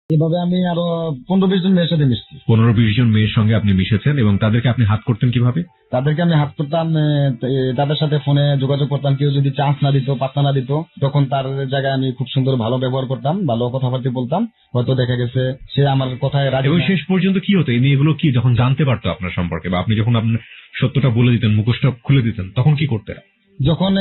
এভাবে আমি আরো 15-20 জন মেয়ের সাথে মিশছি। 15-20 জন মেয়ের সঙ্গে আপনি মিশেছেন এবং তাদেরকে আপনি হাত করতেন কিভাবে? তাদেরকে আমি হাত করতাম, তাদের সাথে ফোনে যোগাযোগ করতাম। কেউ যদি চান্স না দিত, পাত্তা না দিত, তখন তার জায়গায় আমি খুব সুন্দর ভালো ব্যবহার করতাম, ভালো কথাবার্তা বলতাম। হয়তো দেখা গেছে সে আমার কথায় রাজি এবং না। শেষ পর্যন্ত কি হতো, এই মেয়েগুলো কি যখন জানতে পারতো আপনার সম্পর্কে, বা আপনি যখন আপনার সত্যটা বলে দিতেন, মুখোশটা খুলে দিতেন, তখন কি করতে? যখন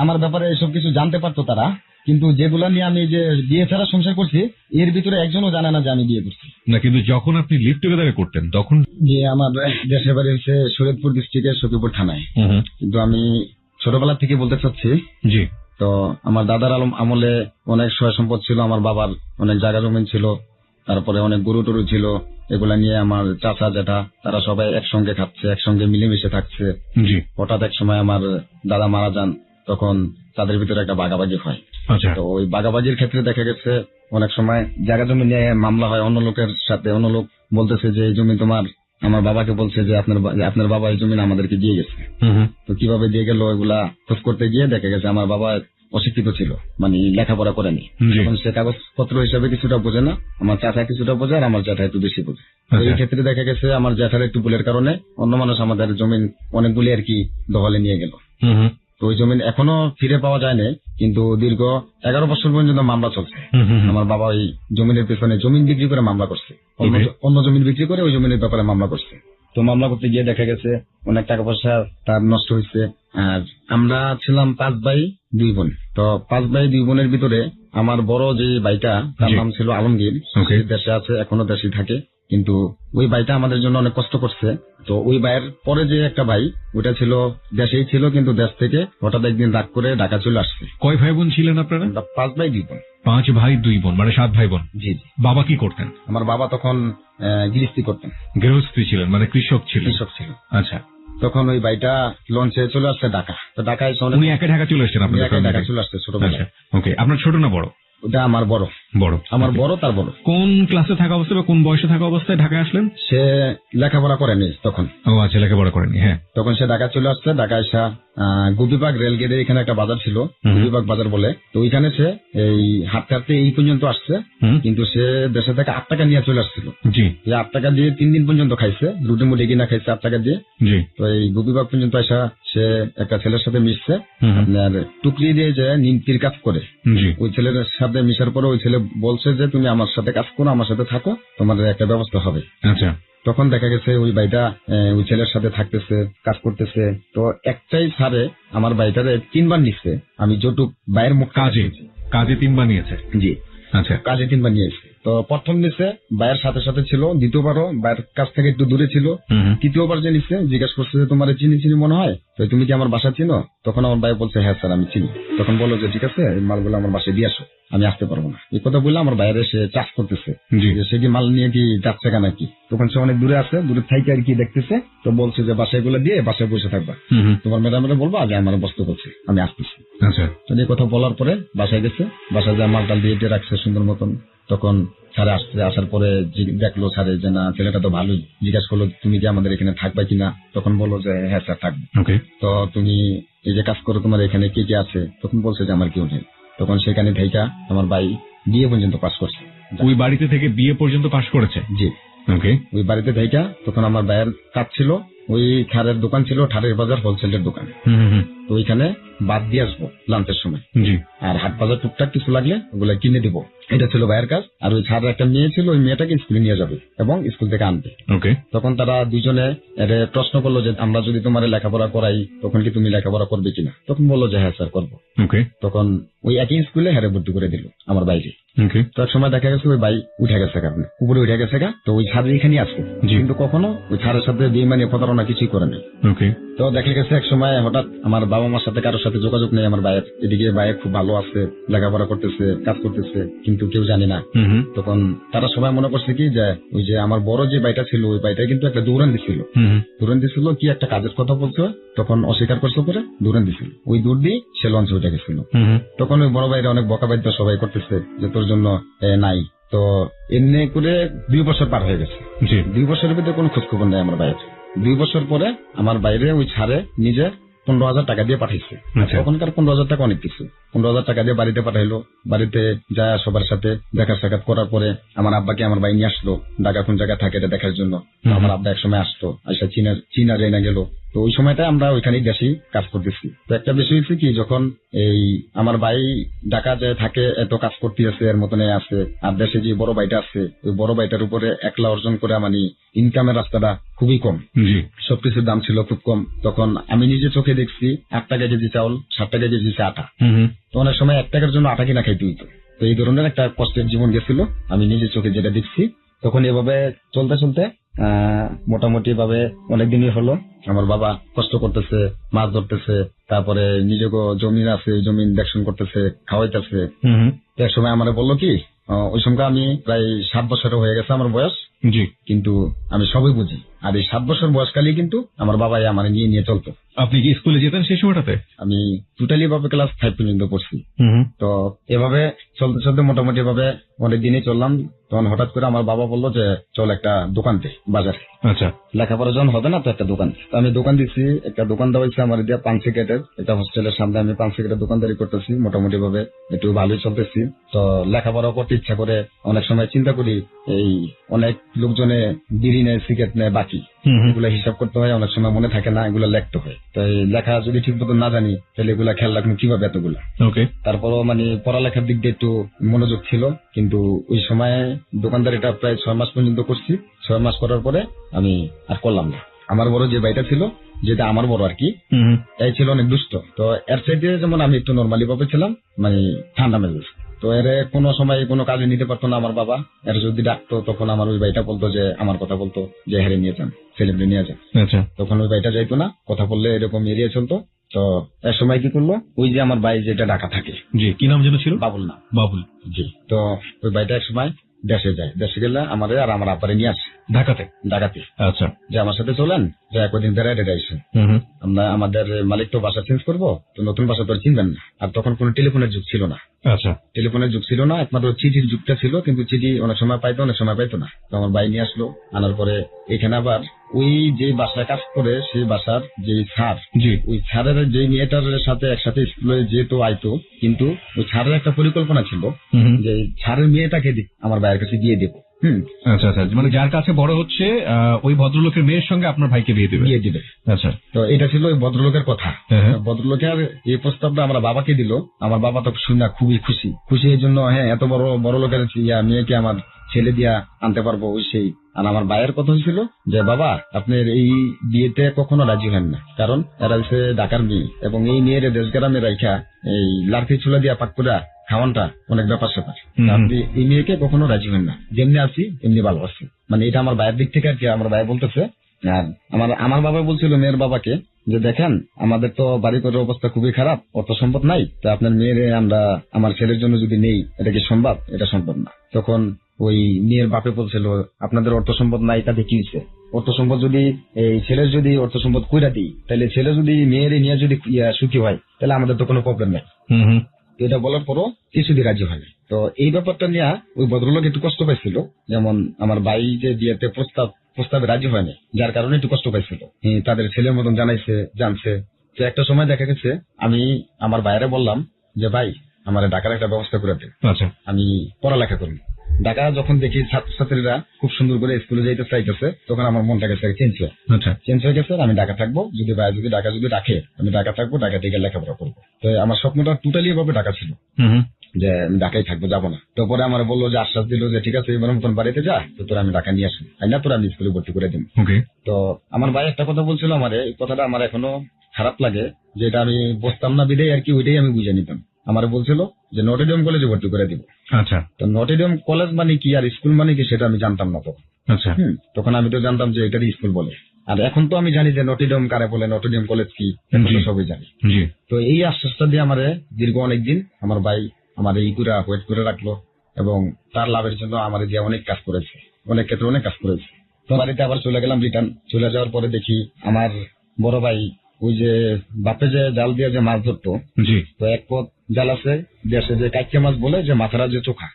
আমার ব্যাপারে এসব কিছু জানতে পারতো তারা, কিন্তু যেগুলা নিয়ে আমি যে বিয়ে ছাড়া সংসার করছি, এর ভিতরে একজনও জানে না যে আমি বিয়ে করছি না, কিন্তু যখন আপনি লিভ টুগেদারে করতেন তখন? যে আমার দেশের বাড়ি হচ্ছে শরীয়তপুর ডিস্ট্রিক্টের সখীপুর থানায়। কিন্তু আমি ছোটবেলা থেকে বলতে চাচ্ছি, জি, তো আমার দাদার আমলে অনেক সয় সম্পদ ছিল, আমার বাবার অনেক জায়গা জমিন ছিল, তারপরে অনেক গরু টরু ছিল। এগুলা নিয়ে আমার চাচা জেঠা তারা সবাই একসঙ্গে খাচ্ছে, একসঙ্গে মিলেমিশে থাকছে। জি। হঠাৎ এক সময় আমার দাদা মারা যান, তখন তাদের ভিতরে একটা ভাগাভাগি হয়। আচ্ছা। তো ওই ভাগাভাগির ক্ষেত্রে দেখা গেছে অনেক সময় জায়গা জমি নিয়ে মামলা হয় অন্য লোকের সাথে। অন্য লোক বলতেছে যে এই জমি তোমার, আমার বাবাকে বলছে যে আপনার বাবা এই জমি আমাদেরকে দিয়ে গেছে। তো কিভাবে দিয়ে গেল এগুলা খোঁজ করতে গিয়ে দেখা গেছে আমার বাবা অশিক্ষিত ছিল, মানে লেখাপড়া করেনি। এখন সে কাগজপত্র হিসাবে কিছুটা বোঝে না, আমার চাচা কিছুটা বোঝে আর আমার জ্যাঠা একটু বেশি বোঝে। এই ক্ষেত্রে দেখা গেছে আমার জ্যাঠার একটু ভুলের কারণে অন্য মানুষ আমাদের জমিন অনেকগুলি আর কি দখলে নিয়ে গেল। তো ওই জমিন এখনো ফিরে পাওয়া যায় না, কিন্তু দীর্ঘ 11 বছর পর্যন্ত মামলা চলছে। আমার বাবা ওই জমিনের পেছনে জমিন বিক্রি করে মামলা করছে, অন্য জমিন বিক্রি করে ওই জমিনের ব্যাপারে মামলা করছে। তো মামলা করতে গিয়ে দেখা গেছে অনেক টাকা পয়সা তার নষ্ট হয়েছে। আর আমরা ছিলাম 5 ভাই 2 বোন। তো 5 ভাই 2 বোনের ভিতরে আমার বড় যে ভাইটা, তার নাম ছিল আলমগীর, দেশে আছে, এখনো দেশে থাকে। কিন্তু ওই ভাইটা আমাদের জন্য অনেক কষ্ট করছে। তো ওই ভাইয়ের পরে যে একটা ভাই, ওটা ছিল দেশেই ছিল, কিন্তু দেশ থেকে হঠাৎ একদিন রাগ করে ঢাকা চলে আসছে। কয় ভাই বোন ছিলেন আপনারা? 5 ভাই 2 বোন। 5 ভাই 2 বোন, মানে 7 ভাই বোন। জি জি। বাবা কি করতেন? আমার বাবা তখন গৃহস্থী করতেন। গৃহস্থী ছিলেন, মানে কৃষক ছিলেন? কৃষক ছিল। আচ্ছা। তখন ওই ভাইটা লঞ্চে চলে আসছে ঢাকা। তো ঢাকায় উনি একা ঢাকা চলে আসছেন? আপনার ঢাকা চলে আসছে ছোটবেলায়। ওকে, আপনার ছোট না বড়? ওটা আমার বড়। বড়? আমার বড়, তার বড়। কোন ক্লাসে থাকা অবস্থায় বা কোন বয়সে থাকা অবস্থায় ঢাকায় আসলেন? সে লেখাপড়া করেনি তখন। ও আচ্ছা, লেখাপড়া করেনি। হ্যাঁ। তখন সে ঢাকা চলে আসছে। ঢাকা এসে গোপীবাগ রেল গেটের এখানে একটা বাজার ছিল, গোপীবাগ বাজার বলে। তো ওইখানে সে এই হাঁটতে হাঁটতে এই পর্যন্ত আসছে, কিন্তু সে দেশে থেকে 8 টাকা নিয়ে চলে আসছিল। জি। 8 টাকা দিয়ে 3 দিন পর্যন্ত খাইছে, রুটি মুটি কিনা খাইছে 8 টাকা দিয়ে। জি। তো এই গোপীবাগ পর্যন্ত আসা সে একটা ছেলের সাথে মিশছে, আপনার টুকরি দিয়ে যে নিমতির কাজ করে। ওই ছেলের সাথে মিশার পরে ওই ছেলে বলছে যে তুমি আমার সাথে কাজ করো, আমার সাথে থাকো, তোমাদের একটা ব্যবস্থা হবে। আচ্ছা। তখন দেখা গেছে ওই ভাইটা ওই ছেলের সাথে থাকতেছে, কাজ করতেছে। তো একটাই সারে আমার ভাইটারে 3 বার নিচ্ছে। আমি যতটুক ভাইয়ের মুখ কাজে 3 বার নিয়েছে? জি। আচ্ছা। কাজে 3 বার নিয়েছে। তো প্রথম নিচ্ছে ভাইয়ের সাথে সাথে ছিল, দ্বিতীয়বারও ভাইয়ের কাছ থেকে একটু দূরে ছিল, তৃতীয়বার যে নিচ্ছে জিজ্ঞাসা করছে যে তোমার চিনি মনে হয়, তো তুমি কি আমার বাসা চিনো? তখন আমার ভাই বলছে হ্যাঁ স্যার আমি চিনি। তখন বললো যে ঠিক আছে, এই মালগুলো আমার বাসায় দিয়ে আসো, আমি আসতে পারবো না। এই কথা বললে আমার বাইরে সে চাষ করতেছে, সে কি মাল নিয়ে কি যাচ্ছে কেন নাকি। তখন সে অনেক দূরে আছে, দূরে থাইকে আর কি দেখতেছে। তো বলছে যে বাসায় গুলো দিয়ে বাসায় বসে থাকবা, তোমার ম্যাডামের বলবো আগে আমার বস্তু করছে, আমি আসতেছি। আচ্ছা। তো এই কথা বলার পরে বাসায় গেছে, বাসায় যা মালটাল দিয়ে রাখছে সুন্দর মতন। তখন স্যার আসছে, আসার পরে দেখলো স্যারে যে না ছেলেটা তো ভালোই। জিজ্ঞাসা করলো তুমি কি আমাদের এখানে থাকবা কিনা? তখন বললো যে হ্যাঁ স্যার থাকবো। তো তুমি এই যে কাজ করো, তোমার এখানে কে কে আছে? তখন বলছে যে আমার কেউ নেই। তখন সেখানে থেকে আমার ভাই বিয়ে পর্যন্ত পাস করছে। ওই বাড়িতে থেকে বিয়ে পর্যন্ত পাস করেছে? জি। ওকে। ওই বাড়িতে থেকে তখন আমার ভাইয়ের কাজ ছিল, ওই ঠারের দোকান ছিল, ঠারের বাজার হোলসেলের দোকান। তো ওইখানে বাদ দিয়ে আসবো লাঞ্চের সময়। জি। আর হাট বাজার টুকটাক কিছু লাগলে ওগুলো কিনে দিব, এটা ছিল ভাইয়ের কাজ। আর ওই ছাড়ের একটা মেয়ে ছিল, ওই মেয়েটাকে স্কুলে নিয়ে যাবে এবং স্কুল থেকে আনবে। ওকে। তখন তারা দুজনে প্রশ্ন করলো যে আমরা যদি তোমার লেখাপড়া করাই তখন কি তুমি লেখাপড়া করবে কিনা? তখন বললো যে হ্যাঁ স্যার করবো। ওকে। তখন ওই একই স্কুলে হেরে ভর্তি করে দিল আমার বাইরে। তো এক সময় দেখা গেছে ওই ভাই উঠে গেছে, কারণে উপরে উঠে গেছে গা। তো ওই ছাড় এখানে আসছে, কিন্তু কখনো ওই ছাড়ের সাথে বেইমানি প্রতারণা কিছুই করে নাই। ওকে। তো দেখা গেছে এক সময় হঠাৎ আমার বাবা মার সাথে কারোর সাথে যোগাযোগ নেই আমার ভাইয়ের। এদিকে ভাইয়ের খুব ভালো আছে, লেখাপড়া করতেছে, কাজ করতেছে, কিন্তু কেউ জানে না। তখন তারা সবাই মনে করছে কি যে ওই যে আমার বড় যে ভাইটা ছিল, ওই ভাইটা কিন্তু একটা দৌড়ান দিছিল কি একটা কাজের কথা বলছে, তখন অস্বীকার করছে, পরে দৌড়ান দিছিল। ওই দূর দিয়ে সে লঞ্চে উঠে গেছিল। তখন ওই বড় ভাইরা অনেক বকাবাদ্য সবাই করতেছে যে তোর জন্য নাই। তো এমনি করে 2 বছর পার হয়ে গেছে। 2 বছরের ভিতরে কোনো খোঁজ খবর নেই আমার ভাইয়ের। 2 বছর পরে আমার বাইরে ওই ছাড়ে নিজে 15,000 টাকা দিয়ে পাঠাইছে। আচ্ছা। ওখানকার 15,000 টাকা অনেক কিছু। 15,000 টাকা দিয়ে বাড়িতে পাঠাইলো। বাড়িতে যায় সবার সাথে দেখা সাক্ষাৎ করার পরে আমার আব্বাকে আমার ভাই নিয়ে আসলো ঢাকা কোন জায়গায় থাকে এটা দেখার জন্য। তো আমার আব্বা এক সময় আসতো, আইসা চীনা যাই না গেল। তো ওই সময়টা আমরা ওইখানেই দেশেই কাজ করতেছি। তো একটা বিষয় হচ্ছে কি, যখন এই আমার ভাই ঢাকা যায় থাকে, এত কাজ করতে আছে, এর মতন আছে, আর দেশে যে বড় ভাইটা আছে, ওই বড় ভাইটার উপরে একলা অর্জন করে মানে ইনকামের রাস্তাটা খুবই কম। জি। সবকিছুর দাম ছিল খুব কম। তখন আমি নিজে চোখে দেখছি 8 টাকা কেজি চাউল, 7 টাকা কেজি আটা। তো অনেক সময় 1 টাকার জন্য আটা কিনা খাইতে হইতো। তো এই ধরনের একটা কষ্টের জীবন গেছিল, আমি নিজে চোখে যেটা দেখছি। তখন এভাবে চলতে চলতে মোটামুটি ভাবে অনেকদিনই হলো আমার বাবা কষ্ট করতেছে, মাছ ধরতেছে, তারপরে নিজেকে জমিন আছে, জমিন দেখশন করতেছে, খাওয়াইতেছে। তো এক সময় আমার বললো কি, ওই সময় আমি প্রায় 7 বছর হয়ে গেছে আমার বয়স। জি। কিন্তু আমি সবই বুঝি। আর এই 7 বছর বয়সকালে কিন্তু আমার বাবাই আমার নিয়ে চলতো। আপনি কি স্কুলে যেতেন সেই সময়টাতে? আমি টোটালি ভাবে ক্লাস 5 পর্যন্ত পড়ছি। তো এভাবে চলতে চলতে মোটামুটি ভাবে অনেকদিনই চললাম। তখন হঠাৎ করে আমার বাবা বললো যে চল একটা দোকান দে বাজারে। আচ্ছা। লেখাপড়া যখন হবে না, তো একটা দোকান। তো আমি দোকান দিচ্ছি, একটা দোকান দেওয়া হয়েছে আমার দিয়ে 5 সিগারেটের, একটা হোস্টেলের সামনে আমি 5 সিগারেটের দোকানদারি করতেছি। মোটামুটি ভাবে একটু ভালোই চলতেছি। তো লেখাপড়া করতে ইচ্ছা করে অনেক সময় চিন্তা করি, এই অনেক লোকজনে বিড়ি নেয়, সিগারেট নেয় বাকি, এগুলা হিসাব করতে হয়, অনেক সময় মনে থাকে না, এগুলা লিখতে হয়। তো এই লেখা যদি ঠিক মতো না জানি তাহলে এগুলা খেয়াল রাখবো কিভাবে এতগুলা। ওকে। তারপরও মানে পড়ালেখার দিক দিয়ে একটু মনোযোগ ছিল, কিন্তু ওই সময় দোকানদারিটা প্রায় 6 মাস পর্যন্ত করছি। 6 মাস করার পরে আমি আর করলাম না। আমার বড় যে ভাইটা ছিল, যেটা আমার বড় আর কি, এই ছিল অনেক দুষ্ট। তো এর চাইতে যেমন আমি একটু নর্মালি ভাবে ছিলাম, মানে ঠান্ডা মেজাজ। তো এর কোনো সময় কোনো কাজে নিতে পারতো না আমার বাবা। এর যদি ডাকতো তখন আমার ওই ভাইটা বলতো যে, আমার কথা বলতো যে হেরে নিয়ে যান, ছেলেমেয়ে নিয়ে যান। আচ্ছা। তখন ওই ভাইটা যাইতো না, কথা বললে এরকম এড়িয়ে চলতো। তো এক সময় কি করলো, ওই যে আমার ভাই যেটা ঢাকা থাকে, জি, কি নাম যেন ছিল? বাবুল না। বাবুল। জি। তো ওই ভাইটা এক সময় দেশে যায়, দেশে গেলে আমাদের আর আমার আব্বারে নিয়ে আসে ঢাকাতে। আচ্ছা। যে আমার সাথে চলেন, যে একদিন বেড়াইতে যাইছেন, আমরা আমাদের মালিক তো বাসা চেঞ্জ করবো, তো নতুন বাসা তো আর চিনবেন না। আর তখন কোনো টেলিফোনের যুগ ছিল না। আচ্ছা। টেলিফোনের যুগ ছিল না, একমাত্র চিঠির যুগটা ছিল, কিন্তু চিঠি অনেক সময় পাইতো, অনেক সময় পাইতো না। তো আমার ভাই নিয়ে আসলো, আনার পরে এখানে আবার ওই যে বাসায় কাজ করে সেই বাসার যে স্যার, জি, ওই স্যারের যে মেয়েটার সাথে একসাথে স্কুলে যেহেতু আইতো, কিন্তু ওই স্যারের একটা পরিকল্পনা ছিল যে স্যারের মেয়েটাকে আমার ভাইয়ের কাছে দিয়ে দেবো। আচ্ছা আচ্ছা, মানে যার কাছে বড় হচ্ছে ওই ভদ্রলোকের মেয়ের সঙ্গে আপনার ভাইকে বিয়ে দিবে। আচ্ছা। তো এটা ছিল ওই ভদ্রলোকের কথা। ভদ্রলোকের এই প্রস্তাবটা আমরা বাবাকে দিল। আমার বাবা তো শুনে খুবই খুশি এই জন্য, হ্যাঁ এত বড় লোকের মেয়েকে আমার ছেলে দিয়া আনতে পারবো ওই সেই। আর আমার ভাইয়ের কথা হয়েছিল যে, বাবা আপনার এই বিয়েতে কখনো রাজি হন না, কারণ এরা হচ্ছে ঢাকার মেয়ে, এবং এই মেয়ের দেশ গ্রামে রাইখা এই লার্কি চুলা দিয়া পাক করে খাওয়ানটা অনেক ব্যাপার স্যাপার। আপনি এই মেয়েকে কখনো রাজি হন না, যেমনি আছি এমনি ভালো আছি। মানে এটা আমার ভাইয়ের দিক থেকে আর কি আমার ভাই বলতেছে। আর আমার বাবা বলছিল মেয়ের বাবাকে যে, দেখেন আমাদের তো বাড়ি ঘরের অবস্থা খুবই খারাপ, অর্থ সম্পদ নাই, তো আপনার মেয়েরে আমরা আমার ছেলের জন্য যদি নেই, এটা কি সম্ভব? এটা সম্ভব না। তখন ওই মেয়ের বাপে বলছিল, আপনাদের অর্থ সম্পদ নাই তাতে কি হয়েছে? অর্থ সম্পদ যদি এই ছেলের যদি অর্থ সম্পদ কইরা দিই, তাহলে ছেলে যদি মেয়ের নিয়ে যদি সুখী হয়, তাহলে আমাদের তো কোনো প্রবলেম নাই। এটা বলার পরও কিছুদিন রাজি হয়নি। তো এই ব্যাপারটা নিয়ে ওই ভদ্রলোক একটু কষ্ট পাইছিল, যেমন আমার ভাই যে বিয়েতে প্রস্তাবে রাজি হয়নি, যার কারণে একটু কষ্ট পাইছিল। তাদের ছেলের মতন জানছে। তো একটা সময় দেখা গেছে আমি আমার বাইরে বললাম যে, ভাই আমার ঢাকার একটা ব্যবস্থা করে দেন, আচ্ছা আমি পড়ালেখা করি। ঢাকা যখন দেখি ছাত্রছাত্রীরা খুব সুন্দর করে স্কুলে যাইতে চাইতেছে, তখন আমার মনটা গেছে চেঞ্জ হয়ে গেছে। আমি ঢাকা থাকবো, যদি ভাই যদি ঢাকা যদি রাখে আমি ঢাকা থাকবো, ঢাকা থেকে লেখাপড়া করবো। তো আমার স্বপ্নটা টোটালি ভাবে ঢাকা ছিল, যে আমি ঢাকায় থাকবো, যাবো না। তো পরে আমার বললো যে, আশ্বাস দিল যে, ঠিক আছে এবার মতন বাড়িতে যা, তো তোরা আমি ঢাকা নিয়ে আসি, না তোরা আমি স্কুলে ভর্তি করে দিন। তো আমার ভাই একটা কথা বলছিল আমার, এই কথাটা আমার এখনো খারাপ লাগে, যে এটা আমি বসতাম না বিদায় আর কি, ওইটাই আমি বুঝে নিতাম। আমার বলছিল যে নটিডিয়াম কলেজে ভর্তি করে দিব। আচ্ছা। তো নটিডিয়াম কলেজ মানে কি আর স্কুল মানে কি সেটা আমি জানতাম না তখন। আচ্ছা। তখন আমি তো জানতাম যে এটারই স্কুল বলে। আর এখন তো আমি জানি যে নটিডিয়াম কারে বলে, নটিডিয়াম কলেজ কি, সবই জানি। তো এই আশ্বাসটা দিয়ে আমার দীর্ঘ অনেকদিন আমার ভাই আমার এই করে ওয়েট করে রাখলো, এবং তার লাভের জন্য আমার দিয়ে অনেক কাজ করেছে, অনেক ক্ষেত্রে অনেক কাজ করেছে। তো বাড়িতে আবার চলে গেলাম রিটার্ন। চলে যাওয়ার পরে দেখি আমার বড় ভাই ওই যে বাপে যে জাল দিয়ে যে মাছ ধরতো, তো এক পথ জাল আছে দেশে যে কাইকে মাছ বলে, যে মাথারা যে চোখা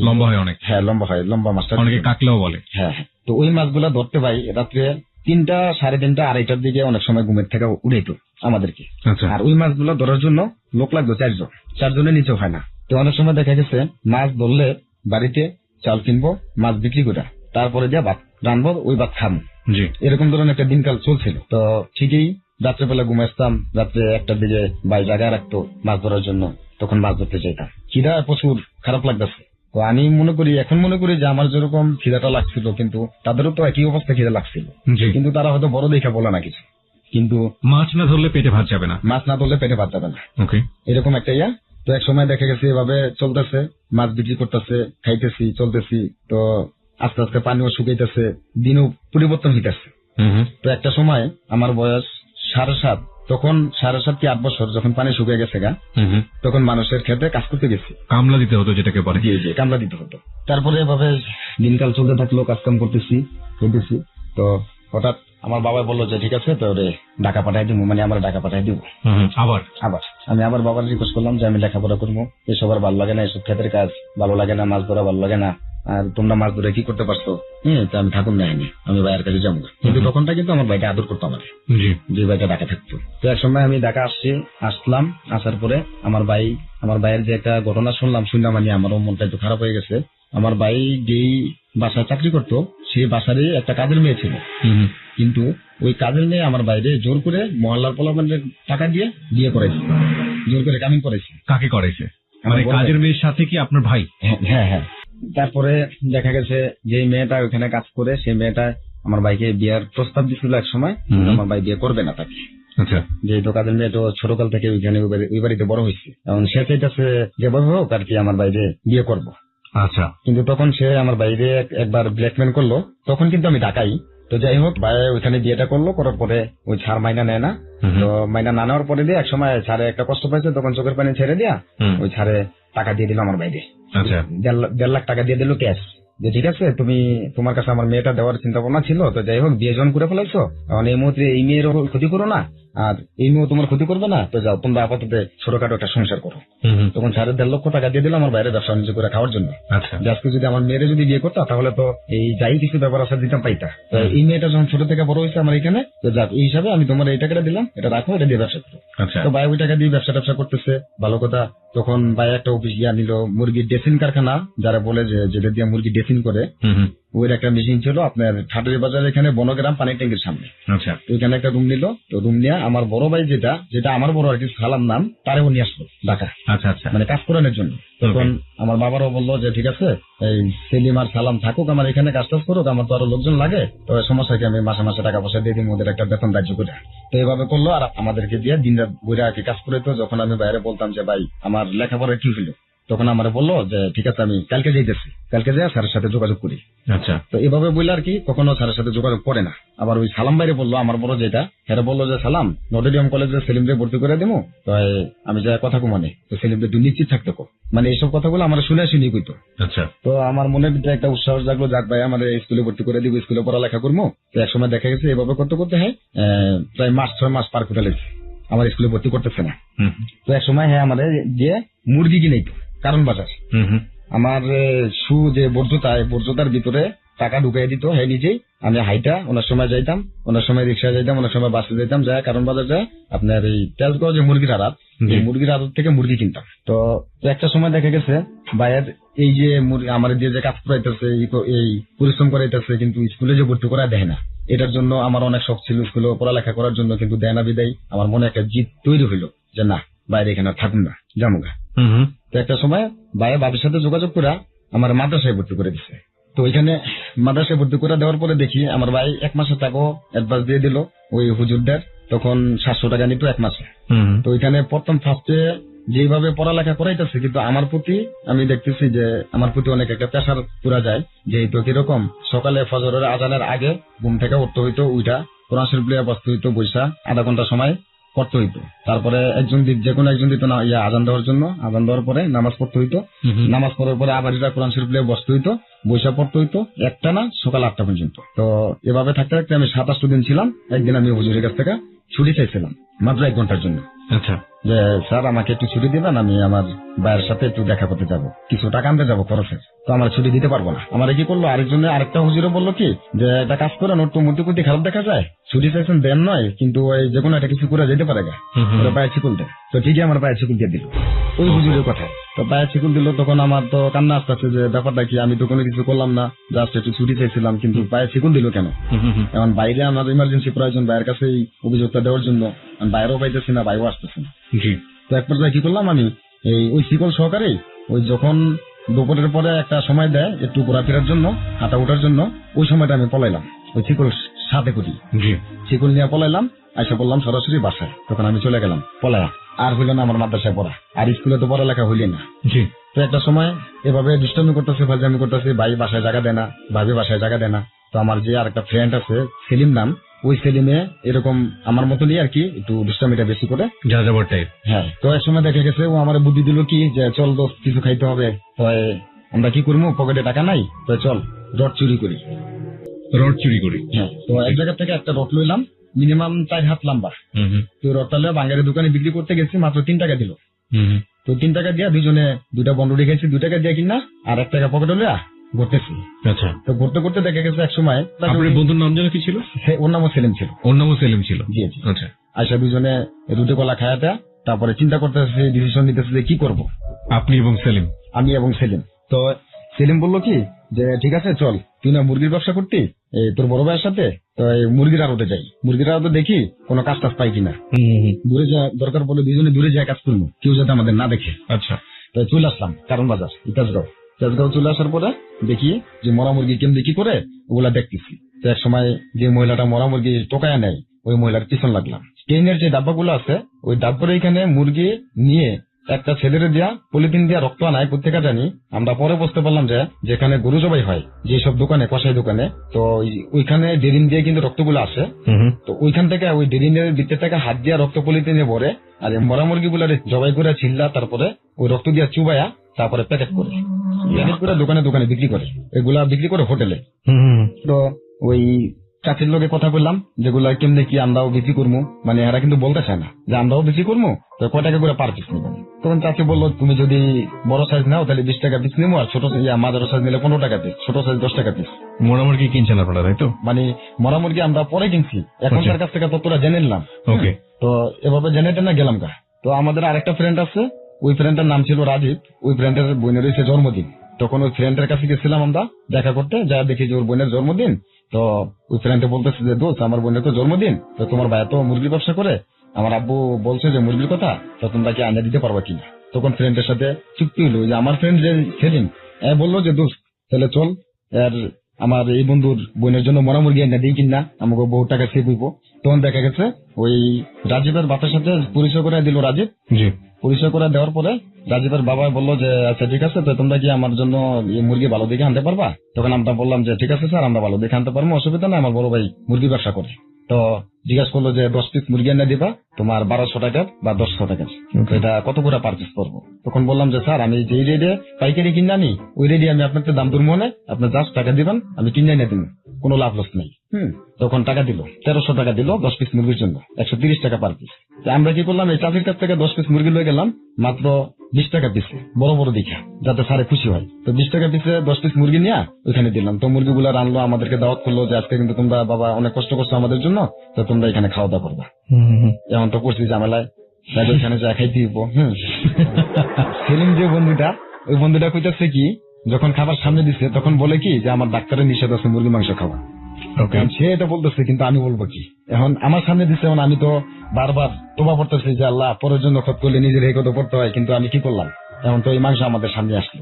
লম্বা হয় অনেক। হ্যাঁ লম্বা হয়, লম্বা মাছটা অনেকে কাকলাও বলে। হ্যাঁ। তো ওই মাছগুলা ধরতে ভাই রাত্রে 3টা, 3:30, 2:30 দিকে অনেক সময় ঘুমের থেকে উড়াইতো। আমাদেরকে। আচ্ছা আর ওই মাছগুলো ধরার জন্য লোক লাগতো 4 জন, 4 জনের নিচেও হয় না। তো অনেক সময় দেখা গেছে মাছ ধরলে বাড়িতে চাল কিনবো, মাছ বিক্রি করে তারপরে দিয়ে ভাত রানবো, ওই ভাত খাবো। জি এরকম ধরনের একটা দিনকাল চলছিল। তো ঠিকই রাত্রেবেলা ঘুমাইতাম, রাত্রে 1টার দিকে ভাই জায়গা রাখতো মাছ ধরার জন্য, তখন মাছ ধরতে চাইতাম। খিদা প্রচুর খারাপ লাগতেছে। তো আমি এখন মনে করি যে আমার যেরকম খিদাটা লাগছিল, কিন্তু তাদেরও তো একই অবস্থা খিদা লাগছিল, জি। কিন্তু তারা হয়তো বড় দেখে বলে না কিছু, কিন্তু মাছ না ধরলে পেটে ভাত যাবে না। মাছ না ধরলে পেটে ভাত যাবে না, ওকে। এরকম একটা ইয়া। তো এক সময় দেখা গেছে এভাবে চলতেছে, মাছ বিক্রি করতেছে, খাইতেছি, চলতেছি। তো আস্তে আস্তে পানিও শুকাইতেছে, দিনও পরিবর্তন হইতেছে। তো একটা সময় আমার বয়স 7.5, তখন 7.5 কি 8 বছর, যখন পানি শুকিয়ে গেছে গা, তখন মানুষের ক্ষেত্রে কাজ করতে গেছি, কামলা দিতে হতো যেটাকে বলে। জি জি, কামলা দিতে হতো। তারপরে এভাবে দিনকাল চলতে থাকলো, কাজকাম করতেছি। তো হঠাৎ আমার বাবা বললো যে ঠিক আছে, তো ঢাকা পাঠাই দিব, মানে আমার ঢাকা পাঠাই দিব। আবার আমি আবার বাবার রিকোয়েস্ট করলাম যে আমি লেখাপড়া করবো, এসব আর ভালো লাগে না, এসব ক্ষেতের কাজ ভালো লাগে না, মাছ ধরা ভালো লাগে না, আর তোমরা মাছ ধরে কি করতে পারছো, তো আমি থাকুন না, আমি ভাইয়ের কাছে যাবো। কিন্তু তখনটা কিন্তু আমার ভাইটা আদর করতো আমার, যে ভাইটা ঢাকা থাকতো। তো এক সময় আমি ঢাকা আসলাম, আসার পরে আমার ভাইয়ের যে একটা ঘটনা শুনলাম, মানে আমারও মনটা একটু খারাপ হয়ে গেছে। আমার ভাই যেই বাসায় চাকরি করতো, সেই বাসারই একটা কাজের মেয়ে ছিল, কিন্তু ওই কাজের মেয়ে আমার বাইরে জোর করে মহল্লার পোলাপানদের টাকা দিয়ে বিয়ে করেছে, জোর করে কামিং করেছে। কাকে করেছে? মানে কাজের মেয়ের সাথে কি আপনার ভাই? হ্যাঁ হ্যাঁ। তারপরে দেখা গেছে যে মেয়েটা ওখানে কাজ করে, সেই মেয়েটা আমার ভাইকে বিয়ের প্রস্তাব দিচ্ছিল এক সময়, আমার ভাই বিয়ে করবে না তাকে। আচ্ছা। যেহেতু কাজের মেয়ে তো ছোটকাল থেকে ওইখানে ওই বাড়িতে বড় হয়েছে, এবং সে চাইতেছে যেভাবে হোক আর কি আমার বাইরে বিয়ে করবো। আচ্ছা। কিন্তু তখন সে আমার বাইরে একবার ব্ল্যাকমেল করলো, তখন কিন্তু আমি ঢাকাই। তো যাই হোক, ভাই ওইখানে বিয়েটা করলো, করার পরে ওই ছাড় মাইনা নেয় না। তো মাইনা না নেওয়ার পরে দিয়ে এক সময় ছাড়ে একটা কষ্ট পাইছে, তখন চোখের পানি ছেড়ে দিয়া ওই ছাড়ে টাকা দিয়ে দিল আমার বাইরে। আচ্ছা। 1.5 লাখ টাকা দিয়ে দিল ক্যাশ, যে ঠিক আছে তুমি, তোমার কাছে আমার মেয়েটা দেওয়ার চিন্তা ভাবনা ছিল, তো যাই হোক বিয়ে জন করে ফেলাইছো, এখন এই মুহূর্তে এই মেয়ের ক্ষতি করো না, আর এই মেয়েও তোমার ক্ষতি করবে না, তো যাও তোমরা আপাতত ছোটখাটো একটা সংসার করো। তখন 1.5 লক্ষ টাকা দিয়ে দিল আমার বাইরে ব্যবসা বাণিজ্য করে খাওয়ার জন্য। আচ্ছা। আজকে যদি আমার মেয়েরে যদি বিয়ে করতো, তাহলে তো এই যাই কিছু ব্যাপার আছে দিতাম পাইতা। তো এই মেয়েটা যখন ছোট থেকে বড় হয়েছে আমার এখানে, তো যাক এই হিসাবে আমি তোমার এই টাকাটা দিলাম, এটা রাখো, এটা দিয়ে ব্যবসা করো। আচ্ছা। তো ভাই ওই টাকা দিয়ে ব্যবসা করতেছে, ভালো কথা। তখন ভাই একটা অফিস গিয়া নিল, মুরগির ডেসিন কারখানা, যারা বলে যে যেটা দিয়ে মুরগি ডেসিন করে, ওই একটা মেশিন ছিল আপনার ঠাটুরি বাজার এখানে বনগ্রাম পানির ট্যাঙ্কির সামনে। আচ্ছা। তো ওইখানে একটা রুম নিল। তো রুম নিয়ে আমার বড় ভাই যেটা আমার বড় আর কি সালাম নাম, তারেও নিয়ে আসলো ঢাকা। আচ্ছা আচ্ছা। মানে কাজ করানোর জন্য। তখন আমার বাবারও বললো যে ঠিক আছে, এই সেলিম আর সালাম থাকুক, আমার এখানে কাজ করুক, আমার তো আরো লোকজন লাগে, তো সমস্যা কি, আমি মাসে মাসে টাকা পয়সা দিয়ে দিই, ওদের একটা বেতন ধার্য করে। তো এইভাবে করলো, আর আমাদেরকে দিয়ে দিন রাত বইরা আর কি কাজ করে। তো যখন আমি বাইরে বলতাম যে ভাই আমার লেখাপড়া কি হলো, তখন আমার বললো যে ঠিক আছে আমি কালকে যাইতেছি, কালকে যাই স্যারের সাথে যোগাযোগ করি। আচ্ছা। তো এভাবে বললে আর কি কখনো স্যারের সাথে যোগাযোগ করে না। আবার ওই সালাম বাইরে বললো, আমার বড় যেটা, হেরা বললো যে সালাম নটেডিয়াম কলেজে সেলিমরে ভর্তি করে দেবো, তো আমি যা কথা কমানে, তো সেলিমরে তুই নিশ্চিত থাকতে কো, মানে এইসব কথাগুলো আমার শুনে কইতো। আচ্ছা। তো আমার মনের ভিতরে একটা উৎসাহ জাগলো, যাক ভাই আমার স্কুলে ভর্তি করে দিব, স্কুলে পড়ালেখা করবো। তো এক সময় দেখা গেছে এভাবে করতে করতে প্রায় 6 মাস পার করে লেগেছে, আমার স্কুলে ভর্তি করতেছে না। তো এক সময় আমাদের যে মুরগি কিনেই তো কারণ বাজার, আমার যে বর্জ্যতার ভিতরে টাকা ঢুকাই দিত নিজেই, আমি হাইটা ওনার সময় যাইতাম, ওনার সময় রিক্সায় যাইতাম, ওনার সময় বাসে যাইতাম, যায় কারণ বাজার যায় আপনার এই তেজগাঁও যে মুরগির আড়ত, এই মুরগির আড়ত থেকে মুরগি কিনতাম। তো একটা সময় দেখা গেছে ভাইয়ের এই যে আমার যে কাজ করাইতেছে, এই পরিশ্রম করাইতেছে, কিন্তু স্কুলে যে ভর্তি করা দেয় না, এটার জন্য আমার অনেক শখ ছিল স্কুলে পড়ালেখা করার জন্য, কিন্তু দেয় না বিদায় আমার মনে একটা জিদ তৈরি হইলো যে না বাইরে এখানে থাকুন না, জামুগা। তো একটা সময় ভাইয়ের বাবার সাথে যোগাযোগ করে আমার মাদ্রাসায় ভর্তি করে দিচ্ছে। তো ওইখানে মাদ্রাসায় ভর্তি করে দেওয়ার পরে দেখি আমার ভাই 1 মাসের টাকাও অ্যাডভান্স দিয়ে দিল ওই হুজুরদের, তখন 700 টাকা নিত 1 মাসে। তো ওইখানে প্রথম ফার্স্টে যেভাবে পড়ালেখা করাইতেছে, কিন্তু আমার প্রতি আমি দেখতেছি যে আমার প্রতি অনেক একটা প্রেশার পুরা যায়। যেহেতু কিরকম সকালে ফজরের আজানের আগে ঘুম থেকে উঠতে হইতো, ওইটা কোরআন শরীফ লিয়ে বসতে হইতো, বৈশা আধা ঘন্টা সময় পড়তে হইতো। তারপরে যে কোনো একজন দিত না আজান দেওয়ার জন্য, আজান দেওয়ার পরে নামাজ পড়তে হইতো, নামাজ পড়ার পরে আবার কোরআন শরীফ লিয়ে বসতে হইতো, বৈশা পড়তে হইতো, একটা না সকাল 8টা পর্যন্ত। তো এভাবে থাকতে থাকতে আমি 27 দিন ছিলাম। একদিন আমি হুজুরের কাছ থেকে ছুটি চাইছিলাম মাত্র 1 ঘন্টার জন্য। আচ্ছা। যে স্যার আমাকে একটু ছুটি দিবেন, আমি আমার ভাইয়ের সাথে একটু দেখা করতে যাবো, কিছু টাকা আনতে যাবো খরচের। তো আমার ছুটি দিতে পারবো না। আমার কি করলো, আরেকজনে আরেকটা হুজুরে বললো কি যে একটা কাজ করেন, ওর তো মূর্তি খারাপ দেখা যায়, ছুটি চাইছেন দেন নয়, কিন্তু ওই যে কোনো একটা কিছু করে যেতে পারে গা, ওরা পায়ে ছিকুল দেয়। তো ঠিকই আমার পায়ে ছিকুল দিয়ে দিল ওই হুজুরের কথা। তো পায়ে ছিকুল দিল, তখন আমার তো কান্না আসতেছে যে ব্যাপারটা কি, আমি তো কোনো কিছু করলাম না, জাস্ট একটু ছুটি চাইছিলাম, কিন্তু পায়ে ছিকুল দিল কেন? এখন বাইরে আমার ইমার্জেন্সি প্রয়োজন, বাইরের কাছে এই অভিযোগটা দেওয়ার জন্য, আমি বাইরেও পাইতেছি না, বাইরেও আসতেছি না। তো এক পর্যায়ে কি করলাম, আমি ওই শিকল সহকারে ওই যখন দুপুরের পরে একটা সময় দেয় একটু ঘোরাফেরার জন্য, হাঁটা ওঠার জন্য, ওই সময়টা আমি পলাইলাম ওই শিকল সাথে করি, শিকল নিয়ে পলাইলাম, এসে বললাম সরাসরি বাসায়। তখন আমি চলে গেলাম পলায়া, আর হইল না আমার মাদ্রাসায় পড়া, আর স্কুলে তো পড়ালেখা হইলে না। তো একটা সময় এভাবে দুষ্টামি করতেছে, ফাজলামি করতেছে, ভাই বাসায় জায়গা দেয় না, ভাবি বাসায় জায়গা দেয় না। তো আমার যে আর একটা ফ্রেন্ড আছে সেলিম নাম, ওই সেলিমে এরকম আমার মতনই আর কি একটু দুষ্টামিটা বেশি করে যাযাবর টাইপ। হ্যাঁ, তো এক সময় দেখা গেছে ও আমার বুদ্ধি দিল কি যে চল দোস্ত কিছু খাইতে হবে, তো আমরা কি করবো, পকেটে টাকা নাই, তো চল রড চুরি করি। রড চুরি করি? হ্যাঁ। তো এক জায়গা থেকে একটা রড লইলাম মিনিমাম 4 হাত লম্বা। তো রডটা লয়ে বাঙালি দোকানে বিক্রি করতে গেছি, মাত্র 3 টাকা দিল। তো 3 টাকা দিয়া দুজনে 2টা বন্ড রেখেছি, 2 টাকা দিয়ে কিনা আর 1 টাকা পকেটে লইয়া ঘুরতেছি। আচ্ছা। তো ঘুরতে ঘুরতে দেখা গেছে এক সময় আপনার বন্ধুর নাম যেন কি ছিল? ওর নামও সেলিম ছিল। ওর নামও সেলিম ছিল? জি জি। আচ্ছা। আইসা দুজনে রুটি কলা খায়াটা, তারপরে চিন্তা করতেছে, ডিসিশন নিতেছে যে কি করব। আপনি এবং সেলিম? আমি এবং সেলিম। তো সেলিম বললো কি যে ঠিক আছে চল, তুই না মুরগির ব্যবসা করতি তোর বড় ভাইয়ের সাথে, তো মুরগির আড়তে যাই, মুরগির আড়তে দেখি কোনো কাজ টাজ পাই কিনা, দূরে যা দরকার পড়লে দুজনে দূরে যায় কাজ করবো, কেউ যাতে আমাদের না দেখে। আচ্ছা। তো চলে আসলাম কারণ বাজার তেজগাঁও চলে আসার পরে দেখি যে মরা মুরগি কেমন কি করে ওগুলা দেখতেছি। তো এক সময় যে মহিলাটা মরা মুরগি টোকায় নেয়, ওই মহিলার পিছন লাগলাম। ট্রেনের যে ডাব্বাগুলো আছে ওই ডাব্বার এখানে মুরগি নিয়ে একটা ছেলেরে দিয়া পলিথিন দিয়া রক্ত আনায় কোথেকে জানি। আমরা পরে বুঝতে পারলাম যে যেখানে গরু জবাই হয় যেসব দোকানে, কষাই দোকানে, তো ওইখানে ডেরিন দিয়ে কিন্তু রক্তগুলো আসে। তো ওইখান থেকে ওই ডেরিনের ভিতর থেকে হাত দিয়া রক্ত পলিথিনে ভরে, আর মরা মুরগি গুলা জবাই করে ছিল্লা, তারপরে ওই রক্ত দিয়া চুবাইয়া তারপরে প্যাকেট করে দোকানে দোকানে বিক্রি করে, এগুলা বিক্রি করে হোটেলে। তো ওই চাচির লোকে কথা বললাম যেগুলা কেমনে কি আমরাও বিক্রি করবো, মানে এরা কিন্তু বলতে চায় না যে আমরাও বিক্রি করবো, তো কয় টাকা করে পার পিস নেবেন। তখন চাচি বললো তুমি যদি বড় সাইজ নাও তাহলে 20 টাকা পিস নেবো, আর ছোট মাঝারো সাইজ নিলে 15 টাকা পিস, ছোট সাইজ 10 টাকা পিস। মরা মুরগি কিনছেন আপনারা, তাই তো? মানে মরা মুরগি আমরা পরে কিনছি, এখন তার কাছ থেকে ততটা জেনে নিলাম। ওকে। তো এভাবে জেনে টেনে গেলাম গা। তো আমাদের আরেকটা ফ্রেন্ড আছে, ওই ফ্রেন্ডের নাম ছিল রাজীব, ওই ফ্রেন্ডের বোনের হয়েছে জন্মদিন। তখন ওই ফ্রেন্ডের কাছে গেছিলাম আমরা দেখা করতে, যা দেখি যে ওর বোনের জন্মদিন। তো ওই ফ্রেন্ডে বলতেছে যে দোস্ত আমার বোনের তো জন্মদিন, তো তোমার ভাই তো মুরগির ব্যবসা করে, আমার আব্বু বলছে যে মুরগির কথা, তো তোমরা কি আনিয়ে দিতে পারবা কিনা। তখন ফ্রেন্ডের সাথে চুক্তি হলো যে আমার ফ্রেন্ড যে সেদিন বললো যে দোস্ত তাহলে চল, আর আমার এই বন্ধুর বোনের জন্য মরা মুরগি এনে দিই কিনা, আমাকে বহু টাকা সেভ হইব। তখন দেখা গেছে ওই রাজীবের বাপের সাথে পরিচয় করে দিল রাজীব। পরিচয় করে দেওয়ার পরে রাজীবের বাবা বললো যে আচ্ছা ঠিক আছে, তো তোমরা কি আমার জন্য এই মুরগি ভালো দেখে আনতে পারবা। তখন আমরা বললাম যে ঠিক আছে স্যার, আমরা ভালো দেখে আনতে পারবো, অসুবিধা নাই, আমার বড় ভাই মুরগি ব্যবসা করে। তো জিজ্ঞাসা করলো যে 10 পিস মুরগি এনে দিবা, তোমার 1200 টাকা বা 1100 টাকা, এটা কত করে পার পিস করবো। তখন বললাম যে স্যার আমি যেই রেটে পাইকারি কিনে আনি ওই রেটে আমি আপনাকে দাম দূর মনে, আপনার জাস্ট টাকা দিবেন, আমি কিনে এনে দিব, কোনো লাভ লস নাই। তখন টাকা দিল 1300 টাকা দিল 10 পিস মুরগির জন্য, 130 টাকা পার পিস। আমরা কি করলাম, এই চাষির কাছ থেকে 10 পিস মুরগি লয়ে গেলাম মাত্র 20 টাকা পিসে, বড় বড় দেখা, যাতে স্যারে খুশি হয়। তো 20 টাকা পিসে 10 পিস মুরগি নিয়ে ওইখানে দিলাম। তো মুরগিগুলো রানলো, আমাদেরকে দাওয়াত করলো যে আজকে কিন্তু তোমরা বাবা অনেক কষ্ট করছো আমাদের জন্য, তো তোমরা এখানে খাওয়া দাওয়া করবা। এখন তো করছি ঝামেলায়, এখানে যা খাইতে দিব। সেলিম যে বন্ধুটা, ওই বন্ধুটা কইতাছে কি, যখন খাবার সামনে দিচ্ছে তখন বলে কি যে আমার ডাক্তারের নিষেধ আছে মুরগি মাংস খাওয়া। সে এটা বলতেছে, কিন্তু আমি বলবো কি, এখন আমার সামনে দিচ্ছে, এখন আমি তো বারবার তোবা পড়তেছি যে আল্লাহ পরের জন্য খত করলে নিজের এই কথা পড়তে হয়, কিন্তু আমি কি করলাম, এখন তো এই মাংস আমাদের সামনে আসলো।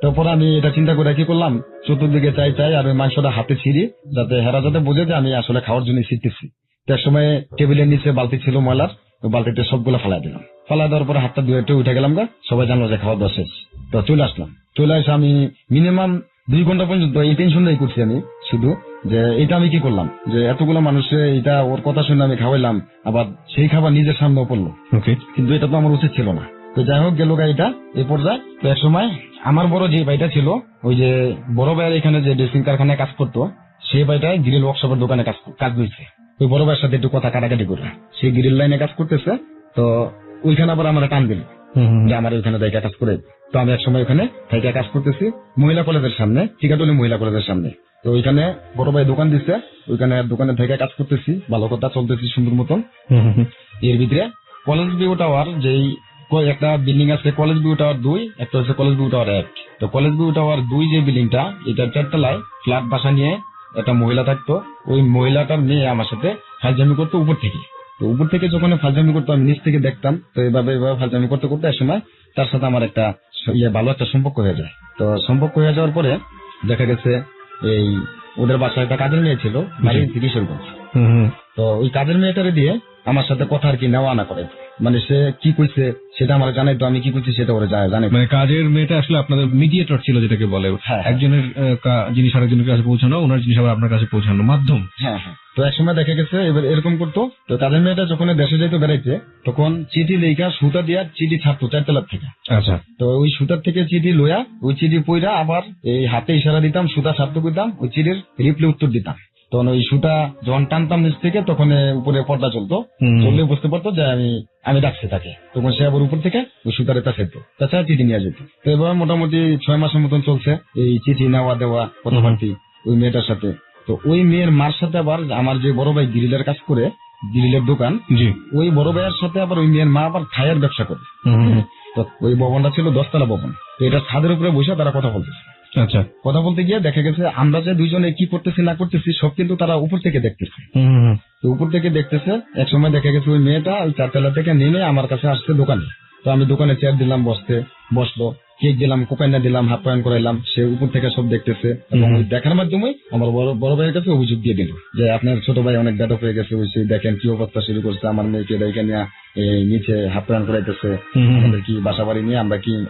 তারপরে আমি এটা চিন্তা করে কি করলাম, চতুর্দিকে চাই আর ওই মাংসটা হাতে ছিঁড়ি, যাতে হেরা যাতে বোঝে যে আমি আসলে খাওয়ার জন্য ছিটতেছি। তো এক সময় টেবিলের নিচে বালতি ছিল ময়লার, ওই বালতিতে সবগুলো ফালাই দিলাম। ফালাই দেওয়ার পরে হাতটা ধুয়ে উঠে গেলাম গা, সবাই জানলো যে খাওয়া দাওয়া শেষ। তো চলে আসলাম, চলে আসে আমি মিনিমাম 2 ঘন্টা পর্যন্ত এই টেনশনটাই করছি আমি শুধু, যে এটা আমি কি করলাম, যে এতগুলো মানুষের এটা ওর কথা শুনে আমি খাওয়াইলাম, আবার সেই খাবার নিজের সামনেও পড়লো, কিন্তু এটা তো আমার উচিত ছিল না। তো যাই হোক গেল গা এটা এই পর্যায়ে। তো এক সময় আমার বড় যে ভাইটা ছিল, ওই যে বড় ভাইয়ের এখানে যে ড্রেসিং কারখানায় কাজ করতো, সেই ভাইটাই গ্রিল ওয়ার্কশপের দোকানে কাজ দিচ্ছে। ওই বড় ভাইয়ের সাথে একটু কথা কাটাকাটি করে সেই গ্রিল লাইনে কাজ করতেছে। তো ওইখানে আবার আমার টান দিল যে আমার ওখানে জায়গা কাজ করে। তো আমি এক সময় ওখানে জায়গা কাজ করতেছি মহিলা কলেজের সামনে, টিকাটলি মহিলা কলেজের সামনে। তো ওইখানে বড় ভাই দোকান দিচ্ছে, ওইখানে দোকানে থেকে কাজ করতেছি, ভালো কথা চলতেছি সুন্দর মতন। এর ভিতরে কলেজ ভিউ টাওয়ার যেই একটা বিল্ডিং আছে, কলেজ ভিউ টাওয়ার 2, একটা হচ্ছে কলেজ ভিউ টাওয়ার 1। তো কলেজ ভিউ টাওয়ার 2 যে বিল্ডিংটা, এটার 4 তলায় ফ্ল্যাট বাসা নিয়ে একটা মহিলা থাকতো। ওই মহিলাটার মেয়ে আমার সাথে ফাজলামি করতো উপর থেকে। তো উপর থেকে যখন ফাজলামি করতো আমি নিচ থেকে দেখতাম। তো এইভাবে ফাজলামি করতে করতে এক সময় তার সাথে আমার একটা ভালো একটা সম্পর্ক হয়ে যায়। তো সম্পর্ক হয়ে যাওয়ার পরে দেখা গেছে এই ওদের বাসায় একটা কাজের মেয়ে ছিল, বাড়ি কিশোরগঞ্জ। তো ওই কাজের মেয়েটারে দিয়ে আমার সাথে কথা আর কি নেওয়া আনা করে, মানে সে কি কইছে সেটা আমার জানাই, তো আমি কি করছি সেটা ওরা জানে। মানে কাজের মেয়েটা আসলে আপনাদের মিডিয়েটর ছিল, যেটাকে বলে একজনের জিনিস আরেকজনের কাছে পৌঁছানো, ওনার জিনিস আবার আপনার কাছে পৌঁছানো মাধ্যম। হ্যাঁ হ্যাঁ। তো এক সময় দেখা গেছে এবার এরকম করতো। তো কাজের মেয়েটা যখন দেশে যাইতো বেড়াইতে, তখন চিঠি লেখা সুতা দিয়া চিঠি ছাড়তো 4 তলার থেকে। আচ্ছা। তো ওই সুতার থেকে চিঠি লইয়া ওই চিঠি পইরা আবার এই হাতে ইশারা দিতাম, সুতা ছাড়তে কইতাম, ওই চিঠির রিপ্লে উত্তর দিতাম। তখন ওই সুতা যখন টানতাম নিচ থেকে, তখন উপরে পর্দা চলতো, চললে বুঝতে পারতো যে আমি ডাকছি তাকে। তখন সে আবার উপর থেকে ওই সুতারে পেঁচাইতো, তাছাড়া চিঠি নিয়ে যেত। তো এবার মোটামুটি 6 মাসের মতন চলছে এই চিঠি নেওয়া দেওয়া কথাবার্তি ওই মেয়েটার সাথে। তো ওই মেয়ের মার সাথে আবার আমার যে বড় ভাই গ্রিলের কাজ করে, গ্রিলের দোকান, ওই বড় ভাইয়ের সাথে আবার ওই মেয়ের মা আবার খায়ের ব্যবসা করে। তো ওই ভবনটা ছিল 10 তলা ভবন। তো এটা ছাদের উপরে বসে তারা কথা বলতেছে। আচ্ছা, কথা বলতে গিয়ে দেখা গেছে আমরা যে দুইজনে কি করতেছি না করতেছি সব কিন্তু তারা উপর থেকে দেখতেছে। তো উপর থেকে দেখতেছে, এক সময় দেখা গেছে ওই মেয়েটা ওই 4 তলা থেকে নেমে আমার কাছে আসছে দোকানে। তো আমি দোকানে চেয়ার দিলাম, বসলো, কেক দিলাম, কোকাইনা দিলাম, হাফ পয়েন্ট করাইলাম। সে উপর থেকে সব দেখতেছে এবং ওই দেখার মাধ্যমে আমার বড় ভাইয়ের কাছে অভিযোগ দিয়ে দিল যে আপনার ছোট ভাই অনেক বেদক হয়ে গেছে, ওই দেখেন কি অবস্থা শুরু করছে, আমার মেয়েকে দেখে নিয়ে নিচে হাফ পয়েন্ট করাইতেছে, আমাদের কি বাসা বাড়ি নিয়ে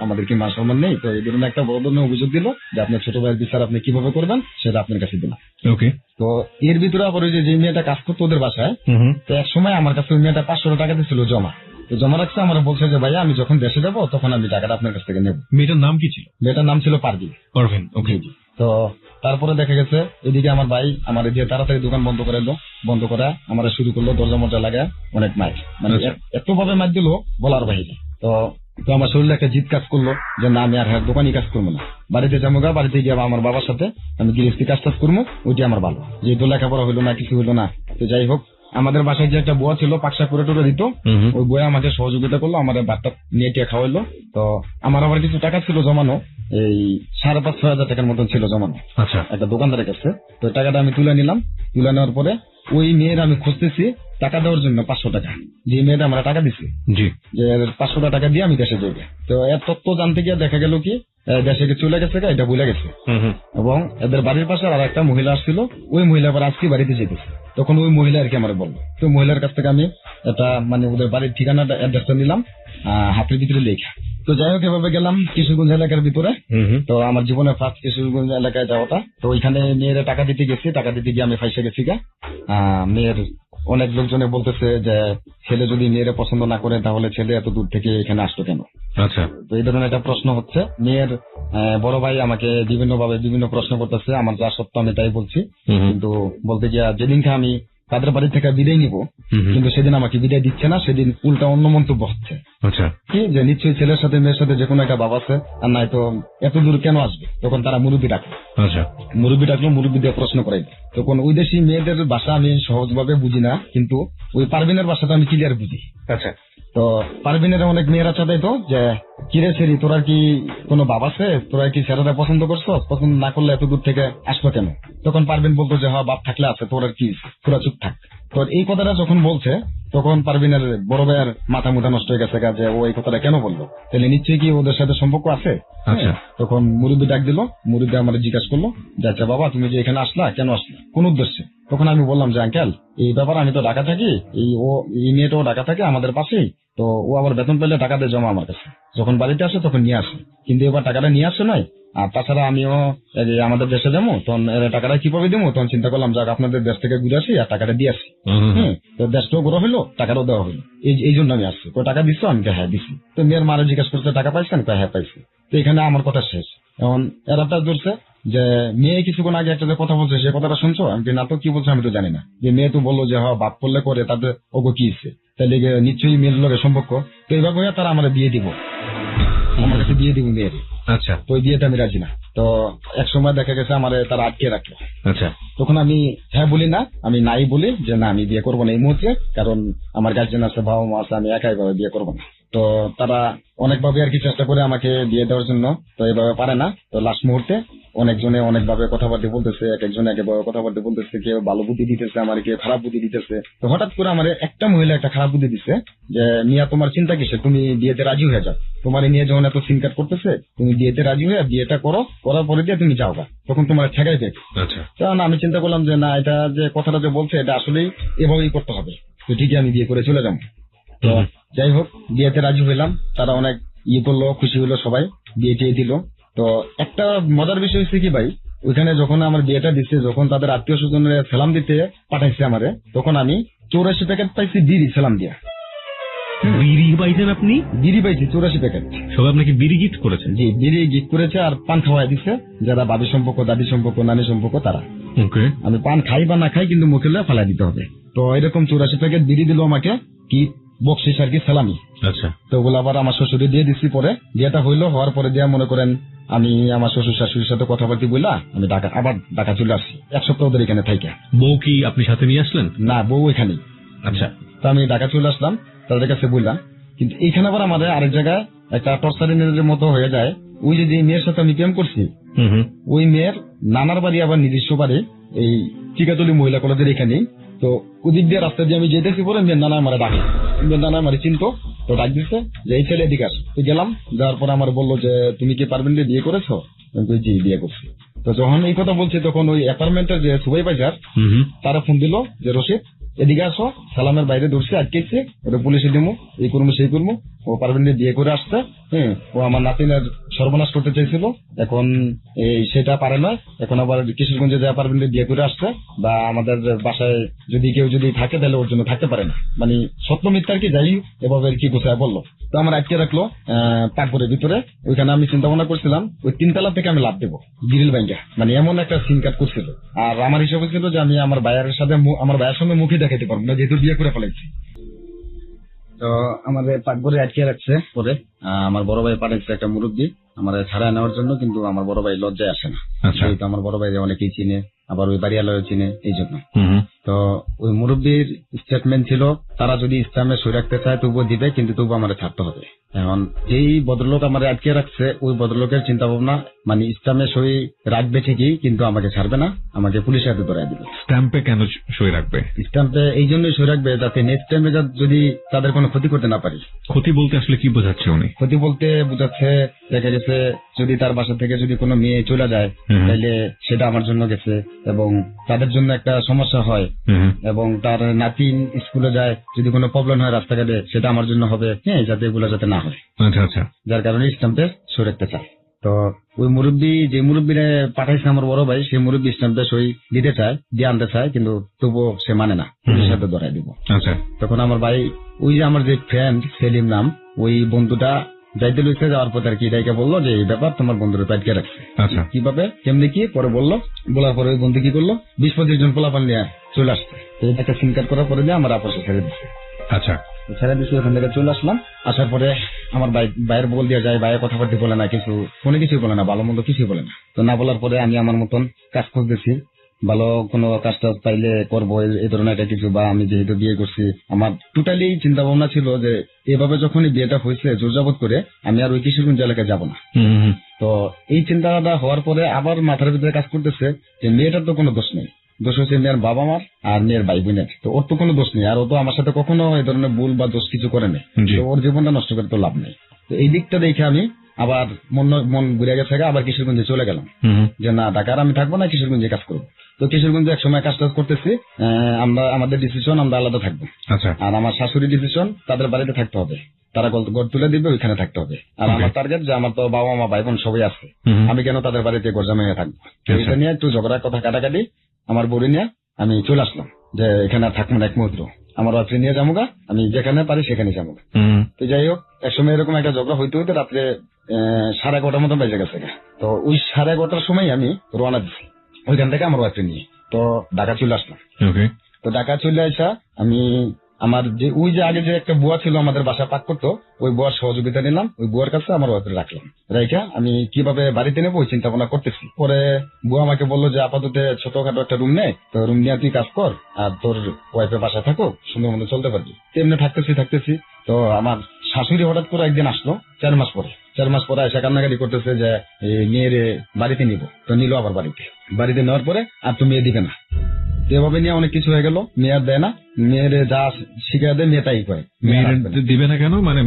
আমাদের কি মান সম্মান নেই। তো এই ধরনের একটা বড় ধরনের অভিযোগ দিল যে আপনার ছোট ভাইয়ের বিচার আপনি কিভাবে করবেন সেটা আপনার কাছে দিলাম। ওকে। তো এর ভিতরে আবার ওই যে মেয়েটা কাজ করতো ওদের বাসায়, তো এক সময় আমার কাছে ওই মেয়েটা 500 টাকা দিয়েছিল জমা। তো জমা রাখছে, আমার বলছে যে ভাইয়া আমি যখন দেশে যাবো তখন আমি টাকাটা আপনার কাছ থেকে নেব। মেয়েটার নাম কি ছিল? মেয়েটার নাম ছিল পারভিন। ওকে। তো তারপরে দেখা গেছে এদিকে আমার ভাই আমার এদিকে তাড়াতাড়ি দোকান বন্ধ করে দিল, বন্ধ করা আমার শুরু করলো, দরজা মরজা লাগায় অনেক মাইক, মানে এত ভাবে মাইক দিল বলার বাইরে। তো আমার শরীরে একটা জিদ কাজ করলো যে না আমি আর দোকানই কাজ করবো না, বাড়িতে যাবো গা, বাড়িতে গিয়ে আমার বাবার সাথে আমি গৃহস্থী কাজ টাজ করবো, ওইটি আমার ভালো, যেহেতু লেখাপড়া হইলো না কিছু হইলো না। তো যাই হোক, আমাদের বাসায় যে একটা বুয়া ছিল পাকশা করে টোরে দিত, ওই বইয়া আমাকে সহযোগিতা করলো, আমাদের ভাতটা নিয়ে টিয়ে খাওয়াইলো। তো আমার আবার কিছু টাকা ছিল জমানো, এই 5,500-6 হাজার টাকার মতন ছিল জমানো। আচ্ছা। একটা দোকানদারের কাছে। তো টাকাটা আমি তুলে নিলাম, তুলে নেওয়ার পরে ওই মেয়ের আমি খুঁজতেছি টাকা দেওয়ার জন্য 500 টাকা, যে মেয়েটা আমরা টাকা দিছি, যে 500 টাকা দিয়ে আমি দেশে যাবো। তো এর তথ্য জানতে গিয়ে দেখা গেল কি দেশে চলে গেছে, এটা ভুলে গেছে। এবং এদের বাড়ির পাশে আর একটা মহিলা আসছিল, ওই মহিলা আবার আজকে বাড়িতে যেতেছে। তখন ওই মহিলা আর কি আমার বললো। তো মহিলার কাছ থেকে আমি একটা মানে ওদের বাড়ির ঠিকানাটা অ্যাড্রেসটা নিলাম, হাতের ভিতরে লেখা। তো যাই হোক এভাবে গেলাম কিশোরগঞ্জ এলাকার ভিতরে। তো আমার জীবনের ফার্স্ট কিশোরগঞ্জ এলাকায় যাওয়াটা। তো ওইখানে মেয়ের টাকা দিতে গেছি, টাকা দিতে গিয়ে আমি ফাইসে গেছি গা। মেয়ের অনেক লোকজনে বলতেছে যে ছেলে যদি মেয়ের পছন্দ না করে তাহলে ছেলে এত দূর থেকে এখানে আসতো কেন। আচ্ছা। তো এই ধরনের একটা প্রশ্ন হচ্ছে। মেয়ের বড় ভাই আমাকে বিভিন্ন ভাবে বিভিন্ন প্রশ্ন করতেছে, আমার যা সত্য আমি তাই বলছি। কিন্তু বলতে গিয়া যেদিনকে আমি তাদের বাড়ি থেকে বিদায় নিব, কিন্তু সেদিন আমাকে বিদায় দিচ্ছে না, সেদিন উল্টা অন্য মন্তব্য হচ্ছে। আচ্ছা। কি যে নিশ্চয়ই ছেলের সাথে মেয়ের সাথে যে কোনো একটা বাবা আছে, আর নাই তো এত দূর কেন আসবে। তখন তারা মুরব্বী ডাকলো। আচ্ছা। মুরব্বী ডাকলো, মুরব্বী দিয়ে প্রশ্ন করাই। তখন ওই দেশি মেয়েদের ভাষা আমি সহজভাবে বুঝি না, কিন্তু ওই পারভিনের ভাষাটা আমি ক্লিয়ার বুঝি। আচ্ছা। তো পারভিনের অনেক মেয়েরা চাইতো তো যে কিরে সেরি তোরা কি কোনো বাবা আছে, তোরা কি ছেলেরা পছন্দ করছো, পছন্দ না করলে এত দূর থেকে আসলো কেন। তখন পারভিন বলতো যে হ্যাঁ বাপ থাকলে আছে, তোর আর কি, তোরা চুপ থাক। তো এই কথাটা যখন বলছে তখন পারভিনের বড় ভাইয়ের মাথা মুথা নষ্ট হয়ে গেছে যে ও এই কথাটা কেন বললো, তাহলে নিশ্চয়ই কি ওদের সাথে সম্পর্ক আছে। আচ্ছা। তখন মুরব্বী ডাক দিল, মুরব্বী আমার জিজ্ঞাসা করলো যে আচ্ছা বাবা তুমি যে এখানে আসলা কেন আসলা, কোন উদ্দেশ্যে। তখন আমি বললাম যে আঙ্কেল এই ব্যাপার, আমি তো ঢাকা থাকি, এই মেয়েটাও ঢাকা থাকে আমাদের পাশেই, তো ও আবার বেতন পেলে টাকা দিয়ে জমা আমার কাছে, যখন বাড়িতে আসে তখন নিয়ে আসে, কিন্তু এবার টাকাটা নিয়ে আসে নয়। আর তাছাড়া আমিও আমাদের দেশে যাবো, তখন টাকাটা কিভাবে দেবো, তখন চিন্তা করলাম যাক আপনাদের দেশ থেকে ঘুরে আসি আর টাকাটা দিয়ে আসি। তো দেশটাও ঘোরা হইলো, টাকাটাও দেওয়া হইলো, এই জন্য আমি আসছি। তো টাকা দিচ্ছ, আমি হ্যাঁ দিচ্ছি। তো মেয়ের মারা জিজ্ঞাসা করছে টাকা পাইছেন, হ্যাঁ পাইছি। তো এখানে আমার কথা শেষ। এখন এরাটা ধরছে যে মেয়ে কিছুক্ষণ আগে একটা যে কথা বলছে সে কথাটা শুনছো? আমি বলি, না তো, কি বলছো আমি তো জানি না। যে মেয়ে তো বললো যে হ্যাঁ বাপ করলে করে তাদের ওগো কি ইচ্ছে, তাহলে নিশ্চয়ই মেয়ের লগে সম্পর্ক। তো এইভাবে হয়ে তারা আমার বিয়ে দিব, আমার কাছে বিয়ে দিব মেয়ের। আচ্ছা তো ওই বিয়েতে আমি রাজি না। তো এক সময় দেখা গেছে আমার তারা আটকে রাখলো। আচ্ছা তখন আমি হ্যাঁ বলি না, আমি নাই বলি যে না আমি বিয়ে করবো না এই মুহূর্তে, কারণ আমার গার্জেন আছে, বাবা মা আছে, আমি একাই ভাবে বিয়ে করবো না। তো তারা অনেকভাবে আর কি চেষ্টা করে আমাকে বিয়ে দেওয়ার জন্য, তো এইভাবে পারে না। তো লাস্ট মুহূর্তে অনেকজনে অনেকভাবে কথাবার্তা বলতেছে, এক একজন একেভাবে কথাবার্তা বলতেছে, কেউ ভালো বুদ্ধি দিতেছে আমার, কেউ খারাপ বুদ্ধি দিতেছে। তো হঠাৎ করে আমার একটা মহিলা একটা খারাপ বুদ্ধি দিচ্ছে যে মিয়া তোমার চিন্তা কিসে, তুমি বিয়েতে রাজি হয়ে যাও, তোমার নিয়ে যখন এত সিনকাট করতেছে তুমি বিয়েতে রাজি হয়ে বিয়েটা করো, করার পরে দিয়ে তুমি যাও গা, তখন তোমার ঠেকাই দেবে। আচ্ছা কারণ আমি চিন্তা করলাম যে না, এটা যে কথাটা যে বলছে এটা আসলেই এভাবেই করতে হবে, তো ঠিকই আমি বিয়ে করে চলে যাবো। তো যাই হোক বিয়েতে রাজি হইলাম, তারা অনেক করলো, খুশি হলো, সবাই বিয়ে টিয়ে দিল। তো একটা মজার বিষয় হচ্ছে কি ভাই, ওইখানে যখন আমার বিয়েটা দিচ্ছে, যখন তাদের আত্মীয় স্বজনের সালাম দিতে পাঠাইছে আমারে, তখন আমি 84 প্যাকেট পাইছি বিড়ি সালাম দিয়া। বিড়ি পাইছেন আপনি? বিড়ি পাইছি 84 প্যাকেট। সবাই আপনাকে বিড়ি গিফট করেছেন? জি, বিড়ি গিফট করেছে আর পান খাওয়াই দিচ্ছে, যারা বাবি সম্পর্ক, দাদি সম্পর্ক, নানি সম্পর্ক তারা। ওকে। আমি পান খাই বা না খাই কিন্তু মুখে ফালাই দিতে হবে। তো এরকম 84 প্যাকেট বিড়ি দিল আমাকে, কি বকশিস আর কি সালামি। আচ্ছা। তো ওগুলো আবার আমার শ্বশুরে দিয়ে দিচ্ছি। পরে বিয়েটা হইলো, হওয়ার পরে দিয়ে মনে করেন আমি আমার শ্বশুর শাশুড়ির সাথে কথাবার্তা বললা আমি আবার ঢাকা চলে আসছি, 1 সপ্তাহ ধরে এখানে থাইকা। বউ কি আপনি সাথে নিয়ে আসলেন? না, বউ এখানেই। আচ্ছা। তো আমি ঢাকা চলে আসলাম, তাদের কাছে বললাম। কিন্তু এইখানে আবার আমাদের আরেক জায়গায় একটা টর্চারিনের মতো হয়ে যায়। ওই যে মেয়ের সাথে আমি প্রেম করছি, ওই মেয়ের নানার বাড়ি আবার নিজস্ব বাড়ি এই টিকাতলি মহিলা কলেজের এখানেই। তো ওদিক দিয়ে রাস্তা দিয়ে আমি যেতেছি, পরে মেয়ের নানা আমার ডাকে, মেয়ের নানা আমার চিনতো, তো ডাক দিচ্ছে যে এই ছেলে এদিকে আস। তো গেলাম, যাওয়ার পর আমার বললো যে তুমি কি পারবেন বিয়ে করেছো? আমি বলি, জি বিয়ে করছি। তো যখন এই কথা বলছে তখন ওই অ্যাপার্টমেন্টের যে সুপারভাইজার তারা ফোন দিল যে রশিদ এদিকে আসো, সালামের বাইরে ধরছে, আটকেছে, ওটা পুলিশে দিমু, এই করবো সেই করবো। ও পারবেন বিয়ে করে আসতে, হ্যাঁ, ও আমার নাতিনের সর্বনাশ করতে চাইছিল, এখন এই সেটা পারে না। এখন আবার কিশোরগঞ্জে যাওয়া পারবেন বিয়ে করে আসতে, বা আমাদের বাসায় যদি কেউ যদি থাকে তাহলে ওর জন্য থাকতে পারে না, মানে সত্য মিথ্যা আর কি, যাই এভাবে আর কি গোছায় বললো। তো আমার আটকে রাখলো পাকঘরের ভিতরে। ওইখানে আমি চিন্তা ভাবনা করছিলাম ওই 3 তলা থেকে আমি লাভ দেবো গ্রিল ব্যাংকে, মানে এমন একটা সিন কাট করছিল। আর আমার হিসাবে ছিল যে আমি আমার ভাইয়ের সাথে আমার ভাইয়ের সঙ্গে মুখে দেখাতে পারবো না, যেহেতু বিয়ে করে ফেলাইছি। তো আমাদের পাকঘরে আটকে রাখছে। পরে আমার বড় ভাই পাঠাইছে একটা মুরব্বী আমার ছাড়া নেওয়ার জন্য, কিন্তু আমার বড় ভাই লজ্জায় আসে না, যেহেতু আমার বড় ভাই অনেকেই চিনে, আবার ওই বাড়িওয়ালাও চিনে, এই জন্য। তো ওই মুরব্বীর স্টেটমেন্ট ছিল তারা যদি ইসলামে সই রাখতে চায় তবুও দিবে, কিন্তু তবুও আমার ছাড়তে হবে। এখন যেই ভদ্রলোক আমার আটকে রাখছে ওই ভদ্রলোকের চিন্তা ভাবনা, মানে ইসলামে সই রাখবে ঠিকই, কিন্তু আমাকে ছাড়বে না, আমাকে পুলিশের হাতে ধরাই দিবে। স্ট্যাম্পে কেন সই রাখবে? স্ট্যাম্পে এই জন্যই সই রাখবে যাতে নেক্সট টাইমে যদি তাদের কোনো ক্ষতি করতে না পারি। ক্ষতি বলতে আসলে কি বোঝাচ্ছে উনি? ক্ষতি বলতে বোঝাচ্ছে, দেখা গেছে যদি তার বাসা থেকে যদি কোনো মেয়ে চলে যায় তাহলে সেটা আমার জন্য গেছে, এবং তাদের জন্য একটা সমস্যা হয়, এবং তার নাতি স্কুলে যায় যদি কোনো প্রবলেম হয় রাস্তাঘাটে সেটা আমার জন্য হবে, হ্যাঁ, যাতে এগুলো যাতে না হয়। আচ্ছা আচ্ছা। যার কারণে স্ট্যাম্পে সই রাখতে চায়। তো ওই মুরব্বী, যে মুরব্বীরা পাঠাইছে আমার বড় ভাই, সেই মুরব্বী স্ট্যাম্পে সই দিতে চায়, দিয়ে আনতে চায়, কিন্তু তবুও সে মানে না, পুলিশের সাথে ধরাই দিব। আচ্ছা। তখন আমার ভাই, ওই যে আমার যে ফ্রেন্ড সেলিম নাম, ওই বন্ধুটা যাইতে লইছে, যাওয়ার পর আর কি এটাকে বললো যে এই ব্যাপার তোমার বন্ধুর আটকে রাখছে। আচ্ছা। কিভাবে কেমনি কি পরে বললো, বলার পরে ওই বন্ধু কি করলো 20-25 জন পোলাপান নিয়ে চলে আসছে। একটা সিম কার্ড করার পরে দিয়ে আমার আপসে ছেড়ে দিচ্ছে। আচ্ছা। ছেড়ে দিচ্ছে, ওখান থেকে চলে আসলাম। আসার পরে আমার ভাইয়ের বল দিয়ে যায়, ভাইয়ের কথাবার্তা বলে না, কিছু ফোনে কিছুই বলে না, ভালো মন্দ কিছুই বলে না। তো না বলার পরে আমি আমার মতন কাজ খুঁজতেছি, ভালো কোনো কাজ টাজ পাইলে করবো এই ধরনের একটা কিছু, বা আমি যেহেতু বিয়ে করছি আমার টোটালি চিন্তা ভাবনা ছিল যে এভাবে যখনই বিয়েটা হয়েছে জোরজাবত করে আমি আর ওই কিশোরগঞ্জ এলাকায় যাবো না। তো এই চিন্তাটা হওয়ার পরে আবার মাথার ভিতরে কাজ করতেছে যে মেয়েটার তো কোনো দোষ নেই, দোষ হচ্ছে মেয়ের বাবা মার আর মেয়ের ভাই বোনের, তো ওর তো কোনো দোষ নেই, আর ও তো আমার সাথে কখনো এই ধরনের ভুল বা দোষ কিছু করে নেই, তো ওর জীবনটা নষ্ট করে তো লাভ নেই। তো এই দিকটা দেখে আমি আবার মন ঘুরে গেছে, আবার কিশোরগঞ্জে চলে গেলাম যে না ঢাকার আমি থাকবো না, কিশোরগঞ্জে কাজ করবো। তো কিশোরগঞ্জে এক সময় কাজ টাজ করতেছি, আমরা আমাদের ডিসিশন আমরা আলাদা থাকবো, আর আমার শাশুড়ি ডিসিশন তাদের বাড়িতে থাকতে হবে, তারা ঘর তুলে দিবে, ওইখানে থাকতে হবে। আর আমার টার্গেট যে আমার তো বাবা মা ভাই বোন সবাই আছে, আমি কেন তাদের বাড়িতে গরজামাইয়া থাকবো। এটা নিয়ে একটু ঝগড়ার কথা কাটাকাটি আমার বড়ি নিয়ে আমি চলে আসলাম যে এখানে আর থাকবো না এক মুহূর্ত। আমার রাত্রে নিয়ে যাবো, আমি যেখানে পারি সেখানে যাবো। তো যাই হোক, একসময় এরকম একটা ঝগড়া হইতে হইতে রাত্রে 11:30 মতো বেজে গেছে। তো ওই 11:30 সময় আমি রওনা দিছি ওইখান থেকে আমার রাত্রে নিয়ে। তো ঢাকা চলে আসলাম। তো ঢাকা চলে আসা আমি আমার যে ওই যে আগে যে একটা বুয়া ছিল আমাদের বাসা পাক করতো, ওই বুয়ার সহযোগিতা নিলাম, ওই বুয়ার কাছে আমার ওয়াইফ রাখলাম। রাইখা আমি কিভাবে বাড়িতে নেবো ওই চিন্তা ভাবনা করতেছি। পরে বুয়া আমাকে বললো যে আপাতত ছোটখাটো একটা রুম নেই, তো রুম নিয়ে তুই কাজ কর আর তোর ওয়াইফের বাসায় থাকো, সুন্দর মতো চলতে পারবি। তেমনি থাকতেছি তো আমার শাশুড়ি হঠাৎ করে একদিন আসলো 4 মাস পরে এসে কান্নাকাটি করতেছে যে মেয়ের বাড়িতে নিব। তো নিল আবার বাড়িতে নেওয়ার পরে আর তো মেয়ে দিবে না। এভাবে নিয়ে অনেক কিছু হয়ে গেল, মেয়ে আর দেয় না, মেয়ের যা শিখে দেয় মেয়ে তাই করে। দিবে না কেন? মানে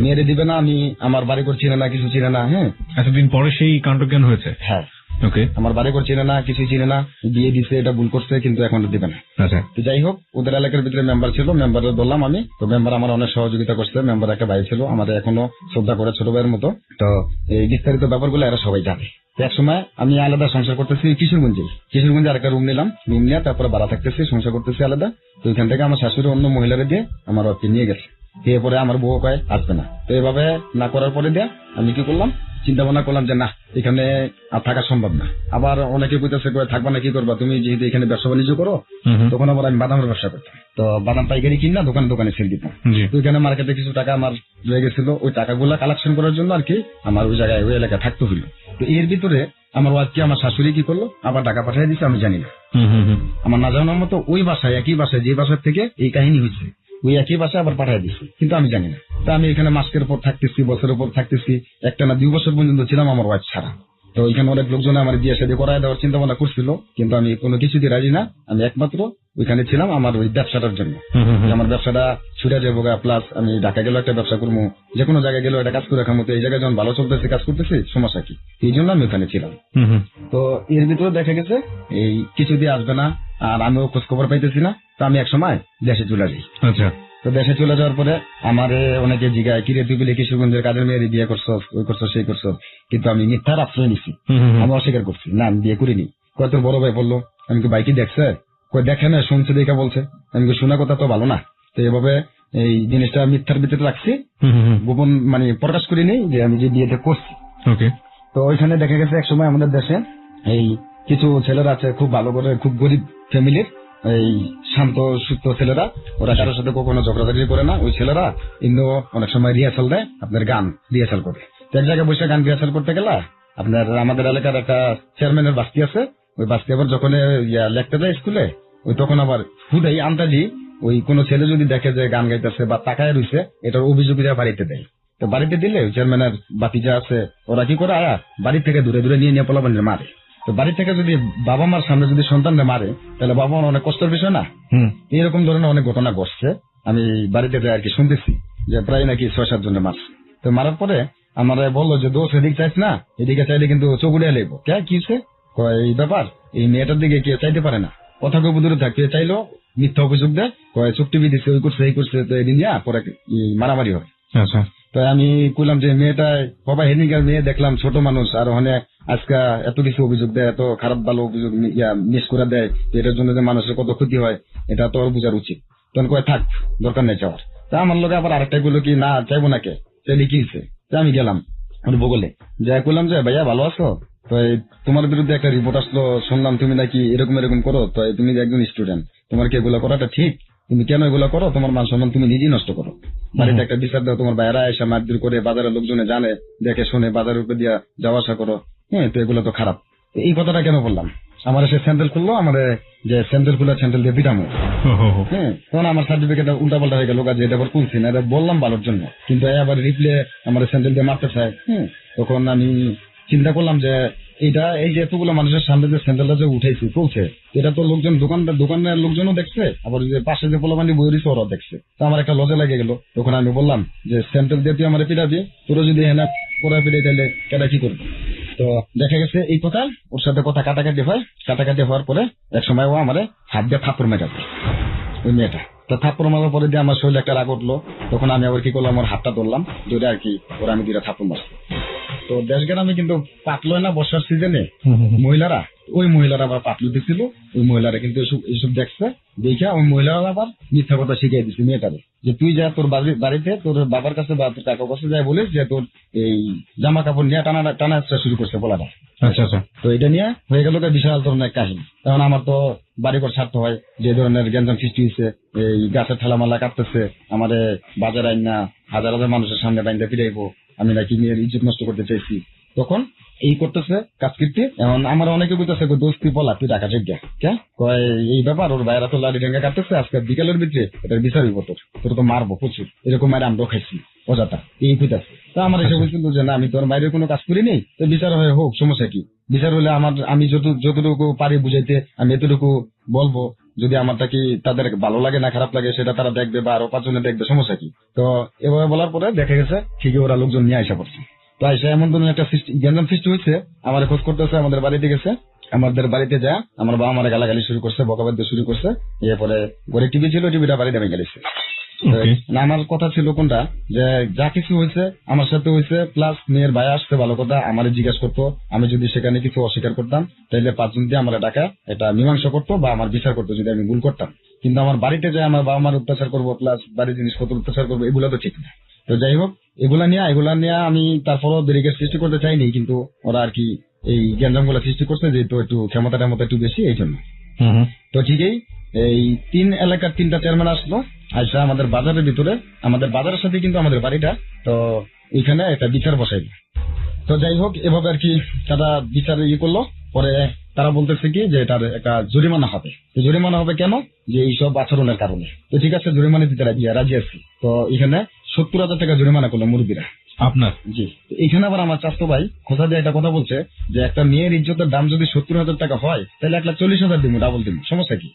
মেয়েরে দিবে না, আমি আমার বাড়ি ঘর চিনে না, কিছু চিনে না। হ্যাঁ, এতদিন পরে সেই কাণ্ডজ্ঞান হয়েছে। হ্যাঁ, ওকে, আমার বাড়ি ঘর চিনে না, কিছু চিনে না, বিয়ে দিছে, এটা ভুল করছে, কিন্তু এখন দিবে না। আচ্ছা, তো যাই হোক, ওদের এলাকার ভিতরে মেম্বার ছিল, মেম্বারে বললাম আমি, তো মেম্বার আমার অনেক সহযোগিতা করছে। মেম্বার একটা ভাই ছিল, আমাদের এখনো শ্রদ্ধা করে ছোট ভাইয়ের মতো। তো এই বিস্তারিত ব্যাপারগুলো এরা সবাই জানে। এক সময় আমি আলাদা সংসার করতেছি কিশোরগঞ্জে আরেকটা রুম নিয়ে তারপরে ভাড়া থাকতেছি, সংসার করতেছি আলাদা। তো ওইখান থেকে আমার শাশুড়ি অন্য মহিলারা দিয়ে আমার ওকে নিয়ে গেছে। এরপরে আমার বউ কয় আসবে না। তো এভাবে না করার পরে দিয়ে আমি কি করলাম, চিন্তা ভাবনা করলাম যে না, এখানে আর থাকা সম্ভব না। আবার অনেকে কইতেছে থাকবা না, কি করবা তুমি, যেহেতু এখানে ব্যবসা বাণিজ্য করো। তখন আবার আমি বাদামের ব্যবসা করতাম, তো বাদাম পাইকারি কিনা দোকানে সেল দিতাম। তো ওইখানে মার্কেটে কিছু টাকা আমার রয়ে গেছিল, ওই টাকাগুলা কালেকশন করার জন্য আর কি আমার ওই জায়গায় ওই এলাকায় থাকতে হইল। তো এর ভিতরে আমার ওয়াইফকে আমার শাশুড়ি কি করলো, আবার টাকা পাঠিয়ে দিচ্ছে, আমি জানি না। আমার না জানার মতো ওই বাসায়, একই বাসায় যে বাসার থেকে এই কাহিনী হয়েছে, ওই একই বাসায় আবার পাঠিয়ে দিচ্ছে, কিন্তু আমি জানি না। তা আমি এখানে মাসের উপর থাকতেছি, বছরের উপর থাকতেছি, একটা না 2 বছর পর্যন্ত ছিলাম আমার ওয়াইফ ছাড়া। তো ওইখানে অনেক লোকজন আমার বিয়ে শাদী করায় দেওয়ার চিন্তা ভাবনা করছিল, কিন্তু আমি কোনো কিছু দিয়ে রাজি না। আমি একমাত্র ওইখানে ছিলাম আমার ওই ব্যবসাটার জন্য। আমার ব্যবসাটা ছুটে যাবো, প্লাস আমি ঢাকা গেলেও একটা ব্যবসা করবো, যে কোনো জায়গায় গেলেও একটা কাজ করে রাখার মতো। এই জায়গায় যখন ভালো চলতেছে, কাজ করতেছি, সমস্যা কি, এই জন্য আমি ওখানে ছিলাম। তো এর ভিতরে দেখা গেছে এই কিছু দিয়ে আসবে না, আর আমিও খোঁজ খবর পাইতেছি না। তো আমি এক সময় দেশে চলে যাই। আচ্ছা, তো দেশে চলে যাওয়ার পরে আমার অনেকে জিজ্ঞাসা, কিরে তুই বলে কিশোরগঞ্জের কাজের মেয়ের বিয়ে করছো, ওই করছো সেই করছো, কিন্তু আমি মিথ্যার আশ্রয় নিছি, আমি অস্বীকার করছি, না আমি বিয়ে করিনি। কয় তোর বড় ভাই বললো। আমি কি ভাই কি দেখছে? কয় দেখে না, শুনছে দেখা বলছে। আমি শোনা কথা তো ভালো না। তো এভাবে এই জিনিসটা মিথ্যার ভিতরে রাখছি, গোপন মানে প্রকাশ করিনি যে আমি যে বিয়েটা করছি। তো ওইখানে দেখা গেছে এক সময় আমাদের দেশে এই কিছু ছেলেরা আছে, খুব ভালো করে, খুব গরিব ফ্যামিলির, এই শান্ত সুস্থ ছেলেরা, ওরা কারোর সাথে কখনো ঝগড়াঝাড়ি করে না। ওই ছেলেরা কিন্তু অনেক সময় রিহার্সাল দেয়, আপনার গান রিহার্সাল করে। এক জায়গায় বসে গান রিহার্সাল করতে গেলা, আপনার আমাদের এলাকার একটা চেয়ারম্যানের বাস্তি আছে, ওই বাস্তি আবার যখন লেখতে যায় স্কুলে, ওই তখন আবার হুদাই আন্দাজি ওই কোনো ছেলে যদি দেখে যে গান গাইতেছে বা তাকায় রয়েছে, এটার অভিযোগ বাড়িতে দেয়। তো বাড়িতে দিলে ওই চেয়ারম্যানের বাতিজা আছে, ওরা কি করে, বাড়ি থেকে দূরে দূরে নিয়ে পোলাপানি মারে। তো বাড়ি থেকে যদি বাবা মার সামনে যদি সন্তানরা মারে, তাহলে বাবা মার অনেক কষ্টের বিষয় না। এরকম ধরনের অনেক ঘটনা ঘটছে, আমি বাড়িতে আর কি শুনতেছি যে প্রায় নাকি 6-7 জনের মারছে। তো মারার পরে আমার বললো যে দোষ এদিকে চাইছ না, এদিকে চাইলে কিন্তু চকুড়িয়া লেগো। কে কি হচ্ছে, এই ব্যাপার, এই মেয়েটার দিকে কেউ চাইতে পারে না, কথা কেউ দূরে থাকতে চাইলো, মিথ্যা অভিযোগ দেয়, চুক্তি বিধিছে, ওই করছে এই করছে, তো এদিন পরে মারামারি হয়। আচ্ছা, তো আমি কইলাম যে মেয়েটা বাবা হেনিকার মেয়ে দেখলাম, ছোট মানুষ, আর ওখানে আজকে এত কিছু অভিযোগ দেয়, এত খারাপ ভালো অভিযোগ মিস করে দেয়, এটার জন্য যে মানুষের কত ক্ষতি হয় এটা তো ওর বোঝার উচিত। তখন কয় থাক, দরকার নেই চাওয়ার। তা আমার লোক আবার আরেকটা গুলো কি না চাইবো নাকে, চাইলে কি হয়েছে। আমি গেলাম আমি বগলে যাই কইলাম যে ভাইয়া ভালো আছো, তো তোমার বিরুদ্ধে একটা রিপোর্ট আসলো, শুনলাম তুমি নাকি এরকম করো, তো তুমি একজন স্টুডেন্ট, তোমার কি এগুলো করাটা ঠিক, তুমি কেন এগুলো করো, তোমার মান সম্মান তুমি নিজেই নষ্ট করো। বাড়িতে একটা বিচার দাও, তোমার বাইরা এসে মারধর করে, বাজারের লোকজনে জানে, দেখে শুনে বাজারের উপরে দিয়া যাওয়া আসা করো। হ্যাঁ, তো এগুলো তো খারাপ। এই কথাটা কেন বললাম, আমার সে স্যান্ডেল খুললো, আমাদের যে স্যান্ডেল খুলে স্যান্ডেল দিয়ে পিটামো। হ্যাঁ, তখন আমার সার্টিফিকেট উল্টা পাল্টা হয়ে গেল, কাজে এটা আবার খুলছি না, এটা বললাম ভালোর জন্য, কিন্তু আবার রিপ্লে আমার স্যান্ডেল দিয়ে মারতে চায়। হ্যাঁ, তখন আমি চিন্তা করলাম যে এটা এই যে এতগুলো মানুষের সামনে যে স্যান্ডেলটা যে উঠেছি চলছে, এটা তো লোকজন দোকানের লোকজনও দেখছে, আবার যে পাশে যে পোলাপানি বই রয়েছে ওরাও দেখছে। তো আমার একটা লজে লেগে গেল। তখন আমি বললাম যে স্যান্ডেল দিয়ে তুই আমার পিটাবি, তোরা যদি হেনা পড়া পিটাই তাহলে কেটা কি করবি। তো দেখা গেছে এই কথা, ওর সাথে কথা কাটাকাটি হয়। কাটাকাটি হওয়ার পরে এক সময় ও আমার হাত দিয়ে থাপ্পড় মেটাবে ওই মেয়েটা। তো থাপ্পড় মারার পরে দিয়ে আমার শরীরে একটা রাগ উঠলো। তখন আমি আবার কি করলাম, আমার হাতটা ধরলাম, ধরে আর কি ওরা আমি 2টা থাপ্পড় মারছি। তো দেশ গ্রামে কিন্তু পাকলো না বর্ষার সিজনে মহিলারা ওই মহিলারা আবার পাতলু দিছিল, ওই মহিলারা কিন্তু এইসব দেখছে, দেখা ওই মহিলারা আবার মিথ্যা কথা শিখিয়ে দিচ্ছে মেয়েটারে, যে তুই যা তোর বাড়িতে তোর বাবার কাছে বা তোর কাকার কাছে যাই বলিস যে তোর এই জামা কাপড় নিয়ে টানা শুরু করছে বলাটা। আচ্ছা আচ্ছা। তো এটা নিয়ে হয়ে গেল বিশাল ধরনের কাহিনী। তখন আমার তো বাড়িঘর ছাড়তে হয়, যে ধরনের গ্যাঞ্জাম সৃষ্টি হয়েছে, এই গাছের ঠেলামালা কাটতেছে, আমাদের বাজার আইন না হাজার হাজার মানুষের সামনে বাইন্দা ফিরাইবো, আমি নাকি মেয়ের ইজ্জত নষ্ট করতে চাইছি, তখন এই করতেছে কাজ কীর্তি। এখন আমার অনেকে বুঝতেছে দোস্তি পলা তুই টাকা যোগ্যা কে কয় এই ব্যাপার, ওর বাইরা তো লাড়ি ডেঙ্গা কাটতেছে, আজকে বিকেলের ভিতরে এটার বিচার হইব, তোর তো মারবো প্রচুর, এরকম মারে আমরাও খাইছি অজাতা, এই খুঁজতেছে। তা আমার এসে বলছিল যে না আমি তোর বাইরে কোনো কাজ করি নেই, তো বিচার হয়ে হোক, সমস্যা কি, বিচার হলে আমি যতটুকু পারি বুঝাইতে আমি এতটুকু বলবো, যদি আমারটা কি তাদের ভালো লাগে না খারাপ লাগে সেটা তারা দেখবে বা আরো 5 জনে দেখবে, সমস্যা কি। তো এভাবে বলার পরে দেখা গেছে ঠিকই ওরা লোকজন নিয়ে আসা পড়ছে। তো আইসা এমন ধরনের একটা গ্যাঞ্জাম সৃষ্টি হয়েছে, আমার খোঁজ করতেছে, আমাদের বাড়িতে গেছে, আমাদের বাড়িতে যা আমার বাবা আমার গালাগালি শুরু করছে, বকাবাদ্য শুরু করছে। এরপরে ঘরে টিভি ছিল, টিভিটা বাড়িতে ভেঙে গেছে। না আমার কথা ছিল কোনটা, যে যা কিছু হয়েছে আমার সাথে হয়েছে, প্লাস মেয়ের ভাই আসতে ভালো কথা আমার জিজ্ঞাসা করতো, আমি যদি সেখানে কিছু অস্বীকার করতাম তাহলে 5 জন দিয়ে আমার টাকা এটা মীমাংসা করতো বা আমার বিচার করতো যদি আমি ভুল করতাম। কিন্তু আমার বাড়িতে যে আমার বাবা আমার অত্যাচার করবো, প্লাস বাড়ির জিনিসপত্র অত্যাচার করবো, এগুলো তো ঠিক না। তো যাই হোক, এগুলা নিয়ে আমি তারপরও ব্যারিকেড সৃষ্টি করতে চাইনি, কিন্তু ওরা আর কি এই গ্যাঞ্জাম গুলা সৃষ্টি করছে, যেহেতু একটু ক্ষমতা একটু বেশি, এই জন্য। তো ঠিকই এই 3 এলাকার 3টা চেয়ারম্যান আসলো, আচ্ছা আমাদের বাজারের ভিতরে, আমাদের বাজারের সাথে কিন্তু আমাদের বাড়িটা, তো এখানে একটা বিচার বসাইল। তো যাই হোক, এভাবে আর কি তারা বিচার করলো। পরে তারা বলতেছে কি যে এটার একটা জরিমানা হবে। জরিমানা হবে কেন, যে এইসব আচরণের কারণে। তো ঠিক আছে, জরিমানা দিতে রাজি আছি। তো এখানে 70,000 টাকা জরিমানা করলো মুরব্বীরা। আপনার জি, এখানে আবার আমার চাচতো ভাই খোঁজা দিয়ে একটা কথা বলছে, যে একটা মেয়ের ইজ্জতের দাম যদি 70,000 টাকা হয় তাহলে 1,40,000 দিব, ডাবল দিব, সমস্যা কি।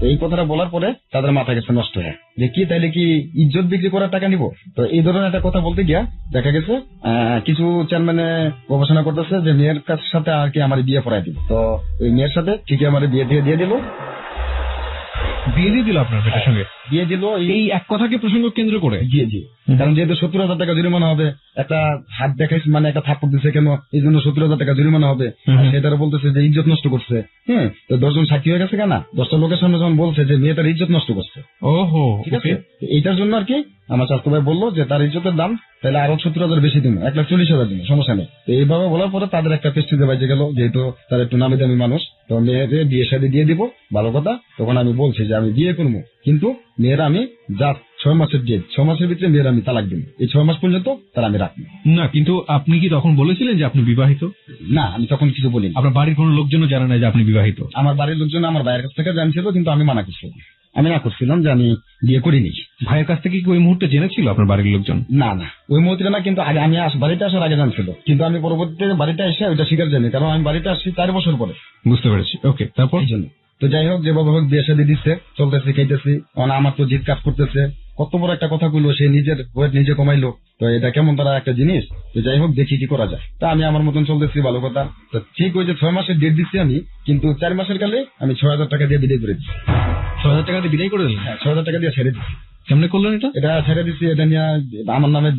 এই কথাটা বলার পরে তাদের মাথা গেছে নষ্ট হয়, যে কি তাইলে কি ইজ্জত বিক্রি করার টাকা নিব। তো এই ধরনের একটা কথা বলতে গিয়া দেখা গেছে কিছু চেয়ারম্যানে গবেষণা করতেছে যে মেয়ের কাছে সাথে আর কি আমার বিয়ে পড়াই দিব। তো ওই মেয়ের সাথে ঠিকই আমার বিয়ে দিয়ে দিল। বিয়ে দিয়ে দিল আপনার বেটার সঙ্গে? দিয়ে দিল এই এক কথাকে প্রসঙ্গ কেন্দ্র করে? জি জি, কারণ যেহেতু 70,000 টাকা জরিমানা হবে, একটা হাত দেখাইছে মানে একটা থাপ্পড় দিচ্ছে কেন, এই জন্য 70,000 টাকা জরিমানা হবে। সেটারা বলতেছে যে ইজ্জত নষ্ট করছে। হ্যাঁ, তো 10 জন সাক্ষী হয়ে গেছে কেন, 10টা লোকের সামনে যখন বলছে যে মেয়েটার ইজ্জত নষ্ট করছে। ওহো, ঠিক আছে, এইটার জন্য আর কি আমার স্বাস্থ্য ভাই বললো যে তার ইজ্জতের দাম তাহলে আরো 70,000 বেশি দিব, 1,40,000 দিব, সমস্যা নেই। তো এইভাবে বলার পরে তাদের একটা পেস্টিজে বাজে গেল, যেহেতু তার একটু নামি দামি মানুষ, তো মেয়েদের বিয়ে শাদী দিয়ে দিব, ভালো কথা। তখন আমি বলছি যে আমি বিয়ে করবো, কিন্তু মেয়েরা আমি যা 6 মাসের ডেট, 6 মাসের ভিতরে মেয়েরা আমি তালাক দিব, এই 6 মাস পর্যন্ত তারা আমি রাখবো না। কিন্তু আপনি কি তখন বলেছিলেন যে আপনি বিবাহিত? না, আমি তখন কিছু বলিনি। আপনার বাড়ির কোনো লোকজনও জানে না যে আপনি বিবাহিত? আমার বাড়ির লোকজন আমার ভাইয়ের কাছ থেকে জানছিল, কিন্তু আমি মানা করছিলাম, আমি না করছিলাম যে আমি বিয়ে করিনি। ভাইয়ের কাছ থেকে কি ওই মুহূর্তে জেনেছিল আপনার বাড়ির লোকজন? না না, ওই মুহূর্তে না, কিন্তু আগে আমি বাড়িতে আসার আগে জানছিল, কিন্তু আমি পরবর্তীতে বাড়িতে এসে ওইটা স্বীকার জানি, কারণ আমি বাড়িতে আসছি 4 বছর পরে। বুঝতে পেরেছি, ওকে। তারপর? এই জন্য তো যাই হোক, যেভাবে হোক বিয়ে শাদী দিচ্ছে, চলতেছে, খাইতেছি। আমার তো জিদ কাজ করতেছে, কত বড় একটা কথা কইলো, সে নিজের ওয়েট নিজে কমাইলো। তো এটা কেমন তারা একটা জিনিস। তো যাই হোক, দেখি কি করা যায়। তা আমি আমার মতন চলতেছি, ভালো কথা। তো ঠিক ওই যে 6 মাসের ডেট দিচ্ছি আমি, কিন্তু 4 মাসের কালে আমি 6,000 টাকা দিয়ে বিদায় করে দিচ্ছি। 6,000 টাকা দিয়ে বিদায় করে দিলেন? হ্যাঁ, 6,000 টাকা দিয়ে ছেড়ে দিচ্ছি। কেমনে করলেন এটা? এটা ছেড়ে দিচ্ছি, এটা নিয়ে আমার নামে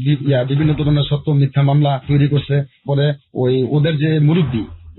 বিভিন্ন ধরনের সত্য মিথ্যা মামলা তৈরি করছে। পরে ওই ওদের যে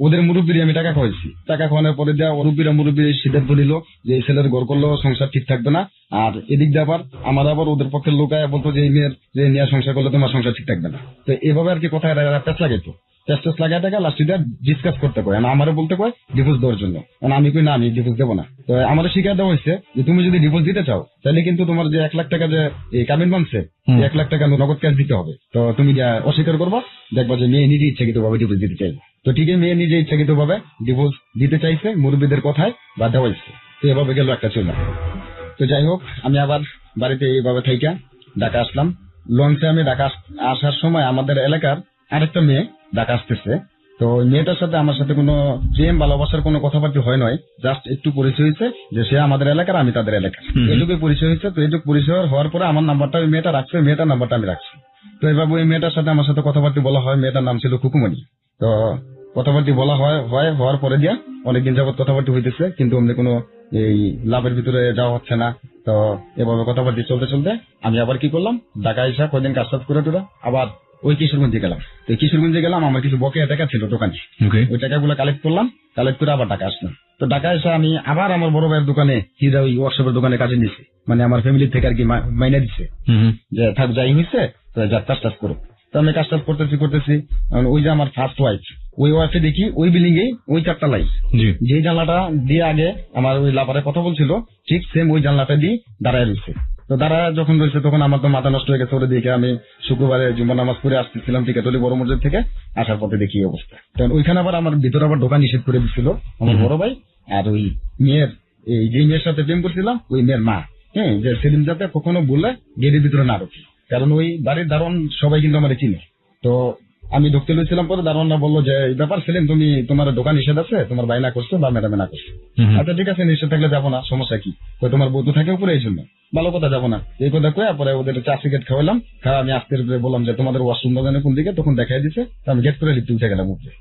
ওদের মুরব্বীর আমি টাকা খাওয়াইছি, টাকা খাওয়ানোর পরে দেওয়া মুরব্বীর সিদ্ধান্ত নিল যে এই ছেলের ঘর করলেও সংসার ঠিক থাকবে না। আর এদিক দিয়ে আবার ওদের পক্ষের লোকায় বলতো যে এই মেয়ের যে নিয়ে সংসার করলে তোমার সংসার ঠিক থাকবে না। তো এভাবে আর কি কথা প্যাচ লাগাইতো, প্যাচ লাগাই টাকা লাস্ট দিয়ে ডিসকাস করতে কয়, আমারও বলতে কয় ডিভোর্স দেওয়ার জন্য। আমি কই না, আমি ডিভোর্স দেবো না। তো আমার শিকার দেওয়া হয়েছে যে তুমি যদি ডিভোর্স দিতে চাও তাহলে কিন্তু তোমার যে 1 লাখ টাকা যে এই কাবিন বানছে, 1 লাখ টাকা নগদ ক্যাশ দিতে হবে। তো তুমি অস্বীকার করবা, দেখবা যে মেয়ে নিজে ইচ্ছাকৃত ভাবে ডিভোর্স দিতে চাইবে। তো ঠিক মেয়ে নিজে ইচ্ছাকৃত ভাবে ডিভোর্স দিতে চাইছে, মুরব্বীদের কথায় বাধা হয়েছে। তো এভাবে গেল একটা চলে। তো যাই হোক, আমি আবার বাড়িতে এইভাবে থাইকা ঢাকা আসলাম। লঞ্চে আমি ঢাকা আসার সময় আমাদের এলাকার আরেকটা মেয়ে ঢাকা আসতেছে। তো মেয়েটার সাথে আমার সাথে কোনো প্রেম ভালোবাসার কোনো কথাবার্তা হয় নয়, জাস্ট একটু পরিচয় হয়েছে যে সে আমাদের এলাকার, আমি তাদের এলাকার, এইটুকু পরিচয় হয়েছে। তো এইটুকু পরিচয় হওয়ার পরে আমার নাম্বারটা ওই মেয়েটা রাখছে, মেয়েটার নাম্বারটা আমি রাখছি। তো এভাবে ওই মেয়েটার সাথে আমার সাথে কথাবার্তা বলা হয়। মেয়েটার নাম ছিল খুকুমণি। তো কথাবার্তা বলা হওয়ার পরে দিয়া অনেকদিন যাবত কথাবার্তা হইতেছে, কিন্তু অমনি কোনো এই লাভের ভিতরে যাওয়া হচ্ছে না। তো এভাবে কথাবার্তা চলতে চলতে আমি আবার কি করলাম, ঢাকা এসে কয়দিন কাজ টাজ করে আবার ওই কিশোরগঞ্জে গেলাম। তো কিশোরগঞ্জে গেলাম, আমার কিছু বকেয়া টাকা ছিল দোকানে, ওই টাকাগুলো কালেক্ট করলাম, কালেক্ট করে আবার ঢাকা আসলাম। তো ঢাকা এসে আমি আবার আমার বড় ভাইয়ের দোকানে হিরা ওই ওয়ার্কশপের দোকানে কাজে নিছি, মানে আমার ফ্যামিলির থেকে আর কি মাইনে দিচ্ছে যে থাক যাই নিচ্ছে তো যা কাজ টাজ করো। তো আমি কাজ টাজ করতেছি, ওই যে আমার ফার্স্ট ওয়াইফ, ওই ওয়াইফে দেখি ওই বিল্ডিং এ ওই 4টা লাইট, যে জানলাটা দিয়ে আগে আমার ওই লাভারে কথা বলছিল ঠিক সেম ওই জানলাটা দিয়ে দাঁড়ায় রয়েছে। তো দাঁড়া যখন রয়েছে তখন আমার তো মাথা নষ্ট হয়ে গেছে, ওরে দেখে আমি শুক্রবারে জুম্মা নামাজ পড়ে আসতেছিলাম টিকাতলি বড় মসজিদ থেকে, আসার পথে দেখি এই অবস্থা। তখন ওইখানে আবার আমার ভিতরে আবার দোকান নিষেধ করে দিচ্ছিল আমার বড় ভাই আর ওই মেয়ের, এই যে মেয়ের সাথে প্রেম করছিলাম ওই মেয়ের মা, হ্যাঁ, যে সেদিন যাতে কখনো বললে গেটের ভিতরে না ঢুকি, কারণ ওই বাড়ির দারোয়ান সবাই কিন্তু আমার চিনে। তো আমি ঢুকতে লইছিলাম, পরে দারোয়ানরা বললো যে এই ব্যাপার সেলিম, তুমি তোমার দোকান নিষেধ আছে, তোমার ভাই না করছো বা ম্যাডামে না করছো। আচ্ছা ঠিক আছে, নিষেধ থাকলে যাবো না, সমস্যা কি, তোমার বন্ধু থাকে উপরে, এই জন্য ভালো কথা যাবো না, এই কথা কয়ে পরে ওদের চা সিগারেট খাওয়ালাম। আমি আজকে বললাম যে তোমাদের ওয়াশরুম বাজানো কোন দিকে, তখন দেখাই দিচ্ছে। তো আমি গেট করে লিফটে উঠে গেলাম উপরে,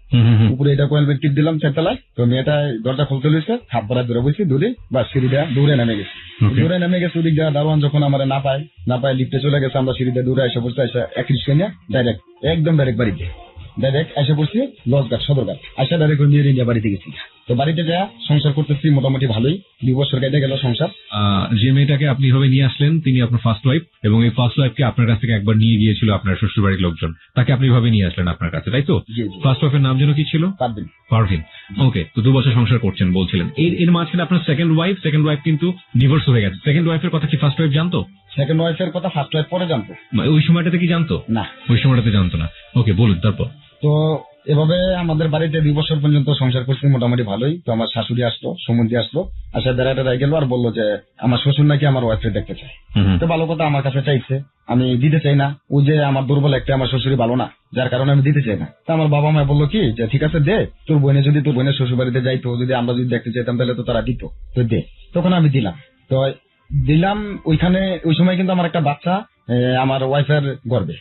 উপরে এটা কোয়েল বেড টিপ দিলাম 4তলায়। তো মেয়েটা দরজা খুলতে লইছে, হাত ভরা দূরে বসি দূরে, বা সিঁড়িটা দূরে নেমে গেছি, দূরে নেমে গেছে। ওদিক দিয়ে দারোয়ান যখন আমার না পায় লিফটে চলে গেছে, আমরা সিঁড়িতে দূরে এসে পড়ছি, এসে এক রিক্সা নিয়ে ডাইরেক্ট একদম ডাইরেক্ট বাড়িতে ডাইরেক্ট এসে পড়ছি লজঘাট সদরঘাট, আসা ডাইরেক্ট নিয়ে ইন্ডিয়া বাড়িতে গেছি। তো বাড়িতে যা সংসার করতেছি মোটামুটি ভালোই, 2 বছর কেটে গেল সংসার। যে মেয়েটাকে আপনি এভাবে নিয়ে আসলেন তিনি আপনার ফার্স্ট ওয়াইফ, এবং এই ফার্স্ট ওয়াইফকে আপনার কাছ থেকে একবার নিয়ে গিয়েছিল আপনার শ্বশুর বাড়ির লোকজন, তাকে আপনি এভাবে নিয়ে আসলেন আপনার কাছে, তাই তো? ফার্স্ট ওয়াইফের নাম যেন কি ছিল? পারভিন। ওকে, তো 2 বছর সংসার করছেন বলছিলেন। এর মাঝখানে আপনার সেকেন্ড ওয়াইফ কিন্তু ডিভোর্স হয়ে গেছে। সেকেন্ড ওয়াইফের কথা কি ফার্স্ট ওয়াইফ জানতো? সেকেন্ড ওয়াইফের কথা ফার্স্ট ওয়াইফ পরে জানতো। ওই সময়টাতে কি জানতো? না, ওই সময়টাতে জানতো না। ওকে, বলুন তারপর। তো এভাবে আমাদের বাড়িতে 2 বছর পর্যন্ত সংসার করছি মোটামুটি ভালোই। তো আমার শাশুড়ি আসলো, সম্বন্ধী আসলো, আসা বেড়ায় গেল আর বললো যে আমার শ্বশুর নাকি আমার ওয়াইফকে দেখতে চায়। তো ভালো কথা, আমার কাছে চাইছে, আমি দিতে চাই না। ওই যে আমার দুর্বল একটা, আমার শ্বশুরই ভালো না, যার কারণে আমি দিতে চাই না। তো আমার বাবা মা বললো কি যে ঠিক আছে দে, তোর বোনে যদি তোর বোনের শ্বশুর বাড়িতে যাইতো, যদি আমরা যদি দেখতে চাইতাম তাহলে তো তারা দিত, তো দে। তখন আমি দিলাম। তো দিলাম ওইখানে, ওই সময় কিন্তু আমার একটা বাচ্চা আমার ওয়াইফের গর্বে।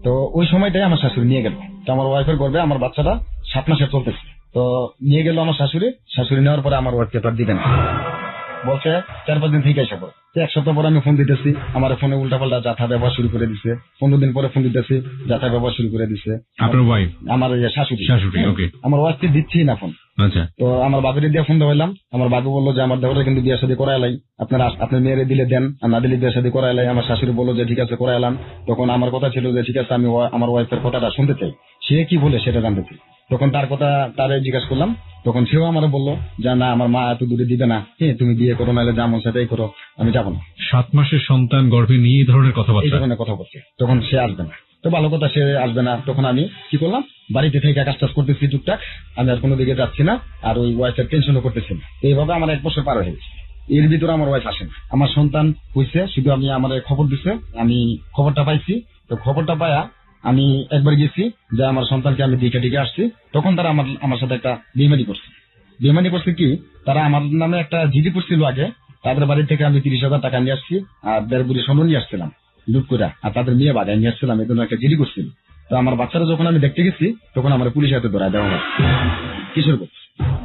তো ওই সময়টাই আমার শাশুড়ি নিয়ে গেল। তো আমার ওয়াইফের গর্বে আমার বাচ্চাটা 7 মাসের চলতেছে। তো নিয়ে গেল আমার শাশুড়ি নেওয়ার পরে আমার ওয়াইফকে তার দিবেন বলছে 4-5 দিন থেকে এসে পড়ে। 1 সপ্তাহ পরে আমি ফোন দিতেছি, আমার ফোনে উল্টাপাল্টা যাথা ব্যবহার শুরু করে দিছে। 15 দিন পরে ফোন দিতেছি, যাথা ব্যবহার শুরু করে দিছে। আপনার ওয়াইফ? আমার শাশুড়ি। ওকে, আমার ওয়াইফকে দিচ্ছি না ফোন। আচ্ছা। তো আমার বাবুরে দিয়ে ফোন দেওয়াইলাম, আমার বাবু বললো যে আমার দেওয়াটা কিন্তু বিয়ে শাদী করাইলাই, আপনার মেয়েরে দিলে দেন, আর না দিলে বিয়ে শাদী করাইলাই। আমার শাশুড়ি বললো যে ঠিক আছে করাইলাম। তখন আমার কথা ছিল যে ঠিক আছে আমি আমার ওয়াইফের কথাটা শুনতে চাই, সে কি বলে সেটা জানতে চাই। তখন তার কথা তারে জিজ্ঞাসা করলাম, তখন সেও আমার বললো যে না, আমার মা এত দূরে দিবে না, তুমি বিয়ে করো, নাহলে যেমন সেটাই করো, আমি যাবো না। 7 মাসের সন্তান গর্ভে নিয়ে এই ধরনের কথা বলছে, তখন সে আসবে না। তো ভালো কথা, সে আসবে না। তখন আমি কি করলাম, বাড়িতে থেকে কাজ টাজ করতেছি টুকটাক, আমি আর কোনো দিকে যাচ্ছি না, আর ওই ওয়াইফের টেনশনও করতেছি না। এইভাবে আমার 1 বছর পার হয়ে গেছে। এর ভিতরে আমার ওয়াইফ আসে না, আমার সন্তান হয়েছে, শুধু আমি আমার খবর দিছে, আমি খবরটা পাইছি। তো খবরটা পায়া আমি একবার গেছি যে আমার সন্তানকে আমি দিকে আসছি। তখন তারা আমার সাথে একটা বেইমানি করছে কি, তারা আমার নামে একটা জিডি করছিল আগে। তাদের বাড়ি থেকে আমি 30,000 টাকা নিয়ে আসছি, আর 1.5 বুড়ি স্বর্ণ নিয়ে আসছিলাম লুট করে, আর তাদের মেয়ে বাগায় নিয়ে আসছিলাম, এই জন্য একটা জিডি করছিল। তো আমার বাচ্চারা যখন আমি দেখতে গেছি, তখন আমার পুলিশের হাতে ধরায় দেওয়া হয় কিশোরগঞ্জ।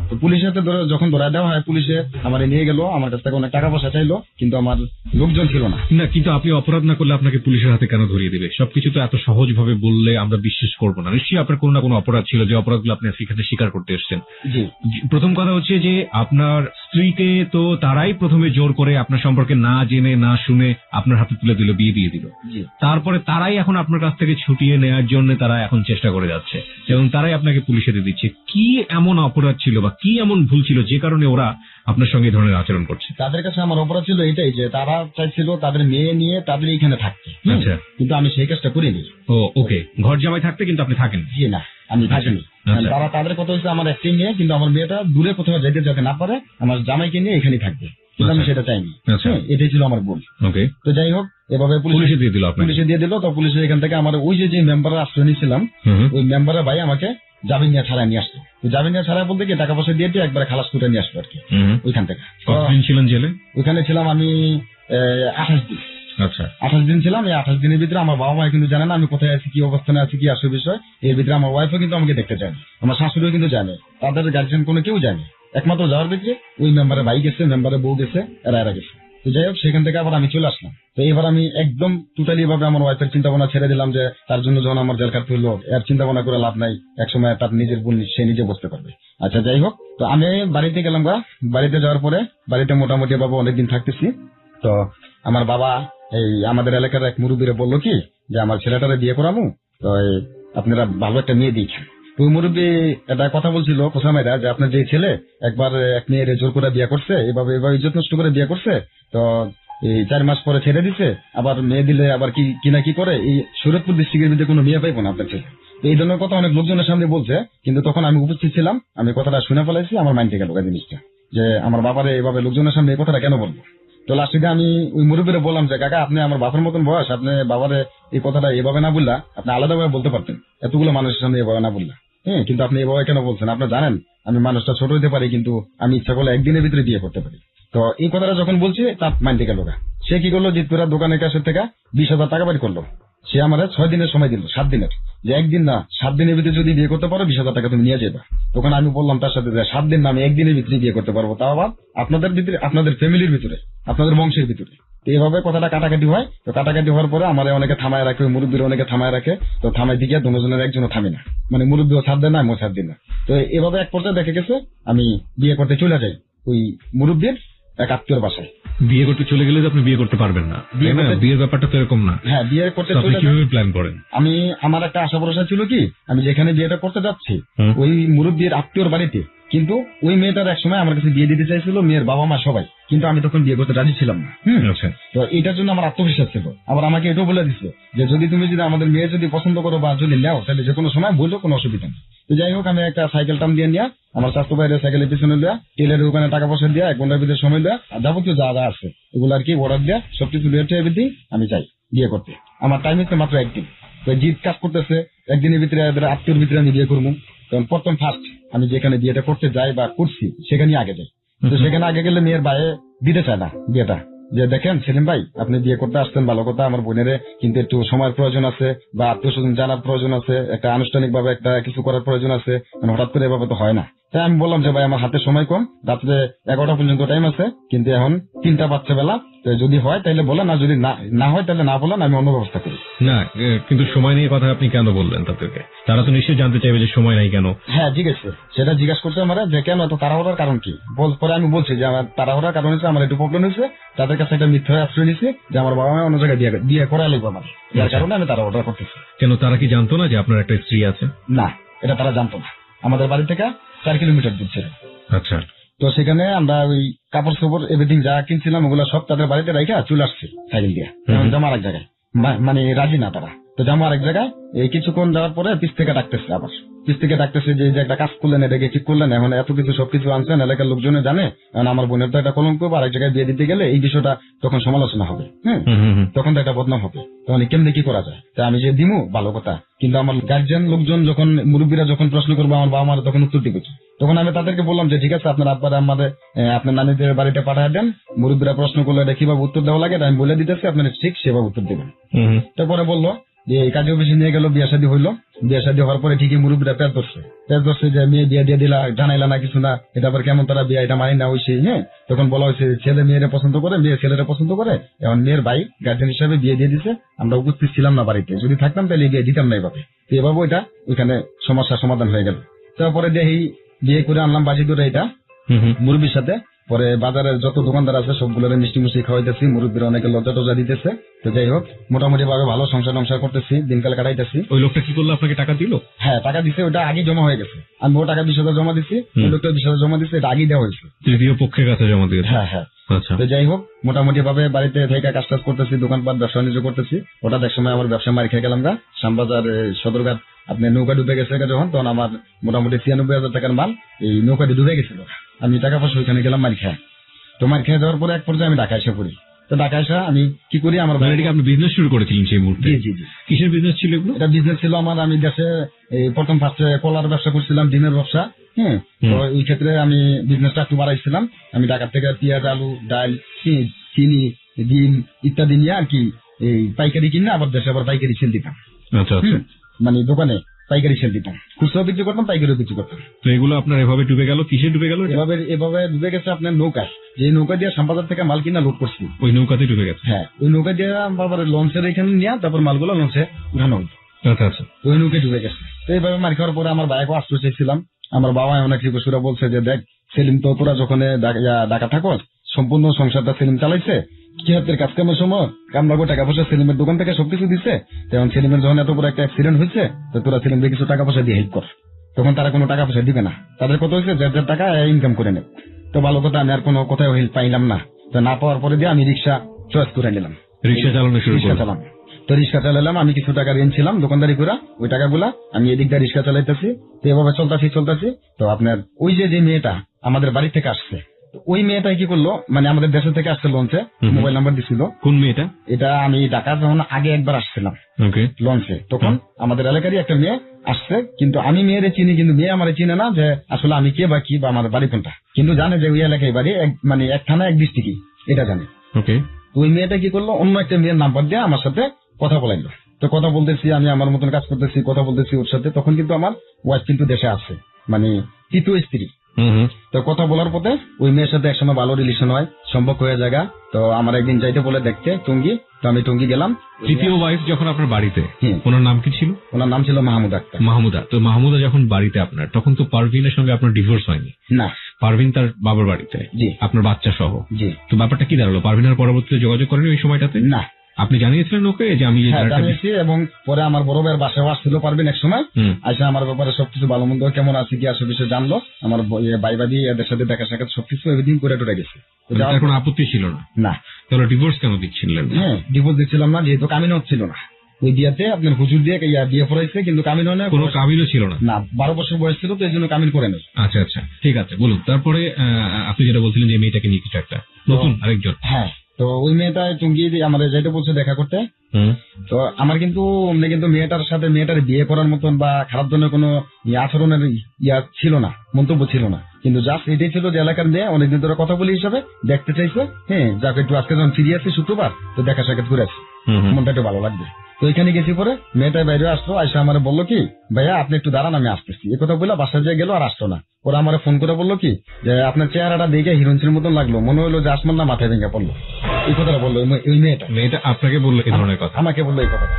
তো পুলিশের হাতে যখন ধরায় দেওয়া হয়, পুলিশে আমার নিয়ে গেল, আমার কাছ থেকে অনেক টাকা পয়সা চাইলো, কিন্তু আমার লোকজন ছিল না। কিন্তু আপনি অপরাধ না করলে আপনাকে পুলিশের হাতে কেন ধরিয়ে দেবে? সবকিছু তো এত সহজ ভাবে বললে আমরা বিশ্বাস করবো না। নিশ্চয়ই আপনার কোনো না কোনো অপরাধ ছিল, যে অপরাধগুলো আপনি সেখানে স্বীকার করতে এসেছেন। প্রথম কথা হচ্ছে যে আপনার স্ত্রীকে তো তারাই প্রথমে জোর করে আপনার সম্পর্কে না জেনে না শুনে আপনার হাতে তুলে দিল, বিয়ে দিয়ে দিল। তারপরে তারাই এখন আপনার কাছ থেকে ছুটিয়ে নেওয়ার জন্য তারা এখন চেষ্টা করে যাচ্ছে, এবং তারাই আপনাকে পুলিশে দিয়ে দিচ্ছে। কি এমন অপরাধ ছিল বা কি এমন ভুল ছিল যে কারণে ওরা আপনার সঙ্গে এই ধরনের আচরণ করছে? তাদের কাছে আমার অপরাধ ছিল এটাই যে তারা চাইছিল তাদের মেয়ে নিয়ে তাদের এখানে থাকতে। আচ্ছা, কিন্তু আমি সেই কাজটা করিনি। ওকে, ঘর জামাই থাকতে কিন্তু আপনি থাকেন? জি না, আমি থাকিনি। তারা তাদের কথা হচ্ছে আমার একটাই মেয়ে, কিন্তু আমার মেয়েটা দূরে কোথাও যাইতে যাতে না পারে, আমার জামাইকে নিয়ে এখানেই থাকবে, কিন্তু আমি সেটা চাইনি। এটাই ছিল আমার ভুল। তো যাই হোক, এভাবে পুলিশে দিয়ে দিল। তো পুলিশের এখান থেকে আমার ওই যে মেম্বারের আশ্রয় নিয়েছিলাম, ওই মেম্বারের ভাই আমাকে জামিন নিয়ে ছাড়াই নিয়ে আসতো। তো জামিন নিয়ে ছাড়াই বলতে কি, টাকা পয়সা দিয়ে একবার খালাস করে নিয়ে আসতো আর কি ওইখান থেকে। ছিলেন জেলে? ওইখানে ছিলাম আমি 28 দিন। আচ্ছা, 28 দিন ছিলাম। এই 28 দিনের ভিতরে আমার বাবা মা কিন্তু জানে না আমি কোথায় আছি, কি অবস্থানে আছি, কি আসল বিষয়। এর ভিতরে আমার ওয়াইফও কিন্তু আমাকে দেখতে চায়নি, আমার শাশুড়িও কিন্তু জানে, তাদের গার্জিয়ান কোনো কেউ জানে। একমাত্র যাওয়ার ভিতরে ওই মেম্বারের ভাই গেছে, মেম্বারের বউ গেছে, এরা গেছে। তো যাই হোক সেখান থেকে আবার আমি চলে আসলাম। তো এবার আমি একদম টোটালি ভাবে আমার ওয়াইফের চিন্তা ভাবনা ছেড়ে দিলাম যে তার জন্য যখন আমার জেল খাটতে হলো, এর চিন্তা ভাবনা করে লাভ নাই, একসময় তার নিজের বোন সে নিজে বসতে পারবে। আচ্ছা যাই হোক, তো আমি বাড়িতে গেলাম গা। বাড়িতে যাওয়ার পরে বাড়িতে মোটামুটি বাবা অনেকদিন থাকতেছি। তো আমার বাবা এই আমাদের এলাকার এক মুরব্বীরে বললো কি যে আমার ছেলেটারে বিয়ে করামু, তো আপনারা ভালো একটা মেয়ে দিয়েছেন। ওই মুরব্বী একটা কথা বলছিল কোসামাইরা যে আপনার যে ছেলে একবার এক মেয়ের জোর করে বিয়ে করছে, এভাবে ইজ্জত নষ্ট করে বিয়ে করছে, তো এই 4 মাস পরে ছেড়ে দিছে, আবার মেয়ে দিলে আবার কি না কি করে, এই সুরতপুর ডিস্ট্রিক্টের ভিতরে কোনো মেয়ে পাইবো না আপনার ছেলে। এই ধরনের কথা অনেক লোকজনের সামনে বলছে, কিন্তু তখন আমি উপস্থিত ছিলাম, আমি কথাটা শুনে ফেলাইছি, আমার মাইন্ডে গেল জিনিসটা যে আমার বাবারে এভাবে লোকজনের সামনে এই কথাটা কেন বলবো। তো লাস্টে আমি ওই মুরব্বীরে বললাম যে কাকা আপনি আমার বাবার মতন বয়স, আপনি বাবারে এই কথাটা এভাবে না বললা, আপনি আলাদাভাবে বলতে পারতেন, এতগুলো মানুষের সামনে এভাবে না বললা। হ্যাঁ, কিন্তু আপনি এভাবে কেন বলছেন? আপনি জানেন আমি মানুষটা ছোট হতে পারি, কিন্তু আমি ইচ্ছা করলে একদিনের ভিতরে বিয়ে করতে পারি। তো এই কথাটা যখন বলছি তার মাইন্ডে গেল। সে কি করলো, জিতপুরা দোকানের কাছের থেকে 20,000 টাকা বের করলো। সে আমার 6 দিনের সময় দিল, 7 দিনের, যে একদিন না 7 দিনের ভিতরে যদি বিয়ে করতে পারো 20,000 টাকা তুমি নিয়ে যাবে। তখন আমি বললাম তার সাথে যে 7 দিন না, আমি একদিনের ভিতরে বিয়ে করতে পারবো, তাও আবার আপনাদের ভিতরে, আপনাদের ফ্যামিলির ভিতরে, আপনাদের বংশের ভিতরে। তো এইভাবে কথাটা কাটাকাটি হয়। তো কাটাকাটি হওয়ার পরে আমার অনেকে থামায় রাখে, মুরব্বীর অনেকে থামায় রাখে। তো থামাই দিকে দুজনের একজনও থামি না, মানে মুরব্বীও ছাড় দেয় না, আমিও ছাড় দিই না। তো এভাবে এক পর্যায়ে দেখে গেছে আমি বিয়ে করতে চলে যাই ওই মুরব্বীর এক আত্মীয়র বাসায়। বিয়ে করতে চলে গেলে তো আপনি বিয়ে করতে পারবেন না, বিয়ের ব্যাপারটা তো এরকম না। হ্যাঁ, বিয়ে করতে আপনি কিভাবে প্ল্যান করেন? আমি আমার একটা আশা ভরসা ছিল কি আমি যেখানে বিয়েটা করতে যাচ্ছি ওই মুরব্বীর আত্মীয়র বাড়িতে, কিন্তু ওই মেয়েটার একসময় আমার কাছে বিয়ে দিতে চাইছিল, মেয়ের বাবা মা সবাই, কিন্তু আমি তখন বিয়ে করতে রাজি ছিলাম না। তো এটার জন্য আমার আত্মবিশ্বাস ছিল। আবার আমাকে এটাও বলে দিচ্ছে যে তুমি যদি আমাদের মেয়ে যদি পছন্দ করো বা যদি নেও তাহলে যে কোনো সময় বললো, কোনো অসুবিধা নেই। তো যাই হোক, আমি একটা সাইকেল টান দিয়ে নিয়ে আমার স্বাস্থ্য বাইরে সাইকেলের পিছনে দেওয়া, টেলের দোকানে টাকা পয়সা দেওয়া, 1 ঘন্টার ভিতরে সময় দেওয়া, যাবতীয় যা যা আছে এগুলো আর কি অর্ডার দেওয়া, সবকিছু রেটে এভরিথিং আমি চাই বিয়ে করতে। আমার টাইম হচ্ছে মাত্র 1 দিন। তো জিত কাজ করতেছে, একদিনের ভিতরে আত্মীয়র ভিতরে আমি বিয়ে করবো। তখন প্রথম ফার্স্ট আমি যেখানে বিয়েটা করতে যাই বা করছি সেখানেই আগে যাই। তো সেখানে আগে গেলে মেয়ের বাইরে দিতে চায় না বিয়েটা, যে দেখেন সেলিম ভাই আপনি বিয়ে করতে আসতেন ভালো কথা, আমার বোনের কিন্তু একটু সময়ের প্রয়োজন আছে বা আত্মীয় স্বজন জানার প্রয়োজন আছে, একটা আনুষ্ঠানিক ভাবে একটা কিছু করার প্রয়োজন আছে, মানে হঠাৎ করে এভাবে তো হয় না। তাই আমি বললাম যে ভাই আমার হাতে সময় কম, রাত্রে 11টা পর্যন্ত টাইম আছে, কিন্তু এখন 3টা বাচ্চা বেলা, যদি হয় তাহলে বলেন, আর যদি না হয় তাহলে না বলেন, আমি অন্য ব্যবস্থা করি। না কিন্তু সময় নিয়ে কথা আপনি কেন বললেন তাদেরকে? তারা তো নিশ্চয়ই জানতে চাইবে যে সময় নাই কেন। হ্যাঁ জিজ্ঞেস সেটা জিজ্ঞাসা করছে আমার যে কেন এত তাড়াহুড়ার কারণ কি। পরে আমি বলছি যে আমার তাড়াহুড়ার কারণ হচ্ছে আমার একটু প্রবলেম হয়েছে, তাদের কাছে একটা মিথ্যা আশ্রয় নিচ্ছে যে আমার বাবা মা অন্য জায়গায় বিয়ে করা লাগবে আমার, যার কারণে আমি তাড়াহুড়া করতেছি। কেন তারা কি জানতো না যে আপনার একটা স্ত্রী আছে? না, এটা তারা জানতো না। আমাদের বাড়ি থেকে 4 কিলোমিটার দূর ছিল। আচ্ছা। তো সেখানে আমরা ওই কাপড় চোপড় এভরিথিং যা কিনছিলাম ওগুলো সব তাদের বাড়িতে রাখা চলে আসছি সাইকেল দিয়ে, জমা আরেক জায়গায়, মানে রাজি না তারা। তো জমা আরেক জায়গায় এই কিছুক্ষণ যাওয়ার পরে পিছ থেকে ডাকতেছে, আবার পিছ থেকে ডাকতেছে যে একটা কাজ করলেন, এটাকে ঠিক করলেন, এখন এত কিছু সবকিছু আনছেন, এলাকার লোকজনে জানে, কারণ আমার বোনের তো একটা কলঙ্ক, আরেক জায়গায় বিয়ে দিতে গেলে এই বিষয়টা তখন সমালোচনা হবে। তখন তো একটা বদনাম হবে, তখন কেমনি কি করা যায়। তা আমি যে দিমু ভালো কথা, কিন্তু আমার গার্জিয়ান লোকজন যখন মুরব্বীরা যখন প্রশ্ন করবো আমার বাবা মার তখন উত্তর দিবে কি। তখন আমি তাদেরকে বললাম যে ঠিক আছে আপনার আব্বার আমাদের আপনার নানিদের বাড়িতে পাঠিয়ে দেন, মুরব্বীরা প্রশ্ন করলে এটা কিভাবে উত্তর দেওয়া লাগে আমি বলে দিতেছি, আপনারা ঠিক সেভাবে উত্তর দেবেন। তারপরে বললো যে এই কাজে অফিসে নিয়ে গেল, বিয়ে শাদী হইলো। বিয়ে শাদী হওয়ার পরে ঠিকই মুরব্বীরা পেট ধরছে যে মেয়ে বিয়ে দিয়ে দিলা, জানাইলা না কিছু না, এটা আবার কেমন তারা বিয়ে, এটা মানি না হয়েছে। হ্যাঁ, তখন বলা হয়েছে ছেলে মেয়েরা পছন্দ করে, মেয়ে ছেলেরা পছন্দ করে, এখন মেয়ের ভাই গার্জেন হিসাবে বিয়ে দিয়ে দিছে, আমরা উপস্থিত ছিলাম না বাড়িতে, যদি থাকতাম তাহলে বিয়ে দিতাম না এভাবে। তো এভাবে ওইটা ওইখানে সমস্যার সমাধান হয়ে গেল। তারপরে দেখি বিয়ে করে আনলাম বাজি ধরে এটা মুরব্বীর সাথে। পরে বাজারের যত দোকানদার আছে সবগুলোর মিষ্টি মুষ্টি খাওয়াইতেছি, মুরব্বীরা অনেকে লজ্জা টজ্জা দিতেছে। তো যাই হোক মোটামুটি ভাবে ভালো সংসার করতেছি, দিনকাল কাটাইতেছি। ওই লোকটা কি করলো, আপনাকে টাকা দিল? হ্যাঁ, টাকা দিছে, ওটা আগে জমা হয়ে গেছে। আমি ও টাকা 20,000 জমা দিচ্ছি, ওই লোকটা 20,000 জমা দিচ্ছে, এটা আগে দেওয়া হয়েছে, তৃতীয় পক্ষের কাছে জমা দিয়েছে। হ্যাঁ হ্যাঁ। আচ্ছা। তো যাই হোক মোটামুটি ভাবে বাড়িতে থেকে কাজ টাজ করতেছি, দোকানপাট ব্যবসা বাণিজ্য করতেছি। ওটা এক সময় আমার ব্যবসা মার খেয়ে গেলাম গা, শ্যামবাজার সদরঘাট আপনি নৌকা ডুবে গেছে যখন, তখন আমার মোটামুটি 96,000 টাকার মাল এই নৌকাটি ডুবে গেছিল। আমি টাকা পয়সা ওইখানে গেলাম মার খেয়ে। তো মার খেয়ে যাওয়ার পরে এক পর্যায়ে আমি ঢাকা এসে পড়ি। তো ঢাকা এসে আমি কি করি, আমার আপনি বিজনেস শুরু করেছিলেন সেই মুহূর্তে? জি জি জি। কিসের বিজনেস ছিল এগুলো? এটা বিজনেস ছিল আমার, আমি দেশে প্রথম ফার্স্টে কলার ব্যবসা করছিলাম, ডিমের ব্যবসা। হ্যাঁ, তো এই ক্ষেত্রে আমি বিজনেসটা একটু বাড়াইছিলাম। আমি ঢাকা থেকে পেঁয়াজ, আলু, ডাল, চিনি, ডিম ইত্যাদি নিয়ে আর কি এই পাইকারি কিনে আবার দেশে আবার পাইকারি সেল দিতাম। আচ্ছা আচ্ছা। মানে দোকানে পাইকারি সেল দিতাম, খুচরা বিক্রি করতাম, পাইকারি বিক্রি করতাম। তো এগুলো আপনার এভাবে ডুবে গেল, কিসে ডুবে গেল? এভাবে ডুবে গেছে আপনার নৌকায়। যে নৌকা দিয়ে শ্যামবাজার থেকে মাল কিনা লোড করছি, ওই নৌকাতে ডুবে গেছে। হ্যাঁ ওই নৌকা দিয়ে বাবার লঞ্চের এখানে নিয়ে তারপর মালগুলো লঞ্চে উঠানো হতো। আচ্ছা আচ্ছা। ওই নৌকায় ডুবে গেছে। তো এইভাবে মার খাওয়ার পরে আমার ভাইকে আশ্রয় চাইছিলাম। আমার বাবা অনেক রিকোয়েস্ট বলছে যে দেখ সেলিম, তো তোরা যখন ঢাকা থাকো সম্পূর্ণ সংসারটা সেলিম চালাইছে, কি হাতের কাজ কামের সময় কামলাগো টাকা পয়সা সেলিমের দোকান থেকে সবকিছু দিচ্ছে, তখন সেলিমের যখন এত বড় একটা অ্যাক্সিডেন্ট হয়েছে, তো তোরা সেলিমকে কিছু টাকা পয়সা দিয়ে হেল্প কর। তখন তারা কোনো টাকা পয়সা দিবে না, তাদের কত হয়েছে যার যার টাকা ইনকাম করে নেব। তো ভালো কথা, আমি আর কোনো কোথাও হেল্প পাইলাম না। তো না পাওয়ার পরে দিয়ে আমি রিক্সা চয়েস করে নিলাম, রিক্সা চালানো শুরু রিক্সা চালাম। তো রিক্সা চালালাম, আমি কিছু টাকা ঋণ ছিলাম দোকানদারি করে, ওই টাকাগুলা আমি এদিক দিয়ে রিক্সা চালাইতেছি। তো এভাবে চলতেছি। তো আপনার ওই যে মেয়েটা আমাদের বাড়ি থেকে আসছে, তো ওই মেয়েটা কি করলো, মানে আমাদের দেশ থেকে আসছে লঞ্চে, মোবাইল নাম্বার দিছিল। কোন মেয়েটা? এটা আমি ঢাকা যখন আগে একবার আসছিলাম লঞ্চে, তখন আমাদের এলাকারই একটা মেয়ে আসছে, কিন্তু আমি মেয়েরে চিনি, কিন্তু মেয়ে আমার চিনে না যে আসলে আমি কে বা কি বা আমার বাড়ি কোনটা, কিন্তু জানে যে ওই এলাকায় বাড়ি, মানে এক থানা এক ডিস্ট্রিক্টই, এটা জানে। তো ওই মেয়েটা কি করলো, অন্য একটা মেয়ের নাম্বার দিয়ে আমার সাথে কথা বলাইলো। তো কথা বলতেছি, আমি আমার মতন কাজ করতেছি, কথা বলতেছি ওর সাথে। তখন কিন্তু আমার ওয়াইফ কিন্তু দেশে আছে, মানে তৃতীয় স্ত্রী। তো কথা বলার পথে ওই মেয়ের সাথে একসময় ভালো রিলেশন হয়, সম্পর্ক হয়ে জায়গা। তো আমার একদিন যাইতে বলে দেখতে টঙ্গী, তো আমি টঙ্গী গেলাম। তৃতীয় ওয়াইফ যখন আপনার বাড়িতে, ওনার নাম কি ছিল? ওনার নাম ছিল মাহমুদা আক্তার। মাহমুদা। তো মাহমুদা যখন বাড়িতে আপনার, তখন তো পারভিনের সঙ্গে আপনার ডিভোর্স হয়নি? না, পারভিন তার বাবার বাড়িতে, জি, আপনার বাচ্চা সহ। জি। তো ব্যাপারটা কি দাঁড়ালো? পারভিন আর পরবর্তীতে যোগাযোগ করেনি ওই সময়টাতে? না। আপনি জানিয়েছিলেন ওকে যে আমি জানিয়েছি, এবং পরে আমার বড় ভাইয়ের বাসায় আসছিল পারবেন এক সময়, আইসা আমার ব্যাপারে সবকিছু ভালো মন্দ কেমন আছে কি আসে বিষয়ে জানলো। আমার ভাই এদের সাথে দেখা সাক্ষাৎ সবকিছু এভরিথিং করে টোরে গেছে। কোনো আপত্তি ছিল না? না। তাহলে ডিভোর্স কেন দিচ্ছিলেন? হ্যাঁ, ডিভোর্স দিচ্ছিলাম না, যেহেতু কামিন হচ্ছিল না। ওই বিয়াতে আপনার হুজুর দিয়ে বিয়ে পড়াইছে, কিন্তু কামিন হয় না। কোনো কামিনও ছিল না? না, 12 বছর বয়স ছিল, তো এই জন্য কামিন করে নেই। আচ্ছা আচ্ছা, ঠিক আছে, বলুন। তারপরে আপনি যেটা বলছিলেন যে মেয়েটাকে নিয়ে কিছু একটা নতুন আরেকজন। হ্যাঁ, তো ওই মেয়েটা টুঙ্গি আমার যাইতে বলছে দেখা করতে। তো আমার কিন্তু মেয়েটার সাথে মেয়েটার বিয়ে করার মতন বা খারাপ ধরনের কোনো আচরণের ছিল না, মন্তব্য ছিল না, কিন্তু জাস্ট এটাই ছিল যে এলাকার মেয়ে অনেকদিন ধরে কথা বলি হিসাবে দেখতে চাইছে। হ্যাঁ, যাকে একটু আজকে যখন ফিরে আসছি শুক্রবার, তো দেখা সাক্ষাৎ করে আসছি, মনটা একটু ভালো লাগবে। তো এখানে গেছি, পরে মেয়েটা বাইরে আসলো, আইসা আমার বললো কি ভাইয়া আপনি একটু দাঁড়ান, আমি আসতেছি। এই কথা বলে বাসায় যেয়ে গেল, আর আসতো না। ওরা আমার ফোন করে বললো কি যে আপনার চেহারাটা দেখে হিরোইনের মতন লাগলো, মনে হলো যে আসমান না মাথায় ভেঙে পড়লো। এই কথাটা বললো ওই মেয়েটা আপনাকে বললো এই ধরনের কথা? আমাকে বললো এই কথাটা।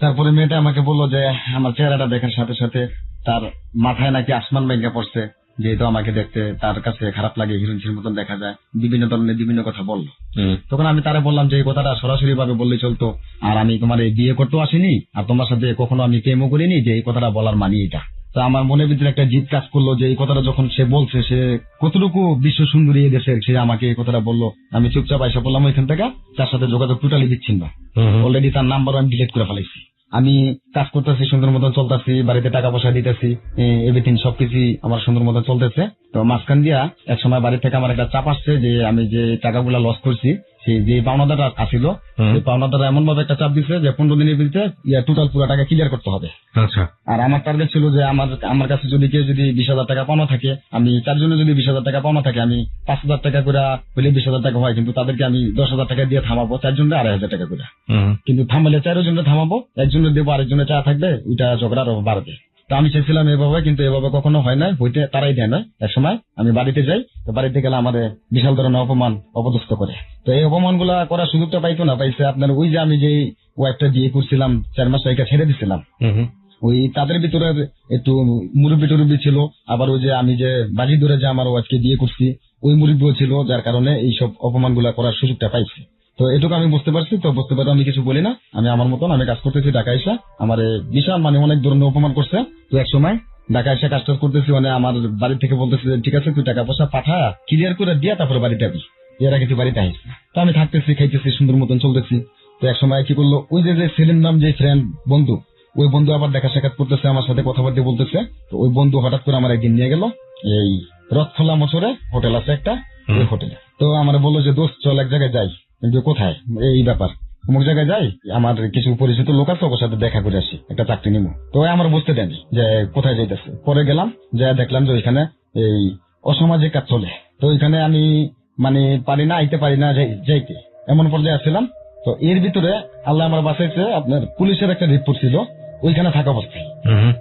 তারপরে মেয়েটা আমাকে বললো যে আমার চেহারাটা দেখার সাথে সাথে তার মাথায় নাকি আসমান ভেঙে পড়ছে, যেহেতু আমাকে দেখতে তার কাছে খারাপ লাগে, হিরোইনের মতন দেখা যায়, বিভিন্ন ধরনের বিভিন্ন কথা বললো। তখন আমি তারা বললাম যে এই কথাটা সরাসরি ভাবে বললে চলতো, আর আমি তোমার এই বিয়ে করতেও আসিনি, আর তোমার সাথে কখনো আমি প্রেমও করিনি, যে এই কথাটা বলার মানি এটা। তো আমার মনের ভিতরে একটা জিদ কাজ করলো যে এই কথাটা যখন সে বলছে, সে কতটুকু বিশ্ব সুন্দরী এই দেশের, সে আমাকে এই কথাটা বললো। আমি চুপচাপ আইসা বললাম ওইখান থেকে, তার সাথে যোগাযোগ টোটালি বিচ্ছিন্ন। অলরেডি তার নাম্বার আমি ডিলিট করে ফেলাইছি। আমি কাজ করতেছি, সুন্দর মতন চলতেছি, বাড়িতে টাকা পয়সা দিতেছি, এভরিথিং সবকিছু আমার সুন্দর মতন চলতেছে। তো মাঝখান দিয়া এক সময় বাড়ি থেকে আমার একটা চাপ আসছে যে আমি যে টাকাগুলা লস করছি, সেই যে পাওনাদারটা আসিল, সেই পাওনাদাররা এমন ভাবে একটা চাপ দিচ্ছে যে 15 দিনের ভিতরে টোটাল পুরো টাকা ক্লিয়ার করতে হবে। আচ্ছা। আর আমার টার্গেট ছিল যে আমার কাছে যদি কেউ যদি 20,000 টাকা পাওনা থাকে, আমি তার জন্য যদি 20,000 টাকা পাওনা থাকে, আমি 5,000 টাকা করে হলে 20,000 টাকা হয়, কিন্তু তাদেরকে আমি 10,000 টাকা দিয়ে থামাবো, 4 জন্য 2,500 টাকা করে। কিন্তু থামালে 4 জন্য থামাবো, একজনের দেবো, আরেকজনের চা থাকবে, ওইটা ঝগড়া আরো বাড়বে। তো আমি চাইছিলাম এভাবে, কিন্তু এভাবে কখনো হয় না, হইতে তারাই দেয় না। এক সময় আমি বাড়িতে যাই, তো বাড়িতে গেলে আমাদের বিশাল ধরনের অপমান অপদস্থ করে। তো এই অপমান গুলা করার সুযোগটা পাইতো না, পাইছে আপনার ওই যে আমি যে ওয়াইফটা বিয়ে করছিলাম 4 মাস আগে ছেড়ে দিছিলাম, ওই তাদের ভিতরে একটু মুরব্বী টুরব্বী ছিল, আবার ওই যে আমি যে বাজি ধরে যে আমার ওয়াইফকে বিয়ে করছি ওই মুরব্বীও ছিল, যার কারণে এইসব অপমান গুলা করার সুযোগটা পাইছি। তো এটুকু আমি বুঝতে পারছি, তো বুঝতে পারে আমি কিছু বলি না, আমি আমার মতন আমি কাজ করতেছি। ঢাকা এসে আমার বিশাল মানে অনেক ধরনের অপমান করছে। তো এক সময় ঢাকা এসে কাজ টাজ করতেছি, মানে আমার বাড়ি থেকে বলতেছে ঠিক আছে তুই টাকা পয়সা পাঠা, ক্লিয়ার করে দিয়া তারপরে বাড়িতে যাবি। এর আগে তুই বাড়িতে আসিস। তো আমি থাকতেছি, খাইতেছি, সুন্দর মতন চলতেছি। তো এক সময় কি করলো, ওই যে সেলিম নাম যে ফ্রেন্ড বন্ধু, ওই বন্ধু আবার দেখা সাক্ষাৎ করতেছে, আমার সাথে কথাবার্তা বলতেছে। তো ওই বন্ধু হঠাৎ করে আমার একদিন নিয়ে গেল এই রথখোলা মোচরে হোটেল আছে একটা, ওই হোটেলে। তো আমার বললো যে দোস্ত চল এক জায়গায় যাই, কিন্তু কোথায়, এই ব্যাপার অমুক জায়গায় যাই, আমার কিছু পরিচিত লোক আছে, ওর সাথে দেখা করে আসি, একটা চাকরি নিবো। তো আমার বুঝতে দেয়নি যে কোথায় যাইতেছে। পরে গেলাম, যা দেখলাম যে ওইখানে এই অসামাজিক কাজ চলে। তো ওইখানে আমি মানে পারি না, আইতে পারি না, যাইতে এমন পর্যায়ে আসছিলাম। তো এর ভিতরে আল্লাহ আমার বাঁচাইছে, আপনার পুলিশের একটা রিপোর্ট ছিল ওইখানে থাকা অবস্থায়।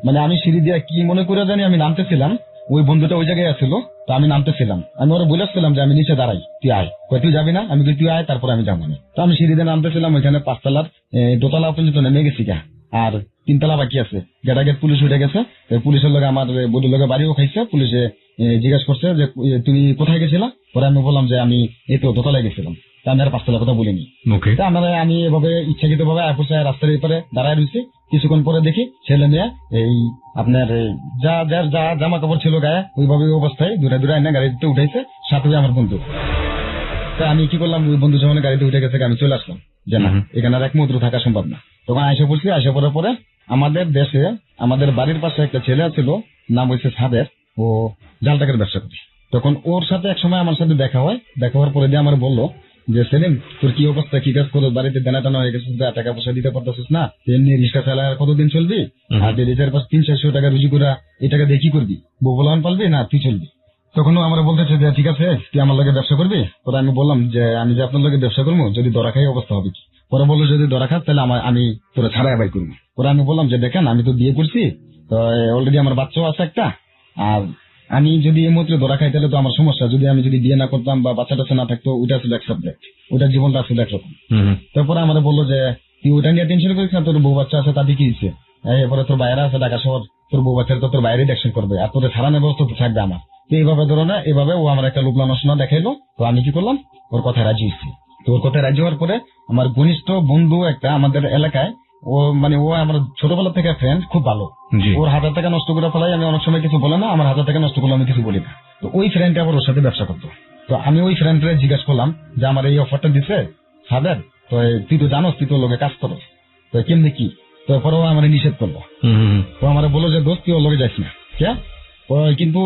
মানে আমি সিঁড়ি দিয়ে কি মনে করে জানি আমি নামতেছিলাম, ওই বন্ধুটা ওই জায়গায় আসছিল, তো আমি নামতেছিলাম, আমি ওরা বলেছিলাম যে আমি নিচে দাঁড়াই, তুই আয়। তুই যাবি না? আমি তুই আয়, তারপরে আমি যাবো না। তো আমি সিঁড়িতে নামতেছিলাম, ওইখানে 5 তলার দোতলা পর্যন্ত নেমে গেছি গা, আর 3 তলা বাকি আছে। গেট পুলিশ উঠে গেছে, পুলিশের লোক আমার বন্ধুর লোকের বাড়িও খাইছে। পুলিশে জিজ্ঞাসা করছে যে তুমি কোথায় গেছিলা? পরে আমি বললাম যে আমি এই তো দোতলায় গেছিলাম, তা আমি আর 5 তলার কথা বলিনি। আমি এভাবে ইচ্ছাকৃত ভাবে রাস্তার উপরে দাঁড়ায় রয়েছি। কিছুক্ষণ পরে দেখি ছেলে মেয়ে এই আপনার যা জামা কাপড় ছিল গায়ে ওইভাবে অবস্থায় দূরে দূরে এনে গাড়িতে উঠাইছে, সাথে আমার বন্ধু। তা আমি কি করলাম, ওই বন্ধু যখন গাড়িতে উঠে গেছে আমি চলে আসলাম যে না, এখানে আর এক মুহূর্ত থাকা সম্ভব না। তখন আইসা পড়ছি, আইসা পড়ার পরে আমাদের দেশে আমাদের বাড়ির পাশে একটা ছেলে ছিল, নাম হয়েছে সাদের, ও জাল টাকার ব্যবসা করে। তখন ওর সাথে এক সময় আমার সাথে দেখা হয়, দেখা হওয়ার পরে দিয়ে আমার বললো যে সেলিম, তোর কি অবস্থা, কি কাজ করো, বাড়িতে দেনা টানা হয়ে গেছিস, টাকা পয়সা দিতে পারতেছিস না, এমনি রিক্সা চালায় আর কতদিন চলবি? আর যে রিক্সার পাশ 300-400 টাকা রুজি করে এই টাকা দিয়ে কি করবি? বউ বলান পালবি না তুই চলবি? তখন আমরা বলতেছে যে ঠিক আছে, তুই আমার লগে ব্যবসা করবি। পরে আমি বললাম যে আমি যে আপনার লগে ব্যবসা করবো, যদি ধরা খাই অবস্থা হবে কি? পরে বললো যদি ধরা খাস তাহলে আমি তোরা ছাড়াই বাই করবো। পরে আমি বললাম যে দেখেন, আমি তো বিয়ে করছি, তো অলরেডি আমার বাচ্চাও আছে একটা, আর আমি যদি এই মুহূর্তে ধরা খাই তাহলে তো আমার সমস্যা। যদি আমি বিয়ে না করতাম বা বাচ্চা টাচ্চা না থাকতো, ওইটা ছিল এক সাবজেক্ট, ওটার জীবনটা আসলে একরকম। তারপরে আমার বললো যে তুই ওইটা নিয়ে টেনশন করিস না, তোর বউ বাচ্চা আছে, তাদের কি দিচ্ছে, এরপরে তোর বাইরে আছে ঢাকা শহর, তোর বউ বাচ্চার তো তোর বাইরে দেখশন করবে, আর তোর ছাড়ানোর ব্যবস্থা তো থাকবে আমার। তো এইভাবে ধরো না, এভাবে ও আমার একটা লোক লালসা দেখাইলো। তো আমি কি করলাম, ওর কথায় রাজি হয়েছি। তো ওর কথায় রাজি হওয়ার পরে আমার ঘনিষ্ঠ বন্ধু একটা আমাদের এলাকায়, ও ও আমার ছোটবেলা থেকে ফ্রেন্ড, খুব ভালো। ওর 1000 টাকা নষ্ট করে ফেলাই, আমি অনেক সময় কিছু বলে না, আমার 1000 টাকা নষ্ট করলে আমি কিছু বলি না। তো ওই ফ্রেন্ডটা আবার ওর সাথে ব্যবসা করতো। তো আমি ওই ফ্রেন্ডরে জিজ্ঞাসা করলাম যে আমার এই অফারটা দিছে সাদের, তো তুই তো জানোস, তুই তোর লোকে কাজ করো, তো কেমনি কি? তো পরে ও আমার নিষেধ করলো। ও আমার বললো যে দোস্ত, তুই ওর লোকে যাইস না। কে? কিন্তু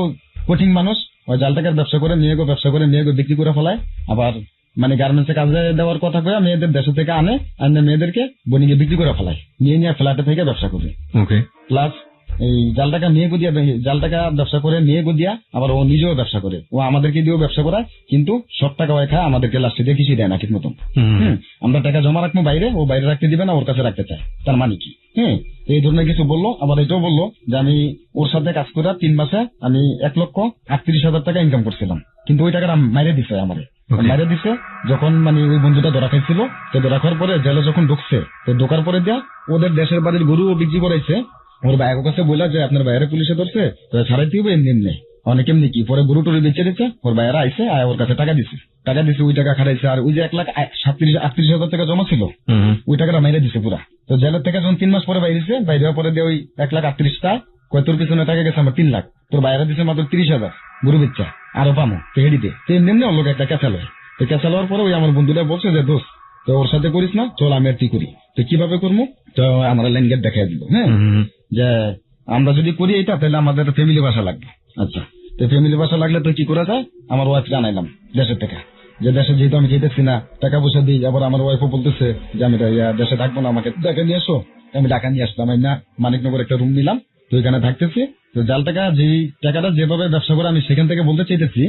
কঠিন মানুষ, ওই জাল টাকার ব্যবসা করে, ব্যবসা করে মেয়েকে বিক্রি করে ফেলায়। আবার মানে গার্মেন্টসে কাজে দেওয়ার কথা কয়ে মেয়েদের দেশ থেকে আনে মেয়েদেরকে বনিকে বিক্রি করে ফেলায়, নিয়ে ফ্ল্যাটে থেকে ব্যবসা করে। প্লাস এই জাল টাকা ব্যবসা করে নিয়ে দিয়া আবার ও নিজেও ব্যবসা করে, ও আমাদেরকে দিয়েও ব্যবসা করায়, কিন্তু সব টাকা ওই খায়, আমাদেরকে লাস্টে দিয়ে কিছুই দেয় না ঠিক মতন। আমরা টাকা জমা রাখবো বাইরে, ও বাইরে রাখতে দিবে না, ওর কাছে রাখতে চায়। তার মানে কি? এই ধরনের কিছু বললো। আবার এটাও বললো যে আমি ওর সাথে কাজ করে 3 মাসে আমি 1,38,000 টাকা ইনকাম করছিলাম, কিন্তু ওই টাকাটা মাইরে দিছে আমারে। মাইরে দিছে যখন মানে ওই বন্ধুটা ধরা খাইছিল, তো ধরা খাওয়ার পরে জেলে যখন ঢুকছে, তো ঢোকার পরে দিয়া ওদের দেশের বাড়ির গরুও বিক্রি করাইছে। ওর ভাইয়ের কাছে বললা যে আপনার বাইরে পুলিশে ধরছে, তো ছাড়াইতে হবে এমনি অনেক এমনি কি। পরে গরু টরু বেঁচে দিচ্ছে, ওর ভাইয়েরা আইসে ওর কাছে টাকা দিছে, ওই টাকা খাটাইছে। আর ওই যে 1,38,000 টাকা জমা ছিল, ওই টাকাটা মাইরে দিছে পুরা। তো জেলের থেকে যখন 3 মাস পরে বাইরেছে, বাইরে পরে দিয়ে ওই 1,38,000 কয় তোর পিছনে টাকা গেছে আমার 3 লাখ, তোর বাইরে দিছে মাত্র 30,000 গরু বেচা, আরো পামো তো হেডিতে। তো এমনি ওর লোক একটা ক্যাচাল হয়। তো ক্যাচাল হওয়ার পরে ওই আমার বন্ধুটা বলছে যে দোস্ত, তো ওর সাথে করিস না, চল আমি আর তুই করি। তো কিভাবে করবো? তো আমার লাইন গেট দেখাই দিল, যে আমরা যদি করি এটা, তাহলে আমাদের ফ্যামিলি বাসা লাগবে। আচ্ছা, তো ফ্যামিলি বাসা লাগলে তো কি করা যায়? আমার ওয়াইফ জানাইলাম দেশের থেকে, যে দেশে যেহেতু আমি যেতেছি না, টাকা পয়সা দিই। আবার আমার ওয়াইফও বলতেছে যে আমি দেশে থাকবো না, আমাকে ঢাকা নিয়ে আসো। আমি ঢাকা নিয়ে আসলাম, আমি না মানিকনগর একটা রুম নিলাম, তো এখানে থাকতেছি। তো জাল টাকা যেই টাকাটা যেভাবে ব্যবসা করে, আমি সেখান থেকে বলতে চাইতেছি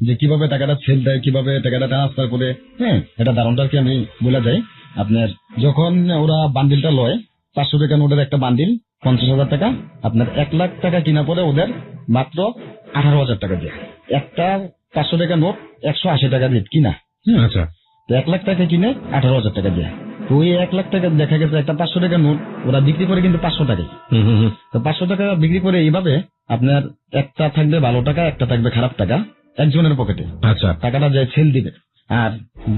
যে কিভাবে টাকাটা সেল দেয়, কিভাবে টাকাটা ট্রান্সফার করে। এটা ধারণটা কি আমি বলে যাই। আপনার যখন ওরা বান্ডিলটা লয়, 500 টাকা নোটের একটা বান্ডিল, 50,000 টাকা, আপনার 1 লাখ টাকা কিনা পরে ওদের মাত্র 18,000 টাকা দিয়ে একটা 500 টাকা নোট 180 টাকা দিয়ে কিনা। আচ্ছা, তো 1 লাখ টাকা কিনে 18,000 টাকা দিয়ে। তো ওই 1 লাখ টাকা দেখা গেছে একটা 500 টাকা নোট ওরা বিক্রি করে কিন্তু 500 টাকায়। তো 500 টাকা বিক্রি করে এইভাবে আপনার একটা থাকবে ভালো টাকা, একটা থাকবে খারাপ টাকা একজনের পকেটে। আচ্ছা, টাকাটা যে সেল দিবে, আর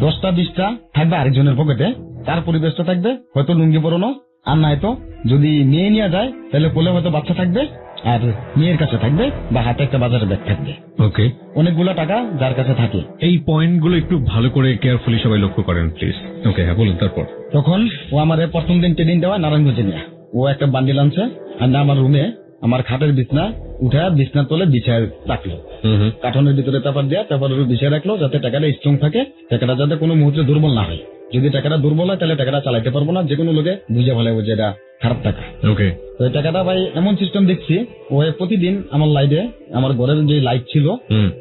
10টা 20টা থাকবে আরেকজনের পকেটে। তার পরিবেশটা থাকবে হয়তো লুঙ্গি পরানো, আর নয়তো যদি মেয়ে নিয়ে যায় তাহলে কোলে হয়তো বাচ্চা থাকবে, আর মেয়ের কাছে থাকবে বা হাতে একটা বাজারের ব্যাগ থাকবে। ওকে, অনেকগুলা টাকা যার কাছে থাকে। এই পয়েন্ট গুলো একটু ভালো করে কেয়ারফুলি সবাই লক্ষ্য করেন প্লিজ। ওকে, হ্যাঁ বলুন। তারপর তখন ও আমার প্রথম দিন ট্রেনিং দেওয়া নারায়ণগঞ্জে নিয়ে, ও একটা বান্ডিল আনছে, আর না আমার রুমে আমার খাটের বিছনা উঠে বিছনার তলে বিছায় রাখলো, কাঠনের ভিতরে পেপার দেওয়া, পেপারের বিছায় রাখলো, যাতে টাকাটা স্ট্রং থাকে, টাকাটা যাতে কোনো মুহূর্তে দুর্বল না হয়। যদি টাকাটা দুর্বল হয় তাহলে টাকাটা চালাইতে পারবো না, যে কোনো লোকে বুঝে ফেলাবো যে এটা খারাপ টাকা। ওকে। তো এই টাকাটা ভাই এমন সিস্টেম দেখছি, ও প্রতিদিন আমার লাইটে, আমার ঘরের যে লাইট ছিল